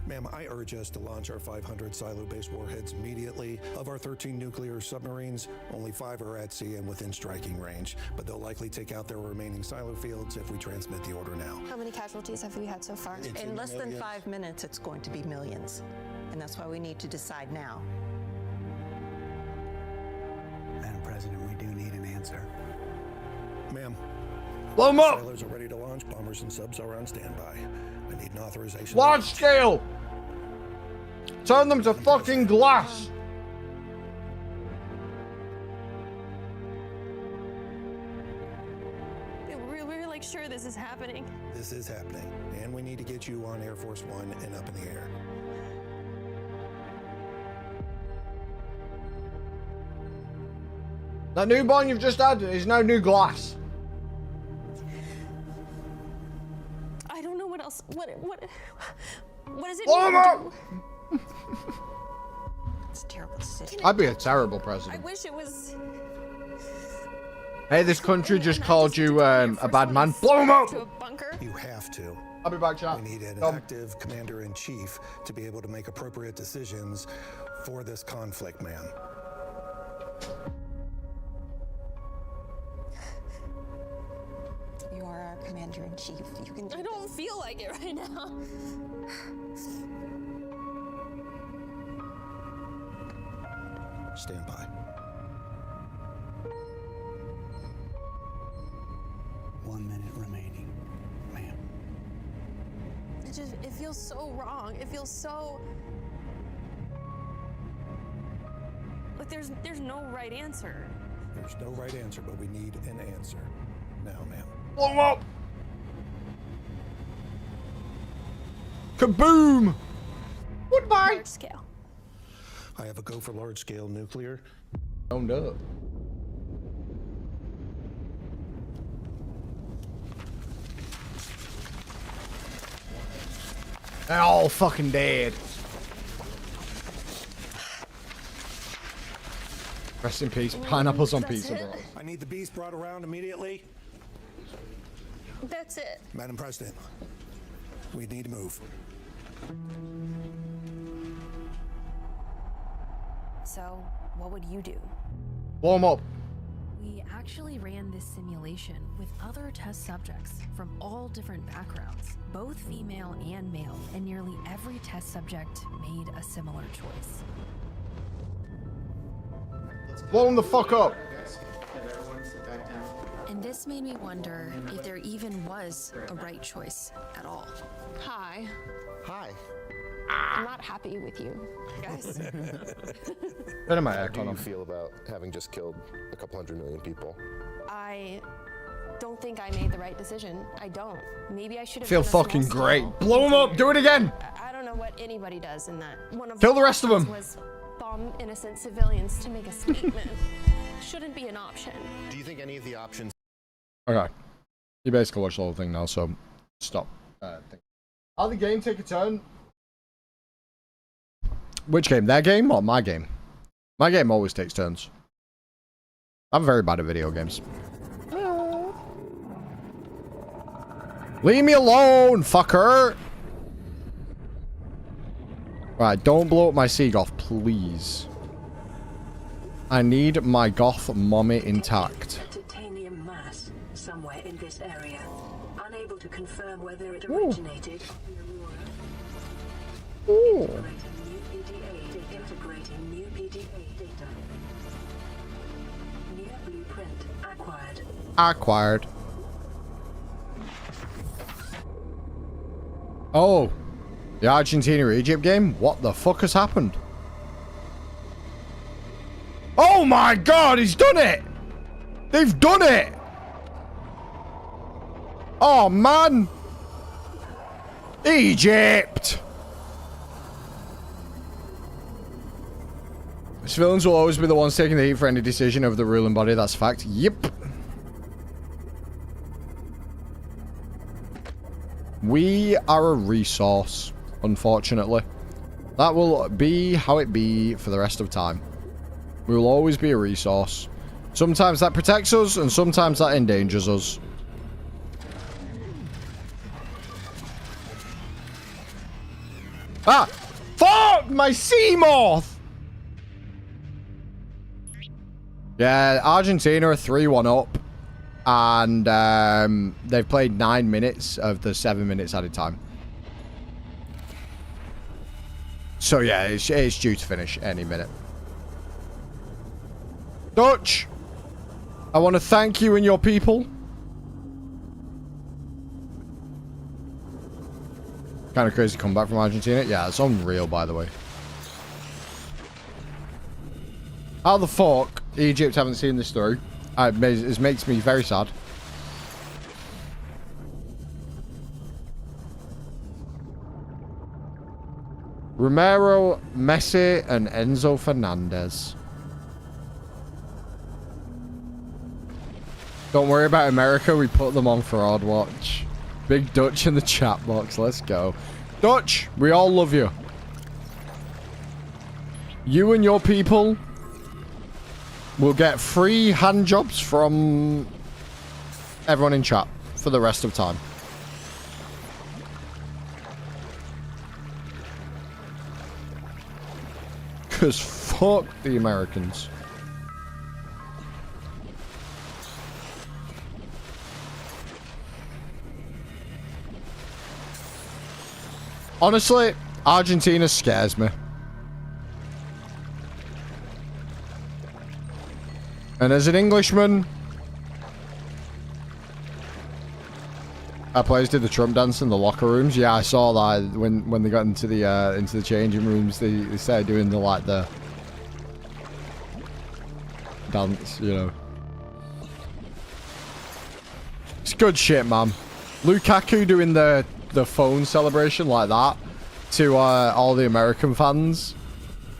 Speaker 10: Ma'am, I urge us to launch our 500 silo-based warheads immediately. Of our 13 nuclear submarines, only 5 are at sea and within striking range, but they'll likely take out their remaining silo fields if we transmit the order now.
Speaker 6: How many casualties have we had so far?
Speaker 9: In less than 5 minutes, it's going to be millions. And that's why we need to decide now.
Speaker 8: Madam President, we do need an answer.
Speaker 10: Ma'am.
Speaker 1: Blow 'em up!
Speaker 10: Sailors are ready to launch. Bombers and subs are on standby. I need an authorization.
Speaker 1: Large scale! Turn them to fucking glass!
Speaker 6: We're like sure this is happening.
Speaker 10: This is happening, and we need to get you on Air Force One and up in the air.
Speaker 1: That new bond you've just had is now new glass.
Speaker 6: I don't know what else. What does it
Speaker 1: Blow 'em up!
Speaker 6: mean?
Speaker 9: It's a terrible decision.
Speaker 1: I'd be a terrible
Speaker 6: I
Speaker 1: president.
Speaker 6: wish it was.
Speaker 1: Hey, this country just called you a bad man. Blow him up!
Speaker 10: You have to.
Speaker 1: I'll be back, chat.
Speaker 10: We need an active commander-in-chief to be able to make appropriate decisions for this conflict, man.
Speaker 9: You are our commander-in-chief. You can do
Speaker 6: I don't feel like it right now.
Speaker 10: Stand by.
Speaker 8: 1 minute remaining, ma'am.
Speaker 6: It feels so wrong. It feels so like there's no right answer.
Speaker 10: There's no right answer, but we need an answer. Now, ma'am.
Speaker 1: Blow him up! Kaboom! Goodbye!
Speaker 6: Large scale.
Speaker 10: I have a go for large-scale nuclear.
Speaker 1: Oh no. They're all fucking dead. Rest in peace. Pineapples on pizza, bro.
Speaker 10: I need the beast brought around immediately.
Speaker 6: That's it.
Speaker 10: Madam President, we need to move.
Speaker 6: So, what would you do?
Speaker 1: Blow him up.
Speaker 16: We actually ran this simulation with other test subjects from all different backgrounds, both female and male, and nearly every test subject made a similar choice.
Speaker 1: Blow him the fuck up.
Speaker 16: And this made me wonder if there even was a right choice at all.
Speaker 6: Hi.
Speaker 7: Hi.
Speaker 6: I'm not happy with you, guys.
Speaker 1: Better my
Speaker 7: How
Speaker 1: act
Speaker 7: do
Speaker 1: on
Speaker 7: you
Speaker 1: him.
Speaker 7: feel about having just killed a couple 100 million people?
Speaker 6: I don't think I made the right decision. I don't. Maybe I should have
Speaker 1: Feel
Speaker 6: done a small
Speaker 1: fucking
Speaker 6: scale.
Speaker 1: great. Blow him up. Do it again.
Speaker 6: I don't know what anybody does in that. One of
Speaker 1: Kill the rest of them.
Speaker 6: was bomb innocent civilians to make a statement. Shouldn't be an option.
Speaker 7: Do you think any of the options...
Speaker 1: Okay. You basically watched the whole thing now, so stop. How the game take a turn? Which game? Their game or my game? My game always takes turns. I'm very bad at video games. Leave me alone, fucker! Right, don't blow up my Seagoth, please. I need my goth mommy intact.
Speaker 2: Titanium mass somewhere in this area. Unable to confirm whether it originated in Aurora. Integrating new PDA data. New blueprint acquired.
Speaker 1: Acquired. Oh. The Argentina-Egypt game? What the fuck has happened? Oh my god, he's done it! They've done it! Oh man! Egypt! Civilians will always be the ones taking the heat for any decision over the ruling body, that's a fact. Yep. We are a resource, unfortunately. That will be how it be for the rest of time. We will always be a resource. Sometimes that protects us, and sometimes that endangers us. Ah! Fuck! My sea moth! Yeah, Argentina are 3-1 up. And they've played 9 minutes of the 7 minutes added time. So yeah, it's due to finish any minute. Dutch, I want to thank you and your people. Kind of crazy comeback from Argentina. Yeah, it's unreal, by the way. How the fuck Egypt haven't seen this through? It makes me very sad. Romero, Messi, and Enzo Fernandez. Don't worry about America. We put them on fraud watch. Big Dutch in the chat box. Let's go. Dutch, we all love you. You and your people We'll get free hand jobs from everyone in chat for the rest of time. Because fuck the Americans. Honestly, Argentina scares me. And as an Englishman, our players did the Trump dance in the locker rooms. Yeah, I saw that when they got into the changing rooms. They started doing the dance, you know. It's good shit, man. Lukaku doing the phone celebration like that to all the American fans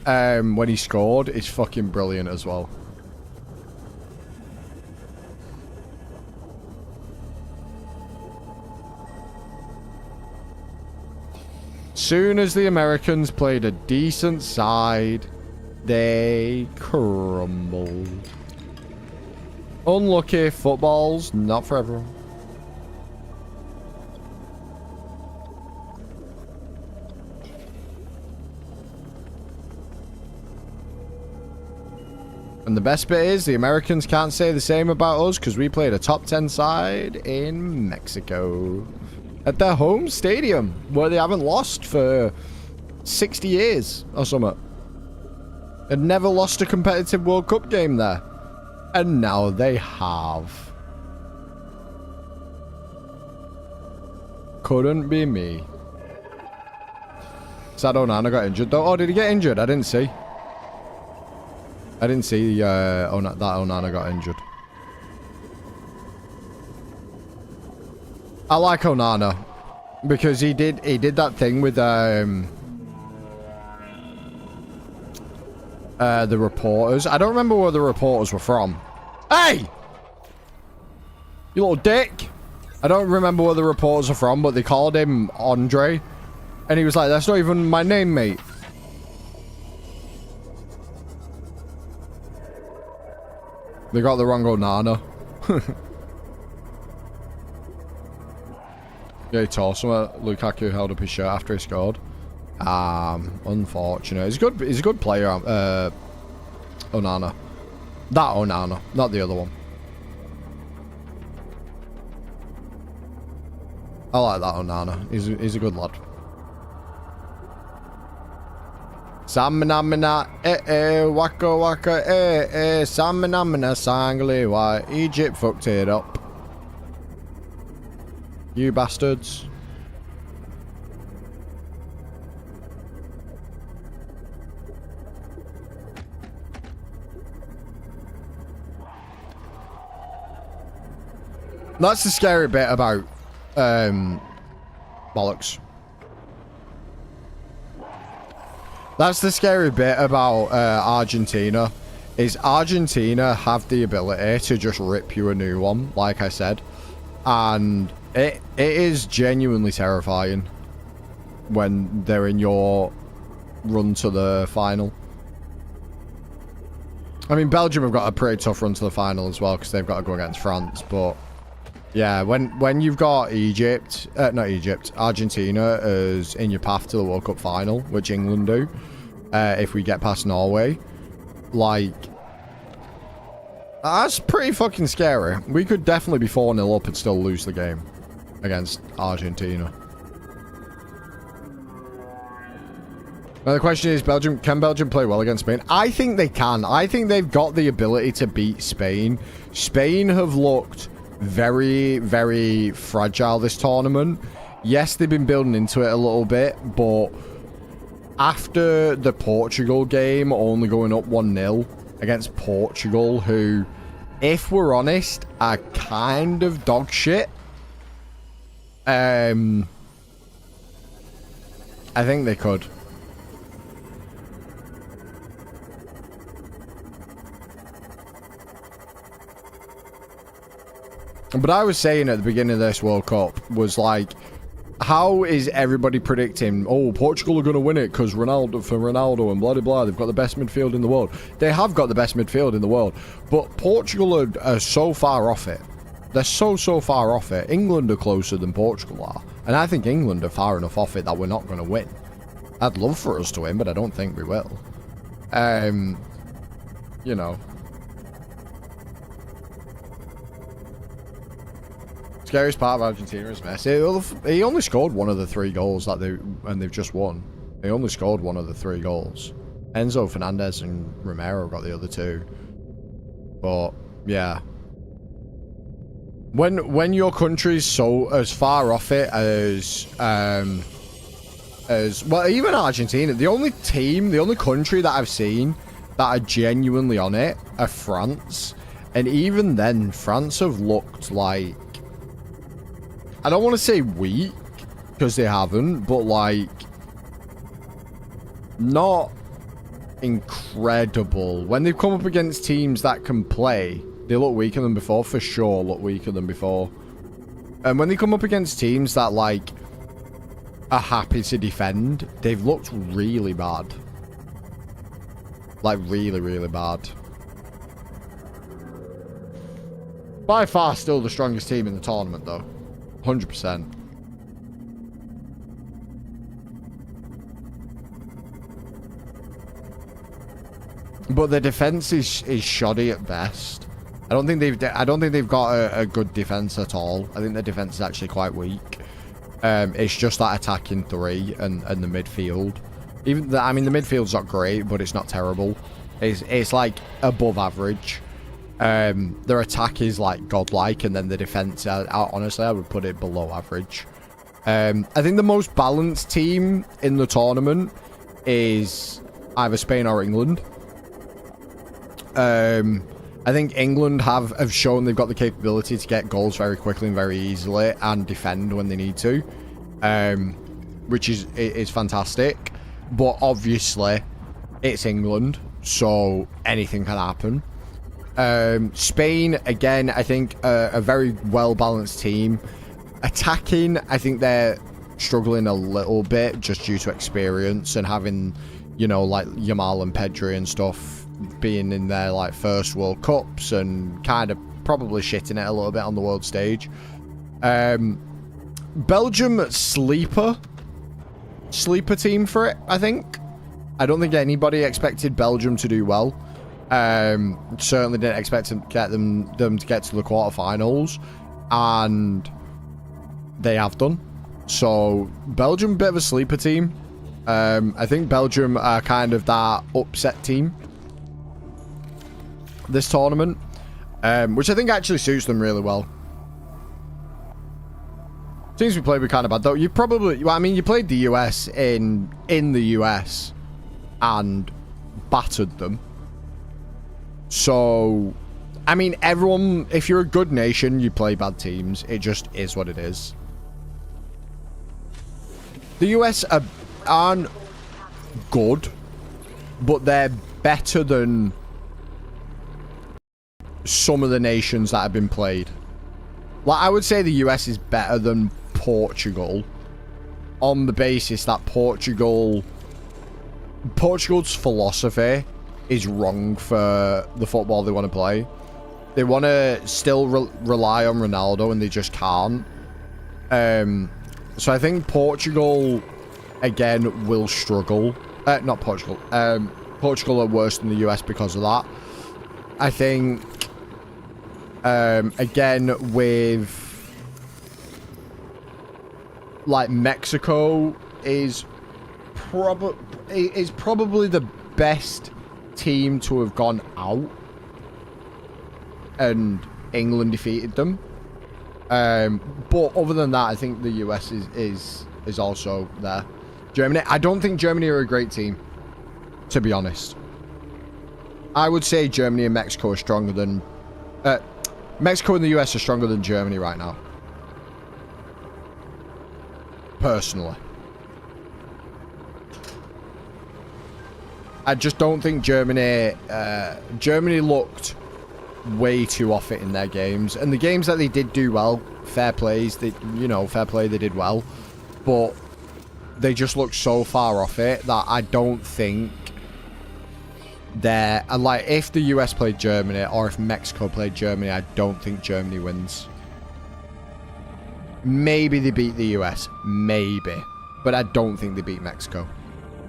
Speaker 1: when he scored is fucking brilliant as well. Soon as the Americans played a decent side, they crumbled. Unlucky. Football's not for everyone. And the best bit is the Americans can't say the same about us because we played a top 10 side in Mexico. At their home stadium, where they haven't lost for 60 years or something. They'd never lost a competitive World Cup game there. And now they have. Couldn't be me. Sad Onana got injured though. Oh, did he get injured? I didn't see. I didn't see that Onana got injured. I like Onana because he did that thing with the reporters. I don't remember where the reporters were from. Hey! You little dick! I don't remember where the reporters are from, but they called him Andre. And he was like, that's not even my name, mate. They got the wrong Onana. Yeah, he tore something. Lukaku held up his shirt after he scored. Unfortunate. He's a good player. Onana. That Onana, not the other one. I like that Onana. He's a good lad. Samina waka waka Samina sangli why Egypt fucked it up. You bastards. That's the scary bit about bollocks. That's the scary bit about Argentina, is Argentina have the ability to just rip you a new one, like I said. And it is genuinely terrifying when they're in your run to the final. I mean, Belgium have got a pretty tough run to the final as well because they've got to go against France. But yeah, when you've got Argentina as in your path to the World Cup final, which England do, if we get past Norway, like, that's pretty fucking scary. We could definitely be 4-0 up and still lose the game against Argentina. Now the question is, can Belgium play well against Spain? I think they can. I think they've got the ability to beat Spain. Spain have looked very, very fragile this tournament. Yes, they've been building into it a little bit, but after the Portugal game, only going up 1-0 against Portugal, who, if we're honest, are kind of dog shit. I think they could. But I was saying at the beginning of this World Cup was like, how is everybody predicting, oh, Portugal are going to win it because Ronaldo and blah, blah, blah, they've got the best midfield in the world. They have got the best midfield in the world, but Portugal are so far off it. They're so far off it. England are closer than Portugal are, and I think England are far enough off it that we're not going to win. I'd love for us to win, but I don't think we will. You know. Scariest part of Argentina is Messi. He only scored one of the 3 goals and they've just won. He only scored one of the 3 goals. Enzo Fernandez and Romero got the other 2. But yeah, when your country's so as far off it as well, even Argentina, the only country that I've seen that are genuinely on it are France, and even then, France have looked like, I don't want to say weak, because they haven't, but like, not incredible. When they've come up against teams that can play, they look weaker than before, for sure, look weaker than before. And when they come up against teams that, like, are happy to defend, they've looked really bad. Like, really, really bad. By far still the strongest team in the tournament, though. 100%. But the defense is shoddy at best. I don't think they've got a good defense at all. I think the defense is actually quite weak. It's just that attacking 3 and the midfield. The midfield's not great, but it's not terrible. It's like above average. Their attack is like godlike, and then the defense, honestly, I would put it below average. I think the most balanced team in the tournament is either Spain or England. I think England have shown they've got the capability to get goals very quickly and very easily and defend when they need to, which is fantastic. But obviously, it's England, so anything can happen. Spain, again, I think a very well-balanced team. Attacking, I think they're struggling a little bit just due to experience and having, you know, like Yamal and Pedri and stuff being in their like first World Cups and kind of probably shitting it a little bit on the world stage. Belgium sleeper team for it, I think. I don't think anybody expected Belgium to do well. Certainly didn't expect to get them to get to the quarterfinals, and they have done. So Belgium, bit of a sleeper team. I think Belgium are kind of that upset team this tournament, which I think actually suits them really well. Teams we played were kind of bad though. You played the US in the US and battered them. So, I mean, everyone, if you're a good nation, you play bad teams. It just is what it is. The US aren't good, but they're better than some of the nations that have been played. Like, I would say the US is better than Portugal on the basis that Portugal's philosophy is wrong for the football they want to play. They want to still rely on Ronaldo, and they just can't. So I think Portugal, again, will struggle. Not Portugal. Portugal are worse than the US because of that. I think, again, with like Mexico is probably the best team to have gone out, and England defeated them. But other than that, I think the US is also there. Germany, I don't think Germany are a great team, to be honest. I would say Germany and Mexico are stronger than Mexico and the US are stronger than Germany right now, personally. I just don't think Germany looked way too off it in their games, and the games that they did do well, fair play, they did well. but they just look so far off it that I don't think they're... Like, if the US played Germany or if Mexico played Germany, I don't think Germany wins. Maybe they beat the US. Maybe. But I don't think they beat Mexico.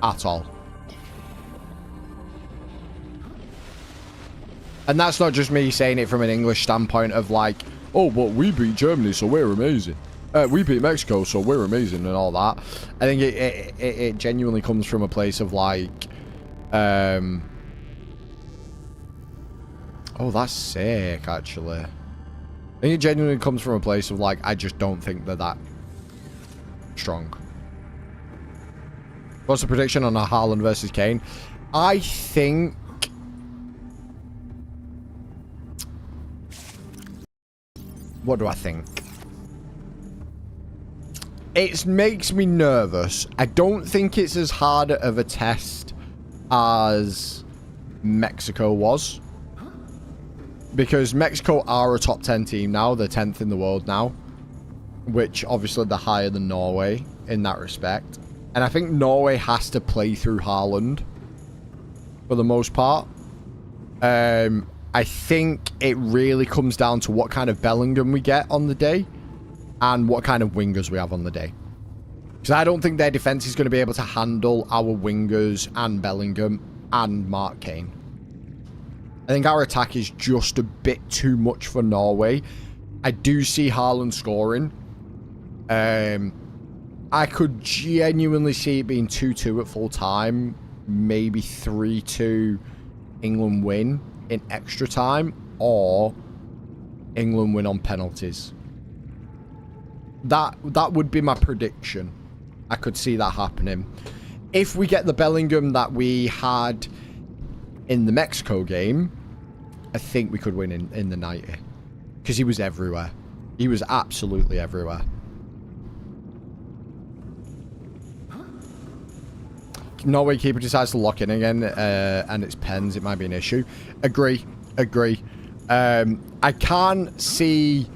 Speaker 1: At all. And that's not just me saying it from an English standpoint of like, oh, but we beat Germany, so we're amazing. We beat Mexico, so we're amazing and all that. I think it genuinely comes from a place of like... Oh, that's sick, actually. I think it genuinely comes from a place of like, I just don't think they're that strong. What's the prediction on Haaland versus Kane? I think... What do I think? It makes me nervous. I don't think it's as hard of a test as Mexico was. Because Mexico are a top 10 team now. They're 10th in the world now. Which, obviously, they're higher than Norway in that respect. And I think Norway has to play through Haaland. For the most part. I think it really comes down to what kind of Bellingham we get on the day. And what kind of wingers we have on the day. Because I don't think their defense is going to be able to handle our wingers and Bellingham and Mark Kane. I think our attack is just a bit too much for Norway. I do see Haaland scoring. I could genuinely see it being 2-2 at full time. Maybe 3-2 England win in extra time. Or England win on penalties. That would be my prediction. I could see that happening. If we get the Bellingham that we had in the Mexico game, I think we could win in the 90. Because he was everywhere. He was absolutely everywhere. Norway keeper decides to lock in again, and it's pens. It might be an issue. Agree. I can't see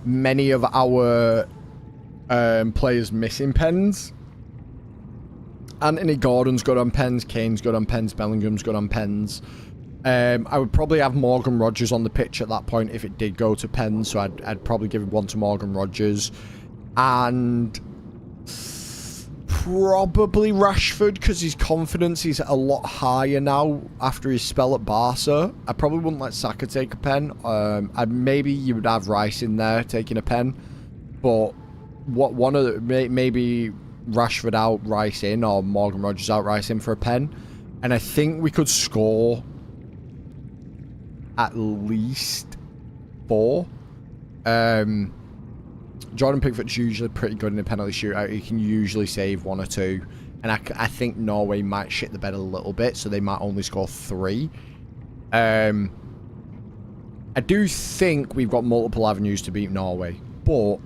Speaker 1: many of our players missing pens. Anthony Gordon's good on pens. Kane's good on pens. Bellingham's good on pens. I would probably have Morgan Rogers on the pitch at that point if it did go to pens. So I'd probably give one to Morgan Rogers. And probably Rashford, because his confidence is a lot higher now after his spell at Barca. I probably wouldn't let Saka take a pen. Maybe you would have Rice in there taking a pen. But maybe Rashford out, Rice in, or Morgan Rogers out, Rice in for a pen. And I think we could score at least 4. Jordan Pickford's usually pretty good in a penalty shootout. He can usually save 1 or 2. And I think Norway might shit the bed a little bit, so they might only score 3. I do think we've got multiple avenues to beat Norway. But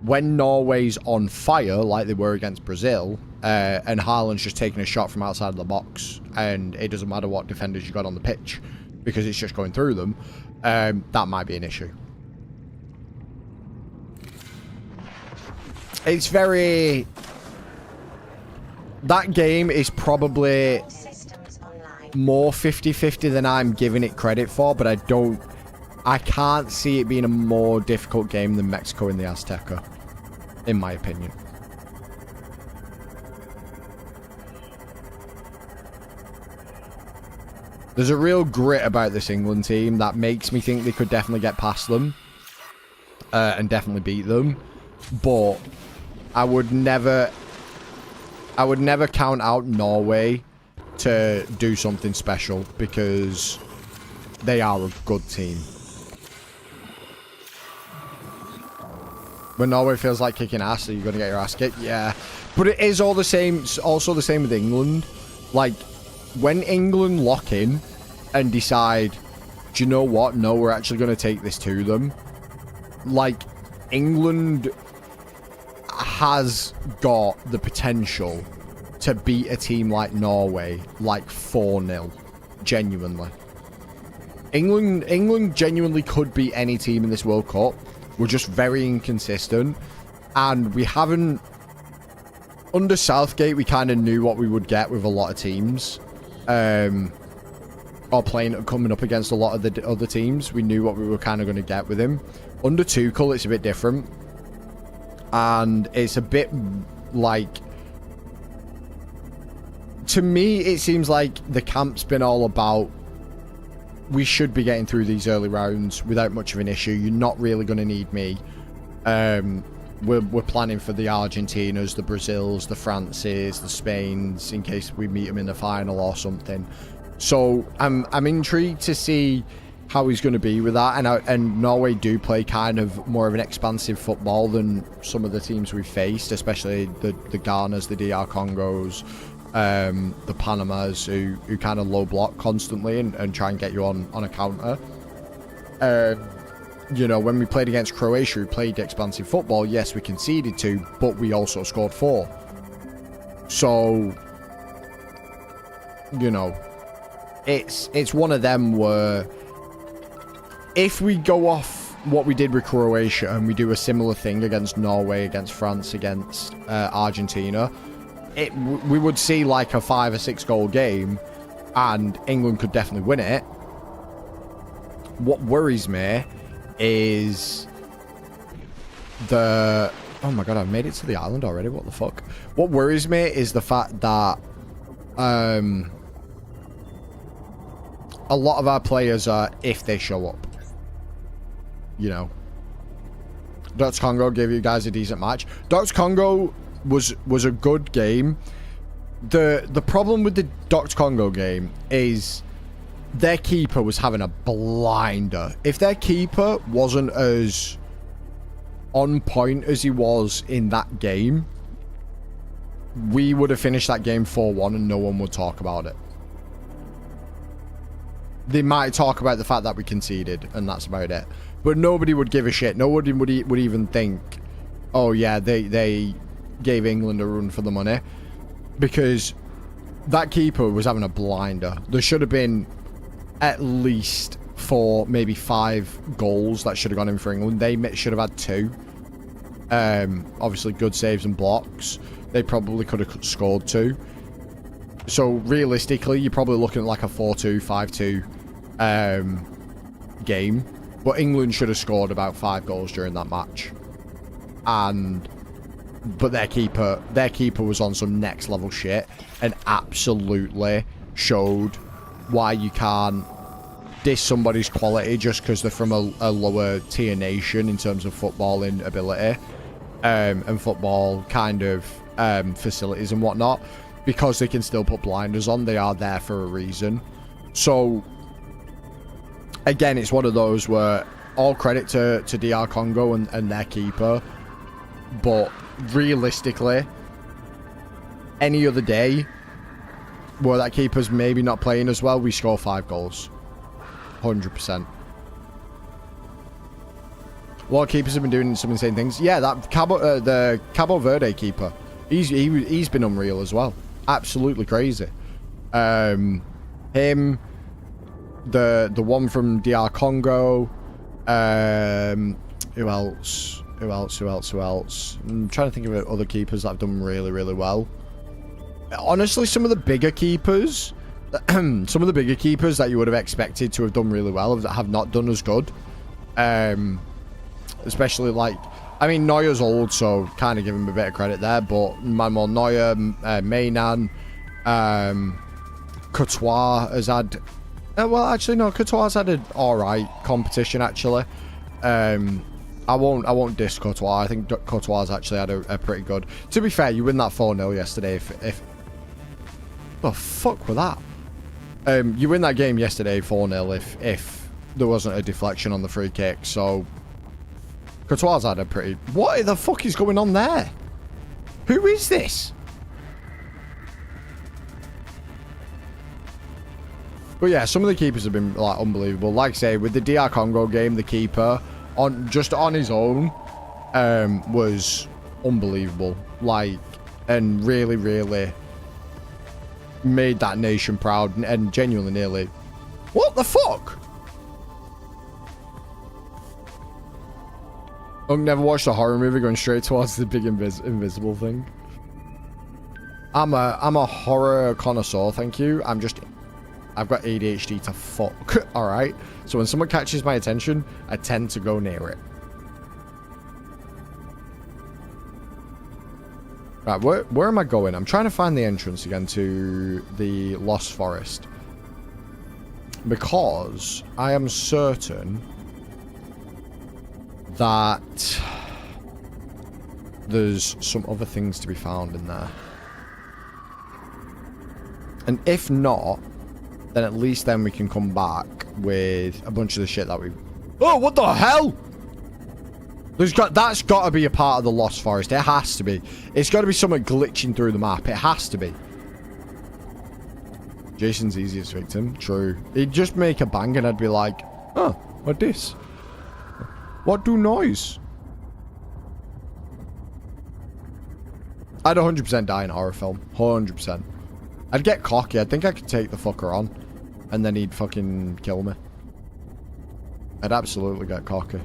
Speaker 1: when Norway's on fire, like they were against Brazil, and Haaland's just taking a shot from outside of the box, and it doesn't matter what defenders you got on the pitch, because it's just going through them, that might be an issue. It's very... That game is probably more 50-50 than I'm giving it credit for, but I can't see it being a more difficult game than Mexico in the Azteca, in my opinion. There's a real grit about this England team that makes me think they could definitely get past them and definitely beat them. But I would never count out Norway to do something special, because they are a good team. When Norway feels like kicking ass, are you going to get your ass kicked? Yeah. But it is all the same, also the same with England. Like, when England lock in and decide, do you know what? No, we're actually going to take this to them. Like, England has got the potential to beat a team like Norway, like 4-0. Genuinely. England genuinely could beat any team in this World Cup. We're just very inconsistent. And we haven't under Southgate, we kind of knew what we would get with a lot of teams. Or coming up against a lot of the other teams. We knew what we were kind of going to get with him. Under Tuchel, it's a bit different. And it's a bit like... To me, it seems like the camp's been all about, we should be getting through these early rounds without much of an issue. You're not really going to need me. We're planning for the Argentinas, the Brazils, the Frances, the Spains, in case we meet them in the final or something. So I'm intrigued to see how he's going to be with that. And Norway do play kind of more of an expansive football than some of the teams we've faced, especially the Ghanas, the DR Congos, the Panamas, who kind of low block constantly and try and get you on a counter. You know, when we played against Croatia, who played expansive football, yes, we conceded 2, but we also scored 4. So, you know, it's one of them where if we go off what we did with Croatia and we do a similar thing against Norway, against France, against Argentina, we would see like a 5 or 6 goal game, and England could definitely win it. What worries me is oh my god, I've made it to the island already. What the fuck? What worries me is the fact that a lot of our players are, if they show up, you know. Dutch Congo gave you guys a decent match. Dutch Congo was a good game. The problem with the Dutch Congo game is their keeper was having a blinder. If their keeper wasn't as on point as he was in that game, we would have finished that game 4-1 and no one would talk about it. They might talk about the fact that we conceded, and that's about it. But nobody would give a shit. Nobody would even think, oh yeah, they gave England a run for the money. Because that keeper was having a blinder. There should have been at least 4, maybe 5 goals that should have gone in for England. They should have had 2. Obviously, good saves and blocks. They probably could have scored 2. So, realistically, you're probably looking at like a 4-2, 5-2 game. But England should have scored about 5 goals during that match. But their keeper was on some next level shit and absolutely showed why you can't diss somebody's quality just because they're from a lower tier nation in terms of footballing ability and football kind of facilities and whatnot, because they can still put blinders on. They are there for a reason. So again, it's one of those where all credit to DR Congo and their keeper, but realistically, any other day where that keeper's maybe not playing as well, we score 5 goals. 100%. A lot of keepers have been doing some insane things. Yeah, that the Cabo Verde keeper, he's been unreal as well. Absolutely crazy. Him, the one from DR Congo. Who else? I'm trying to think of other keepers that have done really, really well. Honestly, some of the bigger keepers that you would have expected to have done really well have not done as good. Especially like, I mean, Neuer's old, so kind of give him a bit of credit there, but Manuel Neuer, Maynan, Courtois has had, well, actually no, Courtois has had an alright competition actually. I won't diss Courtois. I think Courtois has actually had a pretty good. To be fair, you win that 4-0 yesterday. If the fuck was that? You win that game yesterday 4-0 if there wasn't a deflection on the free kick. So Courtois had a pretty. What the fuck is going on there? Who is this? But yeah, some of the keepers have been like unbelievable. Like I say, with the DR Congo game, the keeper on his own was unbelievable. Like, and really, really made that nation proud and genuinely nearly. What the fuck? Never watched a horror movie going straight towards the big invisible thing. I'm a horror connoisseur, thank you. I've got ADHD to fuck. Alright? So when someone catches my attention, I tend to go near it. Right, where am I going? I'm trying to find the entrance again to the Lost Forest. Because I am certain that there's some other things to be found in there. And if not, then at least then we can come back with a bunch of the shit that we've... Oh, what the hell? That's got to be a part of the Lost Forest. It has to be. It's got to be something glitching through the map. It has to be. Jason's easiest victim. True. He'd just make a bang and I'd be like, oh, what this? What do noise? I'd 100% die in a horror film. 100%. I'd get cocky. I think I could take the fucker on. And then he'd fucking kill me. I'd absolutely get cocky.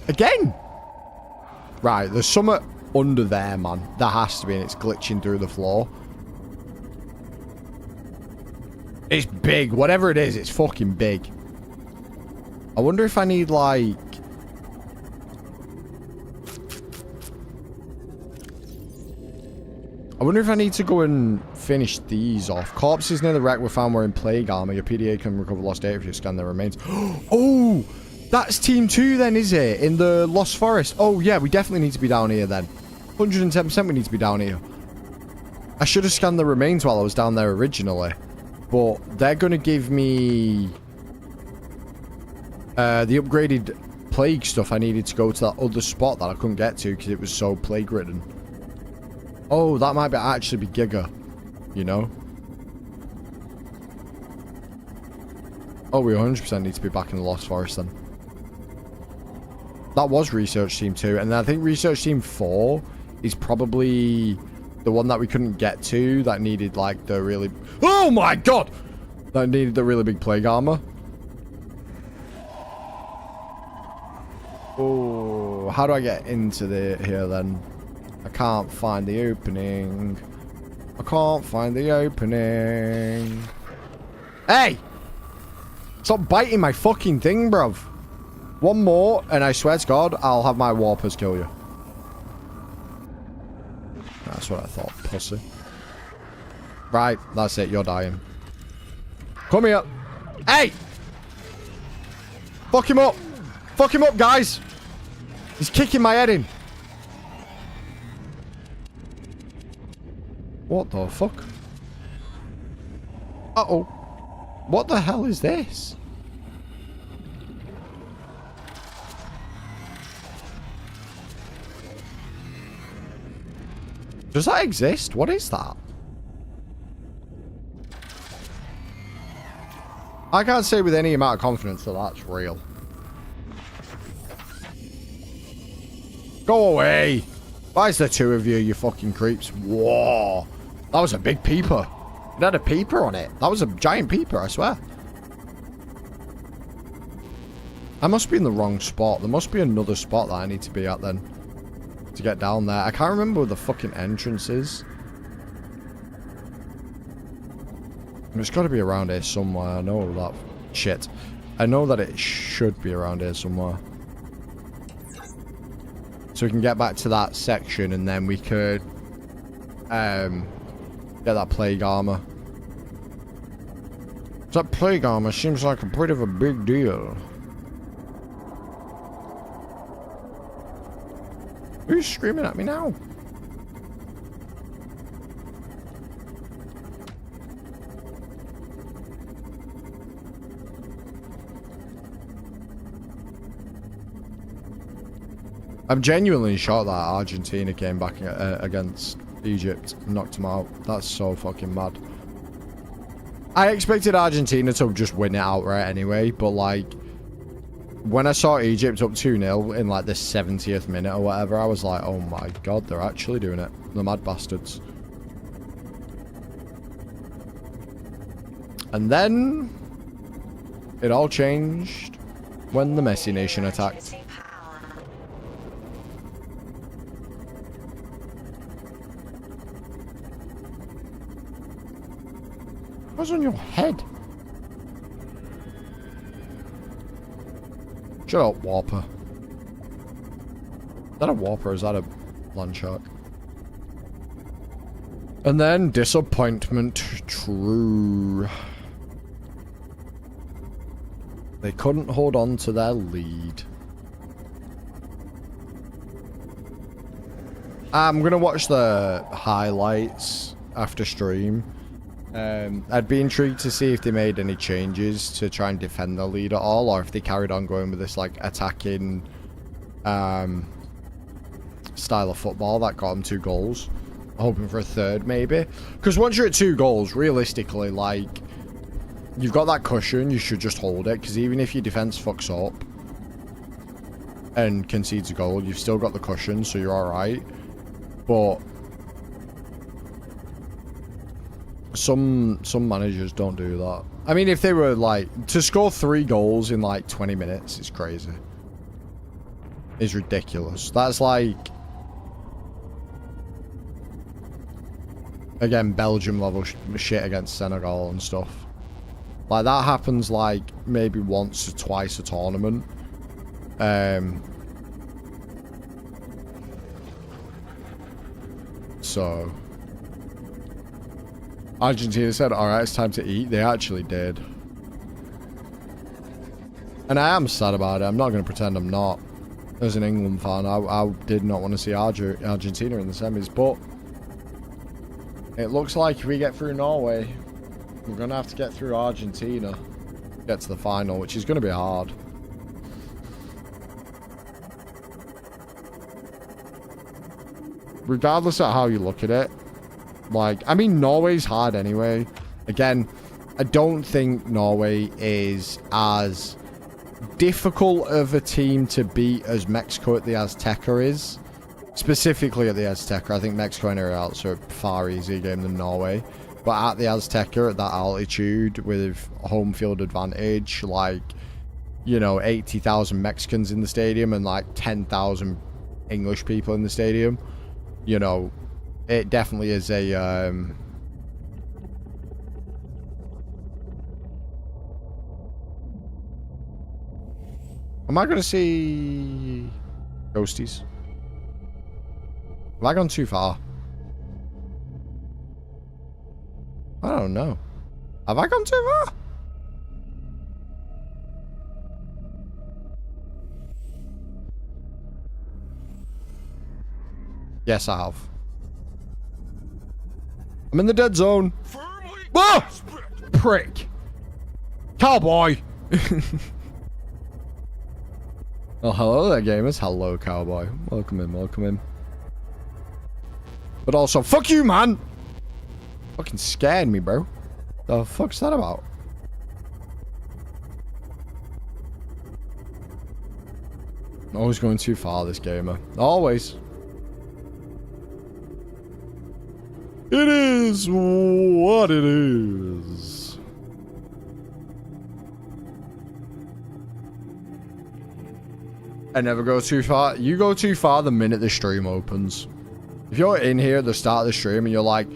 Speaker 1: Again? Right, there's something under there, man. There has to be, and it's glitching through the floor. It's big. Whatever it is, it's fucking big. I wonder if I need, like... I wonder if I need to go and finish these off. Corpses near the wreck were found wearing plague armor. Your PDA can recover lost data if you scan their remains. Oh! That's Team 2 then, is it? In the Lost Forest. Oh, yeah, we definitely need to be down here then. 110% we need to be down here. I should have scanned the remains while I was down there originally. But they're going to give me... the upgraded plague stuff. I needed to go to that other spot that I couldn't get to because it was so plague-ridden. Oh, that might actually be Giga. You know? Oh, we 100% need to be back in the Lost Forest then. That was Research Team 2. And then I think Research Team 4 is probably the one that we couldn't get to that needed like the really... Oh my god! That needed the really big plague armor. Oh, how do I get into here then? I can't find the opening. I can't find the opening. Hey! Stop biting my fucking thing, bruv. One more, and I swear to God, I'll have my warpers kill you. That's what I thought, pussy. Right, that's it. You're dying. Come here. Hey! Fuck him up. Fuck him up, guys. He's kicking my head in. What the fuck? Uh-oh. What the hell is this? Does that exist? What is that? I can't say with any amount of confidence that that's real. Go away. Why is there two of you, you fucking creeps? Whoa. That was a big peeper. It had a peeper on it. That was a giant peeper, I swear. I must be in the wrong spot. There must be another spot that I need to be at then. To get down there. I can't remember where the fucking entrance is. It's got to be around here somewhere. I know that. Shit. I know that it should be around here somewhere. So we can get back to that section and then we could get that plague armor. That plague armor seems like a bit of a big deal. Who's screaming at me now? I'm genuinely shocked that Argentina came back against Egypt and knocked them out. That's so fucking mad. I expected Argentina to just win it outright anyway, but like when I saw Egypt up 2-0 in like the 70th minute or whatever, I was like, oh my god, they're actually doing it. The mad bastards. And then it all changed when the Messi Nation attacked. What's on your head? Shut up, Whopper. Is that a Whopper or is that a land shark? And then disappointment. True. They couldn't hold on to their lead. I'm going to watch the highlights after stream. I'd be intrigued to see if they made any changes to try and defend the lead at all, or if they carried on going with this like attacking style of football that got them 2 goals. Hoping for a third maybe, because once you're at 2 goals, realistically, like, you've got that cushion, you should just hold it, because even if your defense fucks up and concedes a goal, you've still got the cushion, so you're alright. But some managers don't do that. I mean, if they were like to score 3 goals in like 20 minutes, it's crazy. It's ridiculous. That's like, again, Belgium level shit against Senegal and stuff. Like, that happens like maybe once or twice a tournament. So Argentina said, alright, it's time to eat. They actually did. And I am sad about it. I'm not going to pretend I'm not. As an England fan, I did not want to see Argentina in the semis, but it looks like if we get through Norway, we're going to have to get through Argentina to get to the final, which is going to be hard. Regardless of how you look at it, like, I mean, Norway's hard anyway. Again, I don't think Norway is as difficult of a team to beat as Mexico at the Azteca is. Specifically at the Azteca, I think Mexico and everywhere else are a far easier game than Norway. But at the Azteca, at that altitude, with home field advantage, like, you know, 80,000 Mexicans in the stadium and like 10,000 English people in the stadium, you know, it definitely is a am I going to see ghosties? Have I gone too far? I don't know. Have I gone too far? Yes, I have. I'm in the dead zone. Ah! Prick. Cowboy. Oh, hello there, gamers. Hello, cowboy. Welcome in, welcome in. But also, fuck you, man. Fucking scared me, bro. The fuck's that about? Always going too far, this gamer. Always. It is what it is. I never go too far. You go too far the minute the stream opens. If you're in here at the start of the stream and you're like,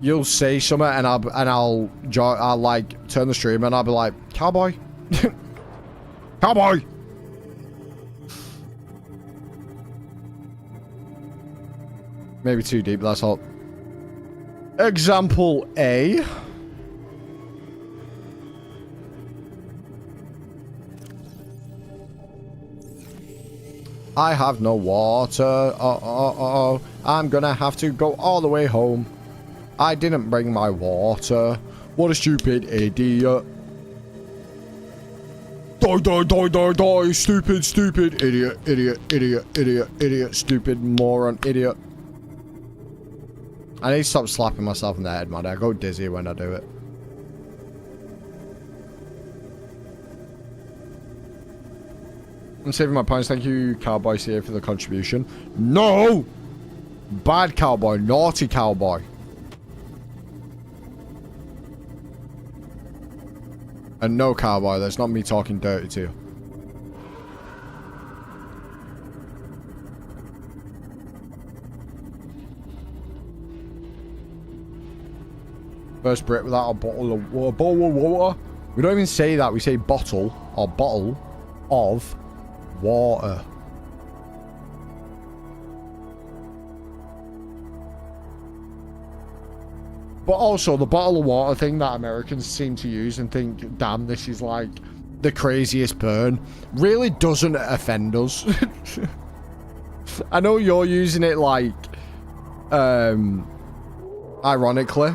Speaker 1: you'll say something and I'll like turn the stream and I'll be like, cowboy. Cowboy. Maybe too deep, that's all. Example A. I have no water. I'm gonna have to go all the way home. I didn't bring my water. What a stupid idiot. Die, die, die, die, die. Stupid, stupid. Idiot, idiot, idiot, idiot, idiot. Stupid moron, idiot. I need to stop slapping myself in the head, man. I go dizzy when I do it. I'm saving my points. Thank you, Cowboy CA, for the contribution. No! Bad cowboy. Naughty cowboy. And no, cowboy. That's not me talking dirty to you. First Brit without a bottle of water. We don't even say that. We say bottle or bottle of water. But also the bottle of water thing that Americans seem to use and think, damn, this is like the craziest burn, really doesn't offend us. I know you're using it like, ironically.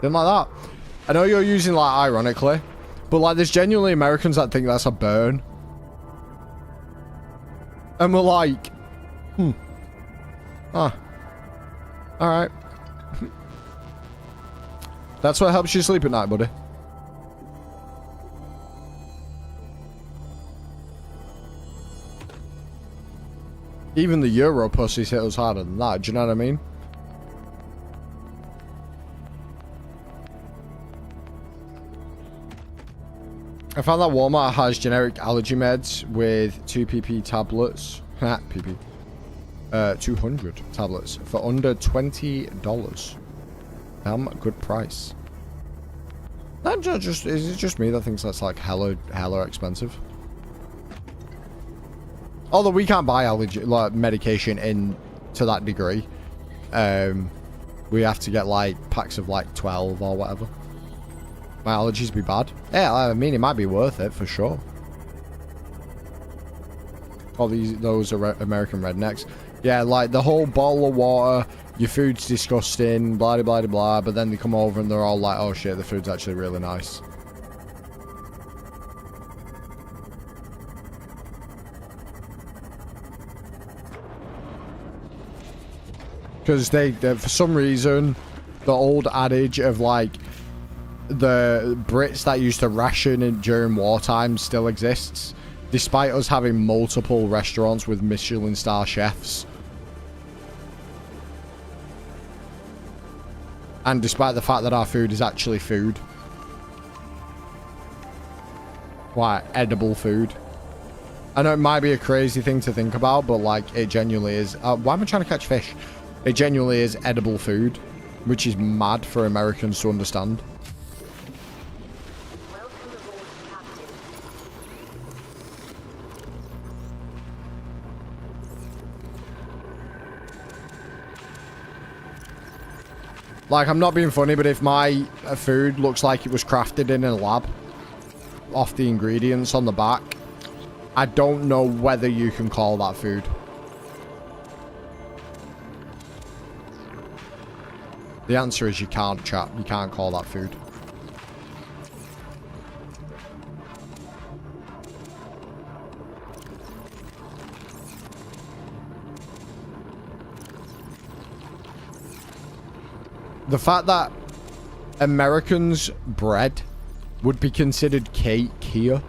Speaker 1: Didn't like that. I know you're using like ironically, but like there's genuinely Americans that think that's a burn. And we're like, alright. That's what helps you sleep at night, buddy. Even the Euro pussies hit us harder than that, do you know what I mean? I found that Walmart has generic allergy meds with 2 pp tablets. PP. 200 tablets for under $20. Damn good price. Is it just me that thinks that's like hella expensive? Although we can't buy allergy like medication in to that degree. We have to get like packs of like 12 or whatever. My allergies be bad. Yeah, I mean it might be worth it for sure. All those are American rednecks. Yeah, like the whole bottle of water, your food's disgusting, blah blah blah blah, but then they come over and they're all like, oh shit, the food's actually really nice. Because they, for some reason, the old adage of like the Brits that used to ration during wartime still exists, despite us having multiple restaurants with Michelin star chefs. And despite the fact that our food is actually food. Like, edible food. I know it might be a crazy thing to think about, but like, it genuinely is. Why am I trying to catch fish? It genuinely is edible food, which is mad for Americans to understand. Like, I'm not being funny, but if my food looks like it was crafted in a lab, off the ingredients on the back, I don't know whether you can call that food. The answer is you can't, chat. You can't call that food. The fact that Americans' bread would be considered cake here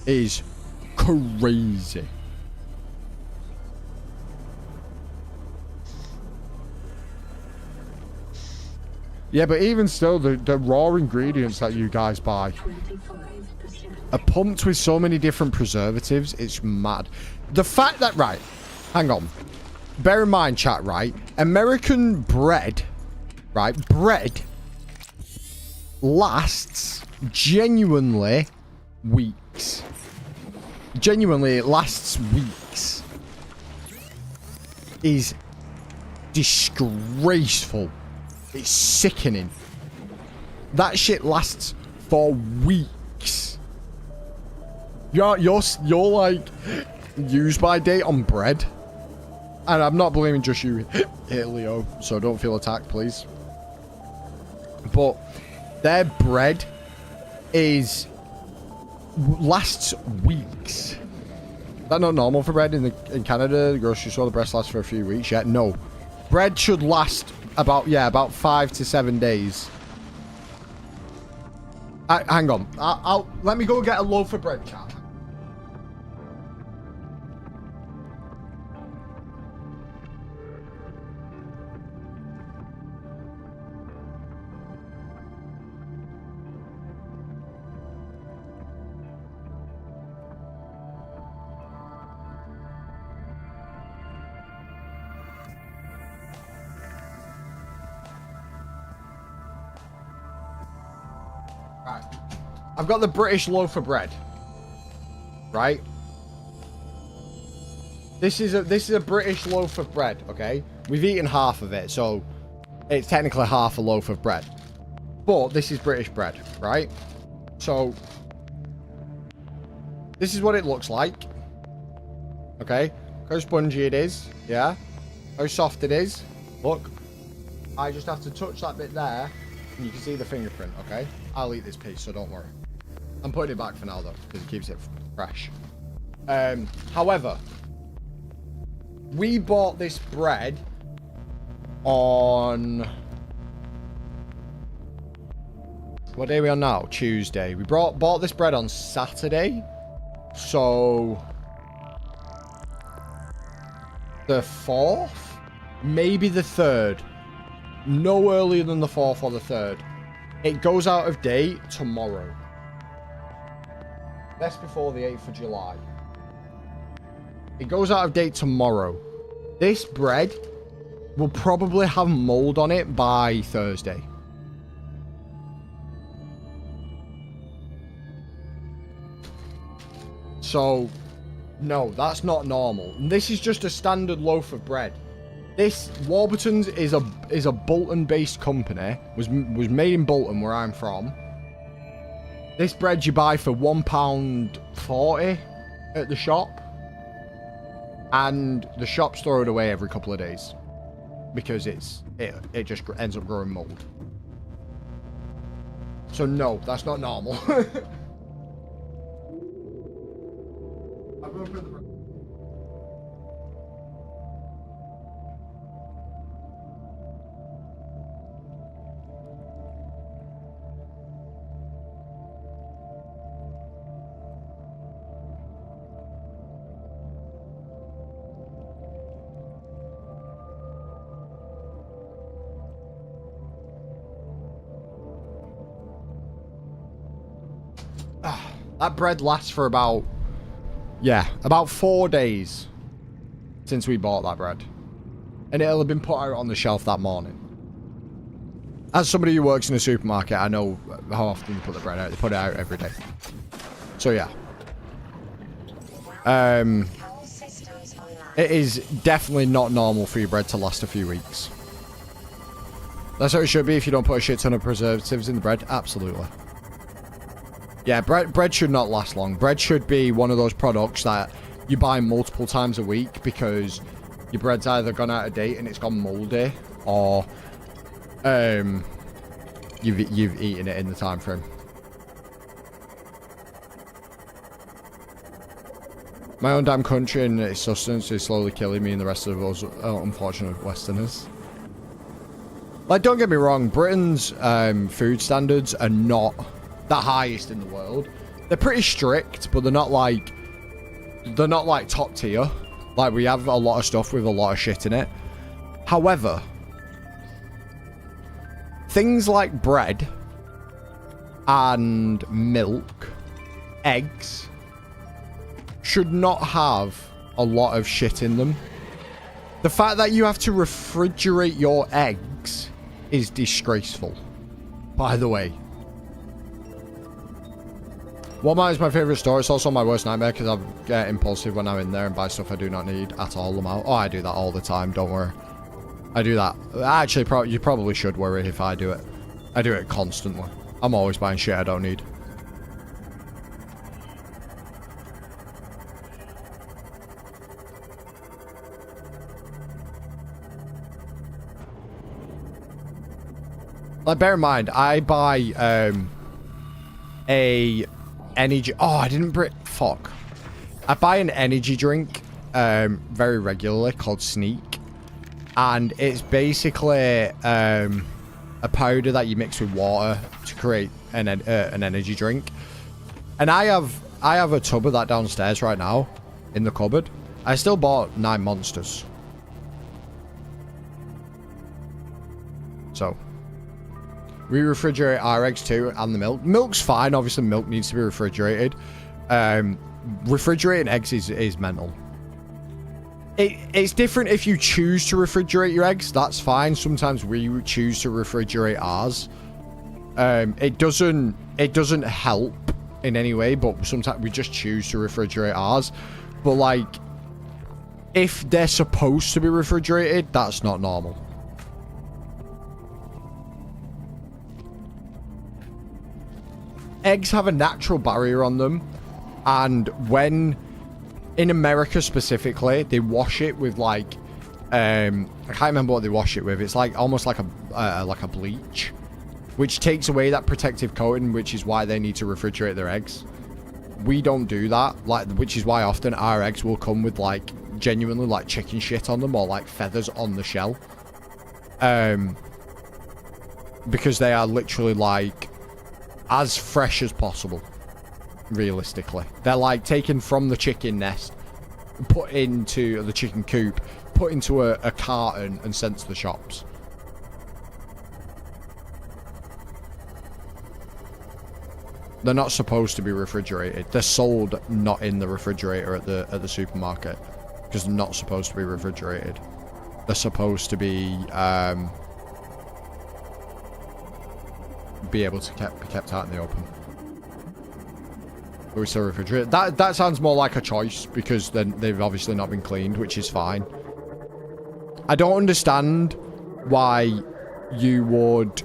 Speaker 1: is crazy. Yeah, but even still, the raw ingredients that you guys buy are pumped with so many different preservatives. It's mad. The fact that, right, hang on. Bear in mind, chat, right? American bread, right? Bread lasts genuinely weeks. Genuinely, it lasts weeks. Is disgraceful. It's sickening. That shit lasts for weeks. You're like use by date on bread. And I'm not blaming just you here, Leo, so don't feel attacked, please. But their bread lasts weeks. Is that not normal for bread in Canada? The grocery store, the bread lasts for a few weeks. Yeah, no. Bread should last about 5 to 7 days. Hang on. Let me go get a loaf of bread, chat. Right. I've got the British loaf of bread. Right? This is a British loaf of bread, okay? We've eaten half of it, so it's technically half a loaf of bread. But this is British bread, right? So this is what it looks like. Okay? How spongy it is, yeah? How soft it is. Look. I just have to touch that bit there, and you can see the fingerprint, okay? I'll eat this piece, so don't worry. I'm putting it back for now, though, because it keeps it fresh. However, we bought this bread on... What day are we on now? Tuesday. We bought this bread on Saturday. So... the 4th? Maybe the 3rd. No earlier than the 4th or the 3rd. It goes out of date tomorrow. Best before the 8th of July. It goes out of date tomorrow. This bread will probably have mold on it by Thursday. So, no, that's not normal. This is just a standard loaf of bread. This Warburton's is a Bolton-based company. Was made in Bolton, where I'm from. This bread you buy for £1.40 at the shop, and the shops throw it away every couple of days because it just ends up growing mold. So no, that's not normal. I'm going for the bread. That bread lasts for about 4 days since we bought that bread. And it'll have been put out on the shelf that morning. As somebody who works in a supermarket, I know how often they put the bread out. They put it out every day. So yeah. It is definitely not normal for your bread to last a few weeks. That's how it should be if you don't put a shit ton of preservatives in the bread. Absolutely. Yeah, bread should not last long. Bread should be one of those products that you buy multiple times a week because your bread's either gone out of date and it's gone moldy, or you've eaten it in the time frame. My own damn country and its sustenance is slowly killing me and the rest of us unfortunate Westerners. Like, don't get me wrong, Britain's food standards are not the highest in the world. They're pretty strict, but they're not like top tier. Like, we have a lot of stuff with a lot of shit in it. However, things like bread and milk, eggs, should not have a lot of shit in them. The fact that you have to refrigerate your eggs is disgraceful, by the way. Walmart is my favourite store. It's also my worst nightmare because I get impulsive when I'm in there and buy stuff I do not need at all. Oh, I do that all the time. Don't worry. I do that. Actually, you probably should worry if I do it. I do it constantly. I'm always buying shit I don't need. Like, bear in mind, I buy a energy. Oh, I didn't bring. Fuck. I buy an energy drink very regularly called Sneak, and it's basically a powder that you mix with water to create an energy drink. And I have a tub of that downstairs right now in the cupboard. I still bought 9 Monsters. So we refrigerate our eggs too, and the milk. Milk's fine. Obviously, milk needs to be refrigerated. Refrigerating eggs is mental. It's different if you choose to refrigerate your eggs. That's fine. Sometimes we choose to refrigerate ours. It doesn't help in any way, but sometimes we just choose to refrigerate ours. But like, if they're supposed to be refrigerated, that's not normal. Eggs have a natural barrier on them, and when in America specifically, they wash it with like I can't remember what they wash it with. It's like almost like a bleach, which takes away that protective coating, which is why they need to refrigerate their eggs. We don't do that, like, which is why often our eggs will come with like genuinely like chicken shit on them or like feathers on the shell, because they are literally like as fresh as possible. Realistically, they're like taken from the chicken nest, put into the chicken coop, put into a carton and sent to the shops. They're not supposed to be refrigerated. They're sold not in the refrigerator at the supermarket, because they're not supposed to be refrigerated. They're supposed to be able to be kept out in the open. But we still refrigerate. That sounds more like a choice, because then they've obviously not been cleaned, which is fine. I don't understand why you would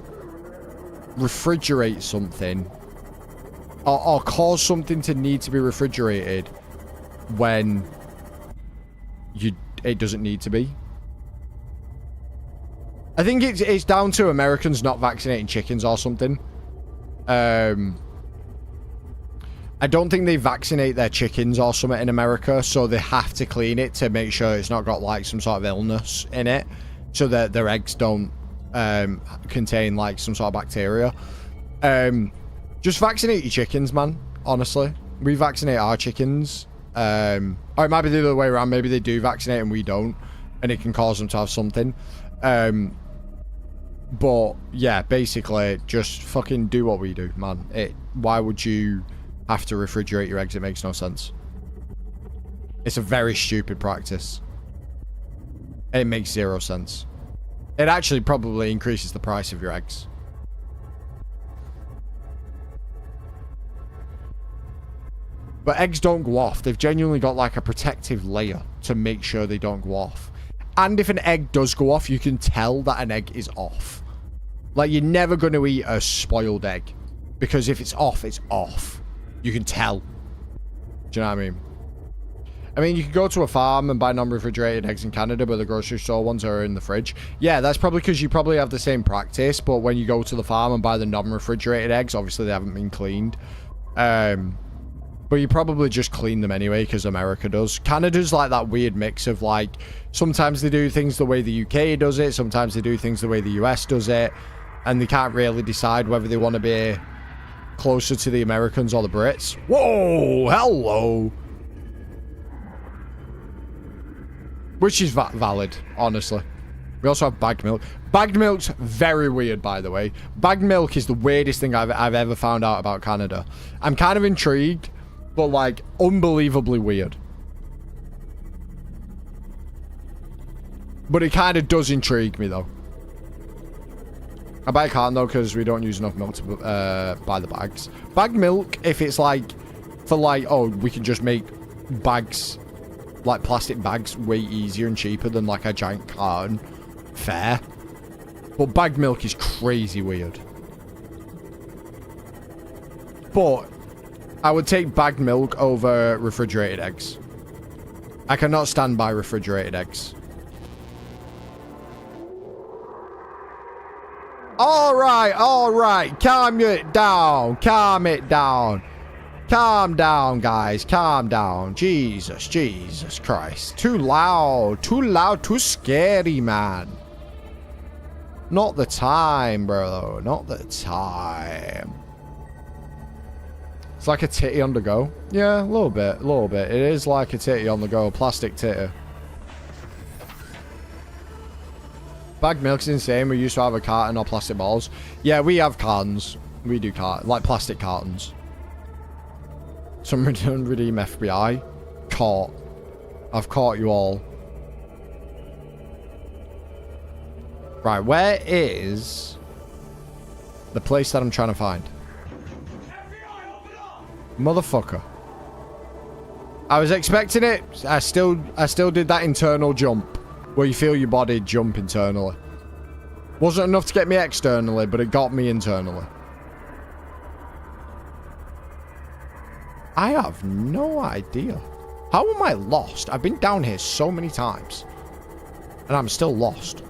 Speaker 1: refrigerate something or cause something to need to be refrigerated when it doesn't need to be. I think it's down to Americans not vaccinating chickens or something. I don't think they vaccinate their chickens or something in America, so they have to clean it to make sure it's not got like some sort of illness in it, so that their eggs don't contain like some sort of bacteria. Just vaccinate your chickens, man. Honestly, we vaccinate our chickens. Or it might be the other way around. Maybe they do vaccinate and we don't, and it can cause them to have something. But yeah, basically, just fucking do what we do, man. Why would you have to refrigerate your eggs? It makes no sense. It's a very stupid practice. It makes zero sense. It actually probably increases the price of your eggs. But eggs don't go off. They've genuinely got like a protective layer to make sure they don't go off. And if an egg does go off, you can tell that an egg is off. Like, you're never going to eat a spoiled egg, because if it's off, it's off. You can tell. Do you know what I mean? I mean, you can go to a farm and buy non-refrigerated eggs in Canada, but the grocery store ones are in the fridge. Yeah, that's probably because you probably have the same practice, but when you go to the farm and buy the non-refrigerated eggs, obviously they haven't been cleaned. But you probably just clean them anyway, because America does. Canada's like that weird mix of like, sometimes they do things the way the UK does it, sometimes they do things the way the US does it, and they can't really decide whether they want to be closer to the Americans or the Brits. Whoa, hello. Which is valid, honestly. We also have bagged milk. Bagged milk's very weird, by the way. Bagged milk is the weirdest thing I've ever found out about Canada. I'm kind of intrigued, but like unbelievably weird. But it kind of does intrigue me though. I bet I can't though, because we don't use enough milk to buy the bags. Bagged milk, if it's like for like, oh, we can just make bags, like plastic bags, way easier and cheaper than like a giant carton, fair. But bagged milk is crazy weird. But I would take bagged milk over refrigerated eggs. I cannot stand by refrigerated eggs. All right. Calm it down. Calm down, guys. Calm down. Jesus Christ. Too loud, too scary, man. Not the time, bro. Not the time. It's like a titty on the go. Yeah, a little bit. It is like a titty on the go. Plastic titty. Bagged milk's insane. We used to have a carton or plastic balls. Yeah, we have cartons. We do like plastic cartons. Some redeem FBI. Caught. I've caught you all. Right, where is The place that I'm trying to find. Motherfucker. I was expecting it. I still did that internal jump where you feel your body jump internally. Wasn't enough to get me externally, but it got me internally. I have no idea. How am I lost? I've been down here so many times. And I'm still lost.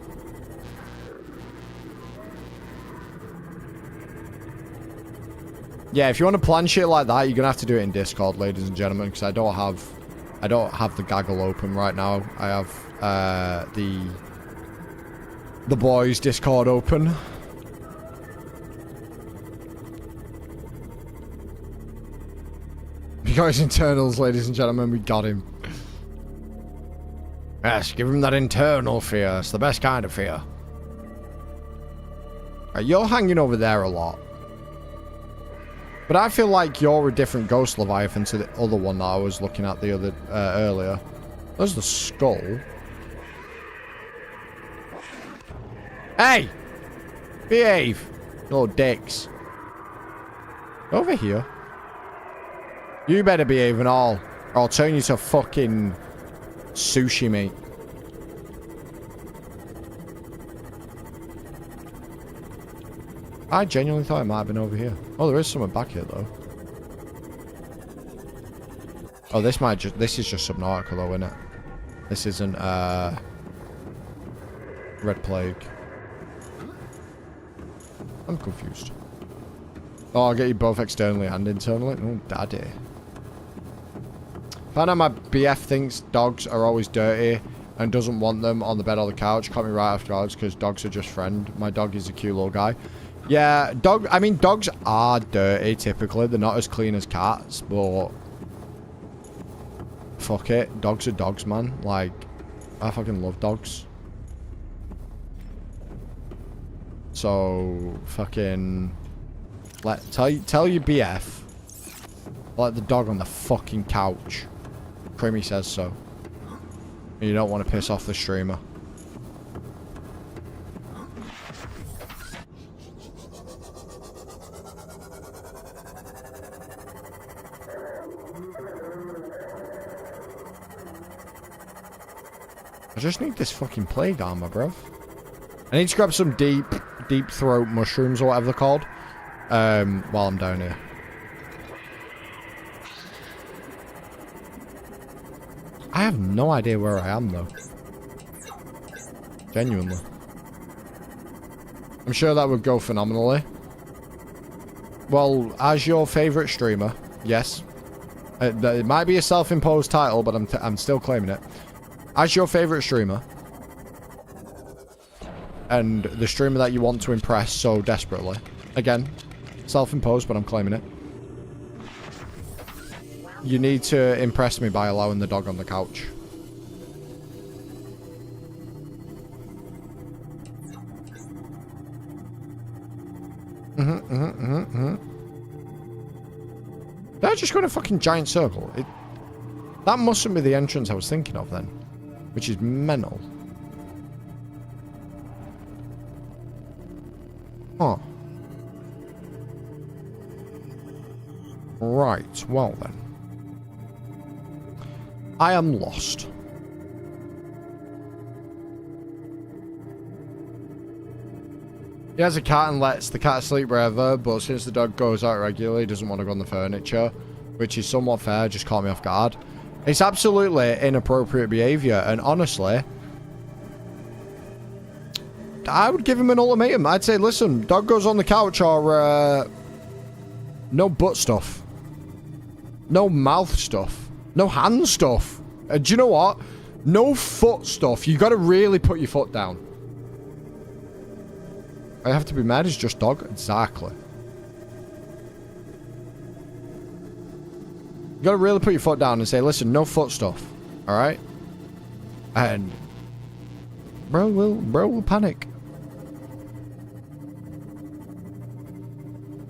Speaker 1: Yeah, if you want to plan shit like that, you're gonna have to do it in Discord, ladies and gentlemen, because I don't have the gaggle open right now. I have the boys' Discord open. We got his internals, ladies and gentlemen. We got him. Yes, give him that internal fear. It's the best kind of fear. Right, you're hanging over there a lot. But I feel like you're a different ghost Leviathan to the other one that I was looking at the other earlier. There's the skull. Hey! Behave! You little dicks. Over here. You better behave and all, or I'll turn you to fucking sushi meat. I genuinely thought it might have been over here. Oh, there is someone back here though. Oh, this is just Subnautica though, isn't it? This isn't Red Plague. I'm confused. Oh, I'll get you both externally and internally. Oh, daddy. Found out my BF thinks dogs are always dirty and doesn't want them on the bed or the couch. Caught me right afterwards because dogs are just friend. My dog is a cute little guy. Yeah, dogs are dirty typically. They're not as clean as cats, but fuck it. Dogs are dogs, man. Like, I fucking love dogs. So, fucking... Tell your BF. Let the dog on the fucking couch. Creamy says so. And you don't want to piss off the streamer. I just need this fucking plague armor, bro. I need to grab some deep throat mushrooms or whatever they're called. While I'm down here. I have no idea where I am though. Genuinely. I'm sure that would go phenomenally. Well, as your favourite streamer, yes. It might be a self-imposed title, but I'm still claiming it. As your favourite streamer, and the streamer that you want to impress so desperately, again, self-imposed, but I'm claiming it. You need to impress me by allowing the dog on the couch. Did I just go in a fucking giant circle? That mustn't be the entrance I was thinking of then. Which is mental. Huh. Right, well then. I am lost. He has a cat and lets the cat sleep wherever, but since the dog goes out regularly, he doesn't want to go on the furniture, which is somewhat fair, just caught me off guard. It's absolutely inappropriate behaviour, and honestly, I would give him an ultimatum. I'd say, listen, dog goes on the couch or no butt stuff. No mouth stuff. No hand stuff. Do you know what? No foot stuff. You got to really put your foot down. I have to be mad. It's just dog. Exactly. You got to really put your foot down and say, listen, no foot stuff. All right? And bro will panic.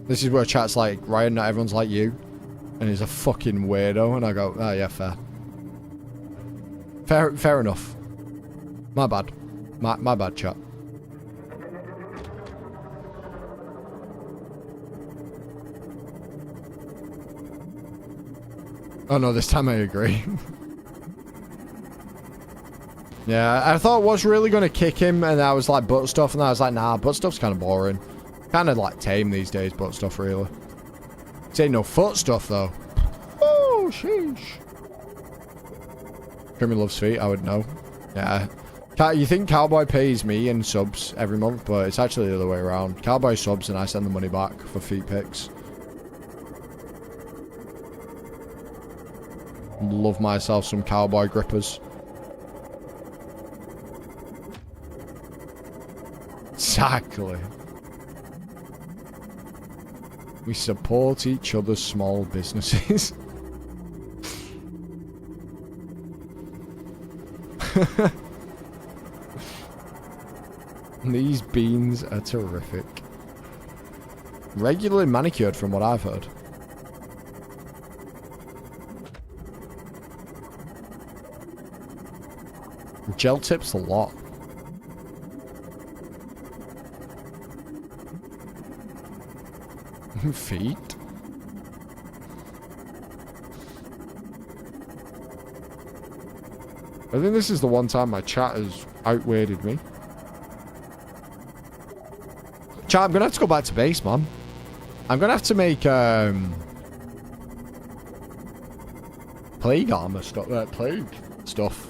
Speaker 1: This is where chat's like, Ryan, not everyone's like you. And he's a fucking weirdo. And I go, oh yeah, fair. Fair enough. My bad. My bad, chat. Oh no, this time I agree. Yeah, I thought what's really going to kick him, and I was like butt stuff, and I was like, nah, butt stuff's kind of boring. Kind of like tame these days, butt stuff, really. This ain't no foot stuff, though. Oh, sheesh. Jimmy loves feet, I would know. Yeah. You think Cowboy pays me in subs every month, but it's actually the other way around. Cowboy subs, and I send the money back for feet pics. Love myself some Cowboy grippers. Exactly. We support each other's small businesses. These beans are terrific. Regularly manicured from what I've heard. Gel tips a lot. Feet? I think this is the one time my chat has outweighted me. Chat, I'm gonna have to go back to base, man. I'm gonna have to make plague armor stuff. Plague stuff.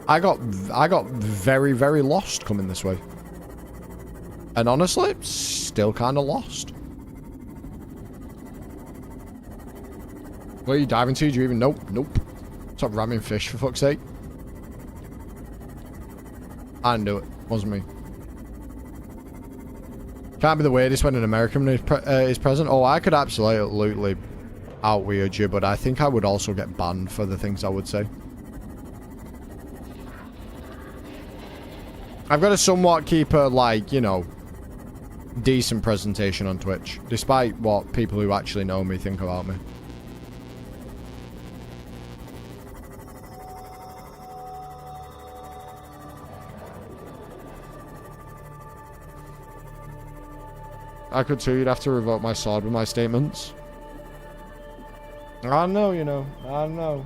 Speaker 1: I got very, very lost coming this way. And honestly, still kind of lost. Where are you diving to? Do you even know? Nope. Stop ramming fish, for fuck's sake. I didn't do it. Wasn't me. Can't be the weirdest when an American is present. Oh, I could absolutely out-weird you, but I think I would also get banned for the things I would say. I've got to somewhat keep a, like, you know, decent presentation on Twitch, despite what people who actually know me think about me. I could too. You'd have to revoke my sword with my statements. I know, you know. I know.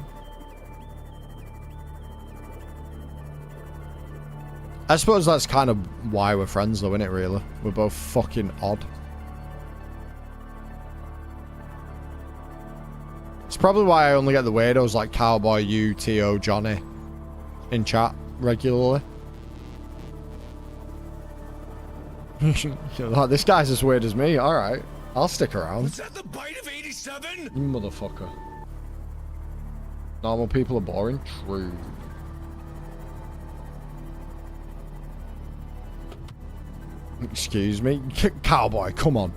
Speaker 1: I suppose that's kind of why we're friends, though, isn't it, really? We're both fucking odd. It's probably why I only get the weirdos like Cowboy, you, T.O., Johnny in chat regularly. Like, this guy's as weird as me. Alright, I'll stick around.
Speaker 17: Was that the bite of 87?
Speaker 1: You motherfucker. Normal people are boring? True. Excuse me? Cowboy, come on.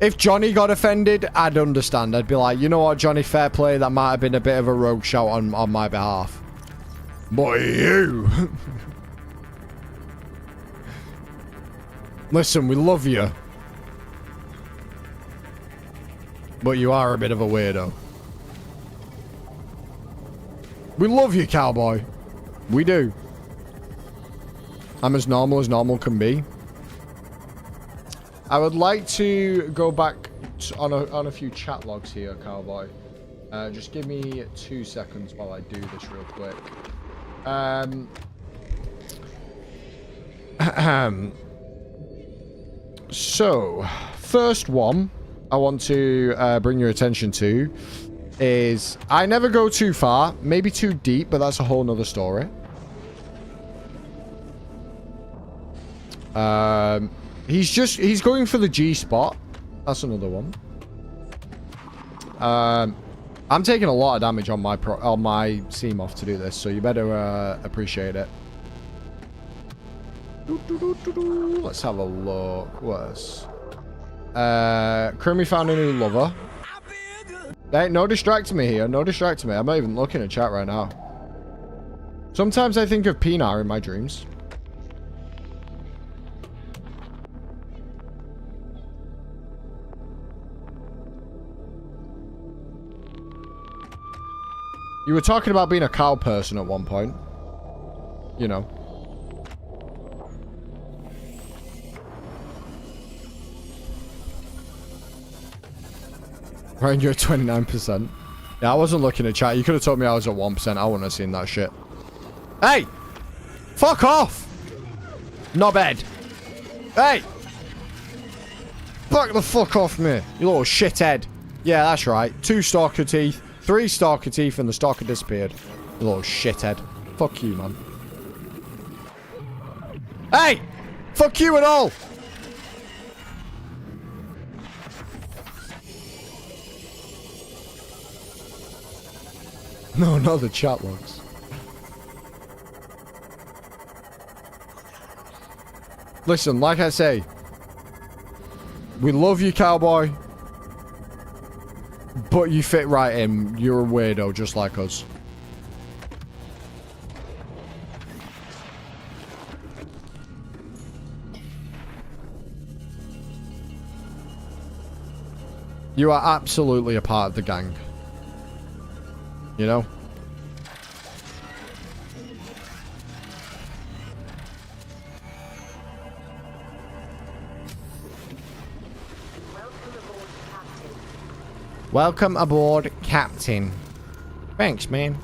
Speaker 1: If Johnny got offended, I'd understand. I'd be like, you know what, Johnny, fair play. That might have been a bit of a rogue shout on my behalf. But you... Listen, we love you. But you are a bit of a weirdo. We love you, Cowboy. We do. I'm as normal can be. I would like to go back on a few chat logs here, Cowboy. Just give me 2 seconds while I do this real quick. So, first one I want to bring your attention to is I never go too far, maybe too deep, but that's a whole nother story. He's going for the G spot. That's another one. I'm taking a lot of damage on my Seamoth to do this, so you better appreciate it. Let's have a look. What's Krimi found a new lover. Hey, no distracting me here. No distracting me. I'm not even looking at chat right now. Sometimes I think of Pinar in my dreams. You were talking about being a cow person at one point. You know. Ryan, you're at 29%. Yeah, I wasn't looking at chat. You could have told me I was at 1%. I wouldn't have seen that shit. Hey! Fuck off! Knobhead! Hey! Back the fuck off me, you little shithead. Yeah, that's right. 2 stalker teeth, 3 stalker teeth, and the stalker disappeared. You little shithead. Fuck you, man. Hey! Fuck you and all! No, not the chat logs. Listen, like I say, we love you, cowboy. But you fit right in. You're a weirdo just like us. You are absolutely a part of the gang. You know? Welcome aboard, Captain. Thanks, man.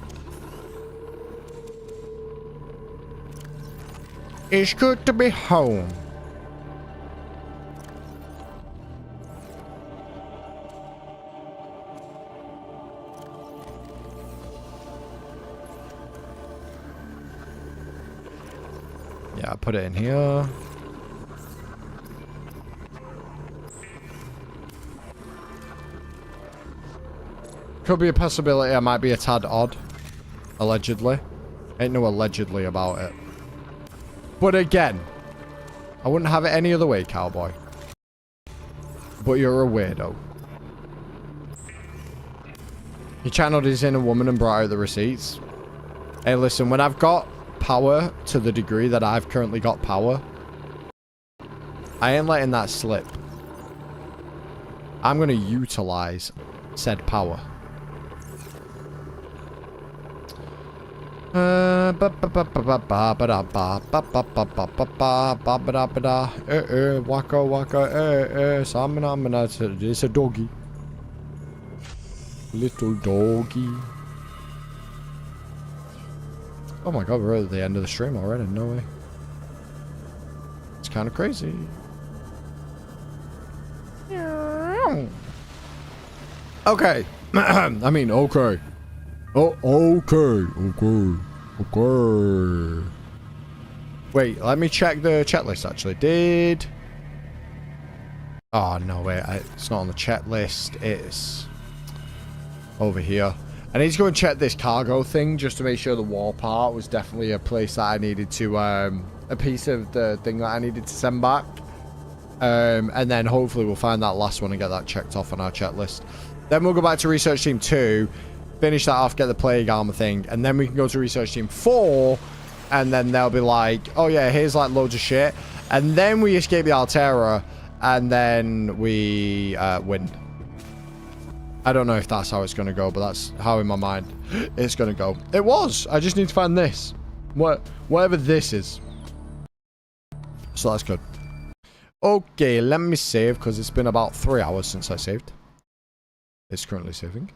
Speaker 1: It's good to be home. Yeah, I'll put it in here. Could be a possibility I might be a tad odd. Allegedly. Ain't no allegedly about it. But again, I wouldn't have it any other way, cowboy. But you're a weirdo. You channeled his inner woman and brought out the receipts. Hey, listen, when I've got power to the degree that I've currently got power, I ain't letting that slip. I'm going to utilize said power. Waka waka, samana, it's a doggy. Little doggy. Oh my god, we're at the end of the stream already, no way. It's kind of crazy. Okay. I mean, okay. Oh, okay. Okay. Wait, let me check the chat list actually. Oh, no, wait. It's not on the chat list. It's over here. I need to go and check this cargo thing just to make sure the war part was definitely a place that I needed to, a piece of the thing that I needed to send back. And then hopefully we'll find that last one and get that checked off on our chat list. Then we'll go back to Research Team 2, finish that off, get the Plague Armor thing, and then we can go to Research Team 4, and then they'll be like, oh yeah, here's like loads of shit. And then we escape the Altera, and then we win. I don't know if that's how it's going to go, but that's how in my mind it's going to go. It was. I just need to find this. Whatever this is. So that's good. Okay, let me save, because it's been about 3 hours since I saved. It's currently saving.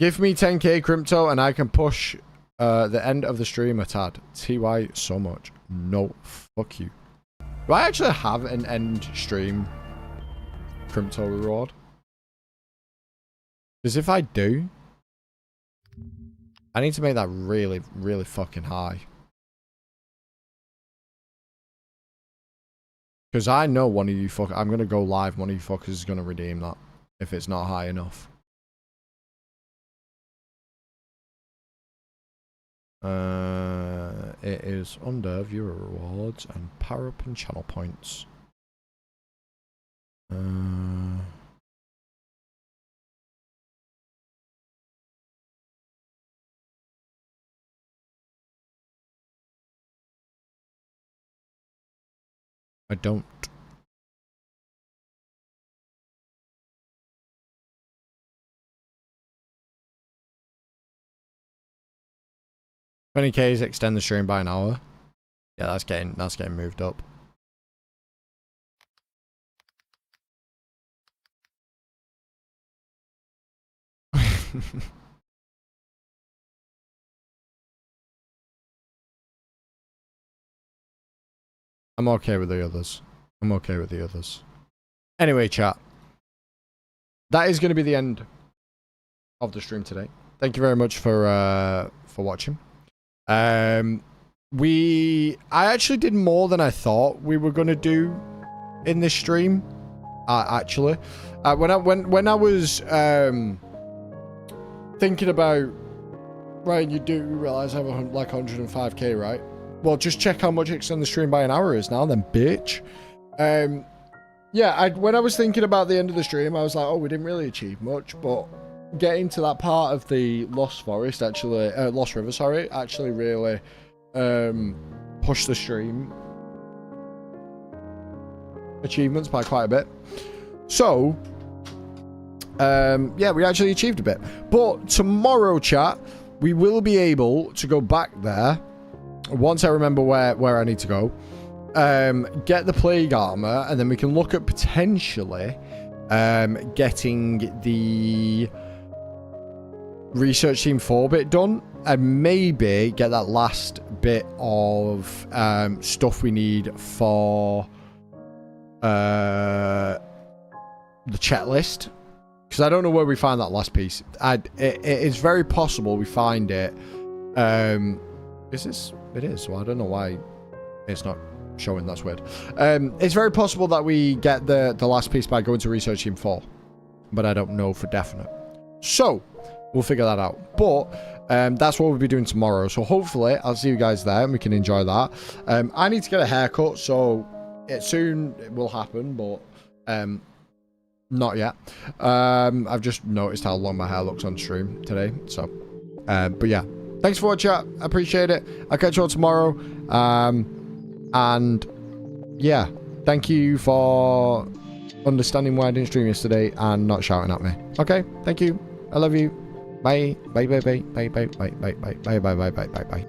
Speaker 1: Give me 10k crypto and I can push the end of the stream a tad. TY so much. No, fuck you. Do I actually have an end stream crypto reward? Because if I do, I need to make that really, really fucking high. Because I know one of you fuck. I'm going to go live. One of you fuckers is going to redeem that. If it's not high enough. It is under viewer rewards and power up and channel points. I don't. 20k's extend the stream by an hour. Yeah, that's getting moved up. I'm okay with the others. I'm okay with the others. Anyway, chat. That is going to be the end of the stream today. Thank you very much for watching. I actually did more than I thought we were going to do in this stream. Actually, when I was thinking about, Ryan, you do realize I have like 105k, right? Well, just check how much extend the stream by an hour is now, then, bitch. Yeah, when I was thinking about the end of the stream, I was like, oh, we didn't really achieve much, but getting to that part of the Lost Forest, actually, Lost River, sorry, actually really pushed the stream achievements by quite a bit. So, yeah, we actually achieved a bit. But tomorrow, chat, we will be able to go back there once I remember where I need to go. Get the plague armor, and then we can look at potentially getting the research team 4-bit done, and maybe get that last bit of stuff we need for the checklist, because I don't know where we find that last piece. It's very possible we find it. Is this? It is. So I don't know why it's not showing. That's weird. It's very possible that we get the last piece by going to research team 4, but I don't know for definite. So we'll figure that out. But that's what we'll be doing tomorrow. So hopefully I'll see you guys there and we can enjoy that. I need to get a haircut, so it soon will happen, but not yet. I've just noticed how long my hair looks on stream today. So, but yeah, thanks for watching. I appreciate it. I'll catch you all tomorrow. And yeah, thank you for understanding why I didn't stream yesterday and not shouting at me. Okay, thank you. I love you. Bye. Bye. Bye. Bye. Bye. Bye. Bye. Bye. Bye. Bye. Bye. Bye. Bye. Bye.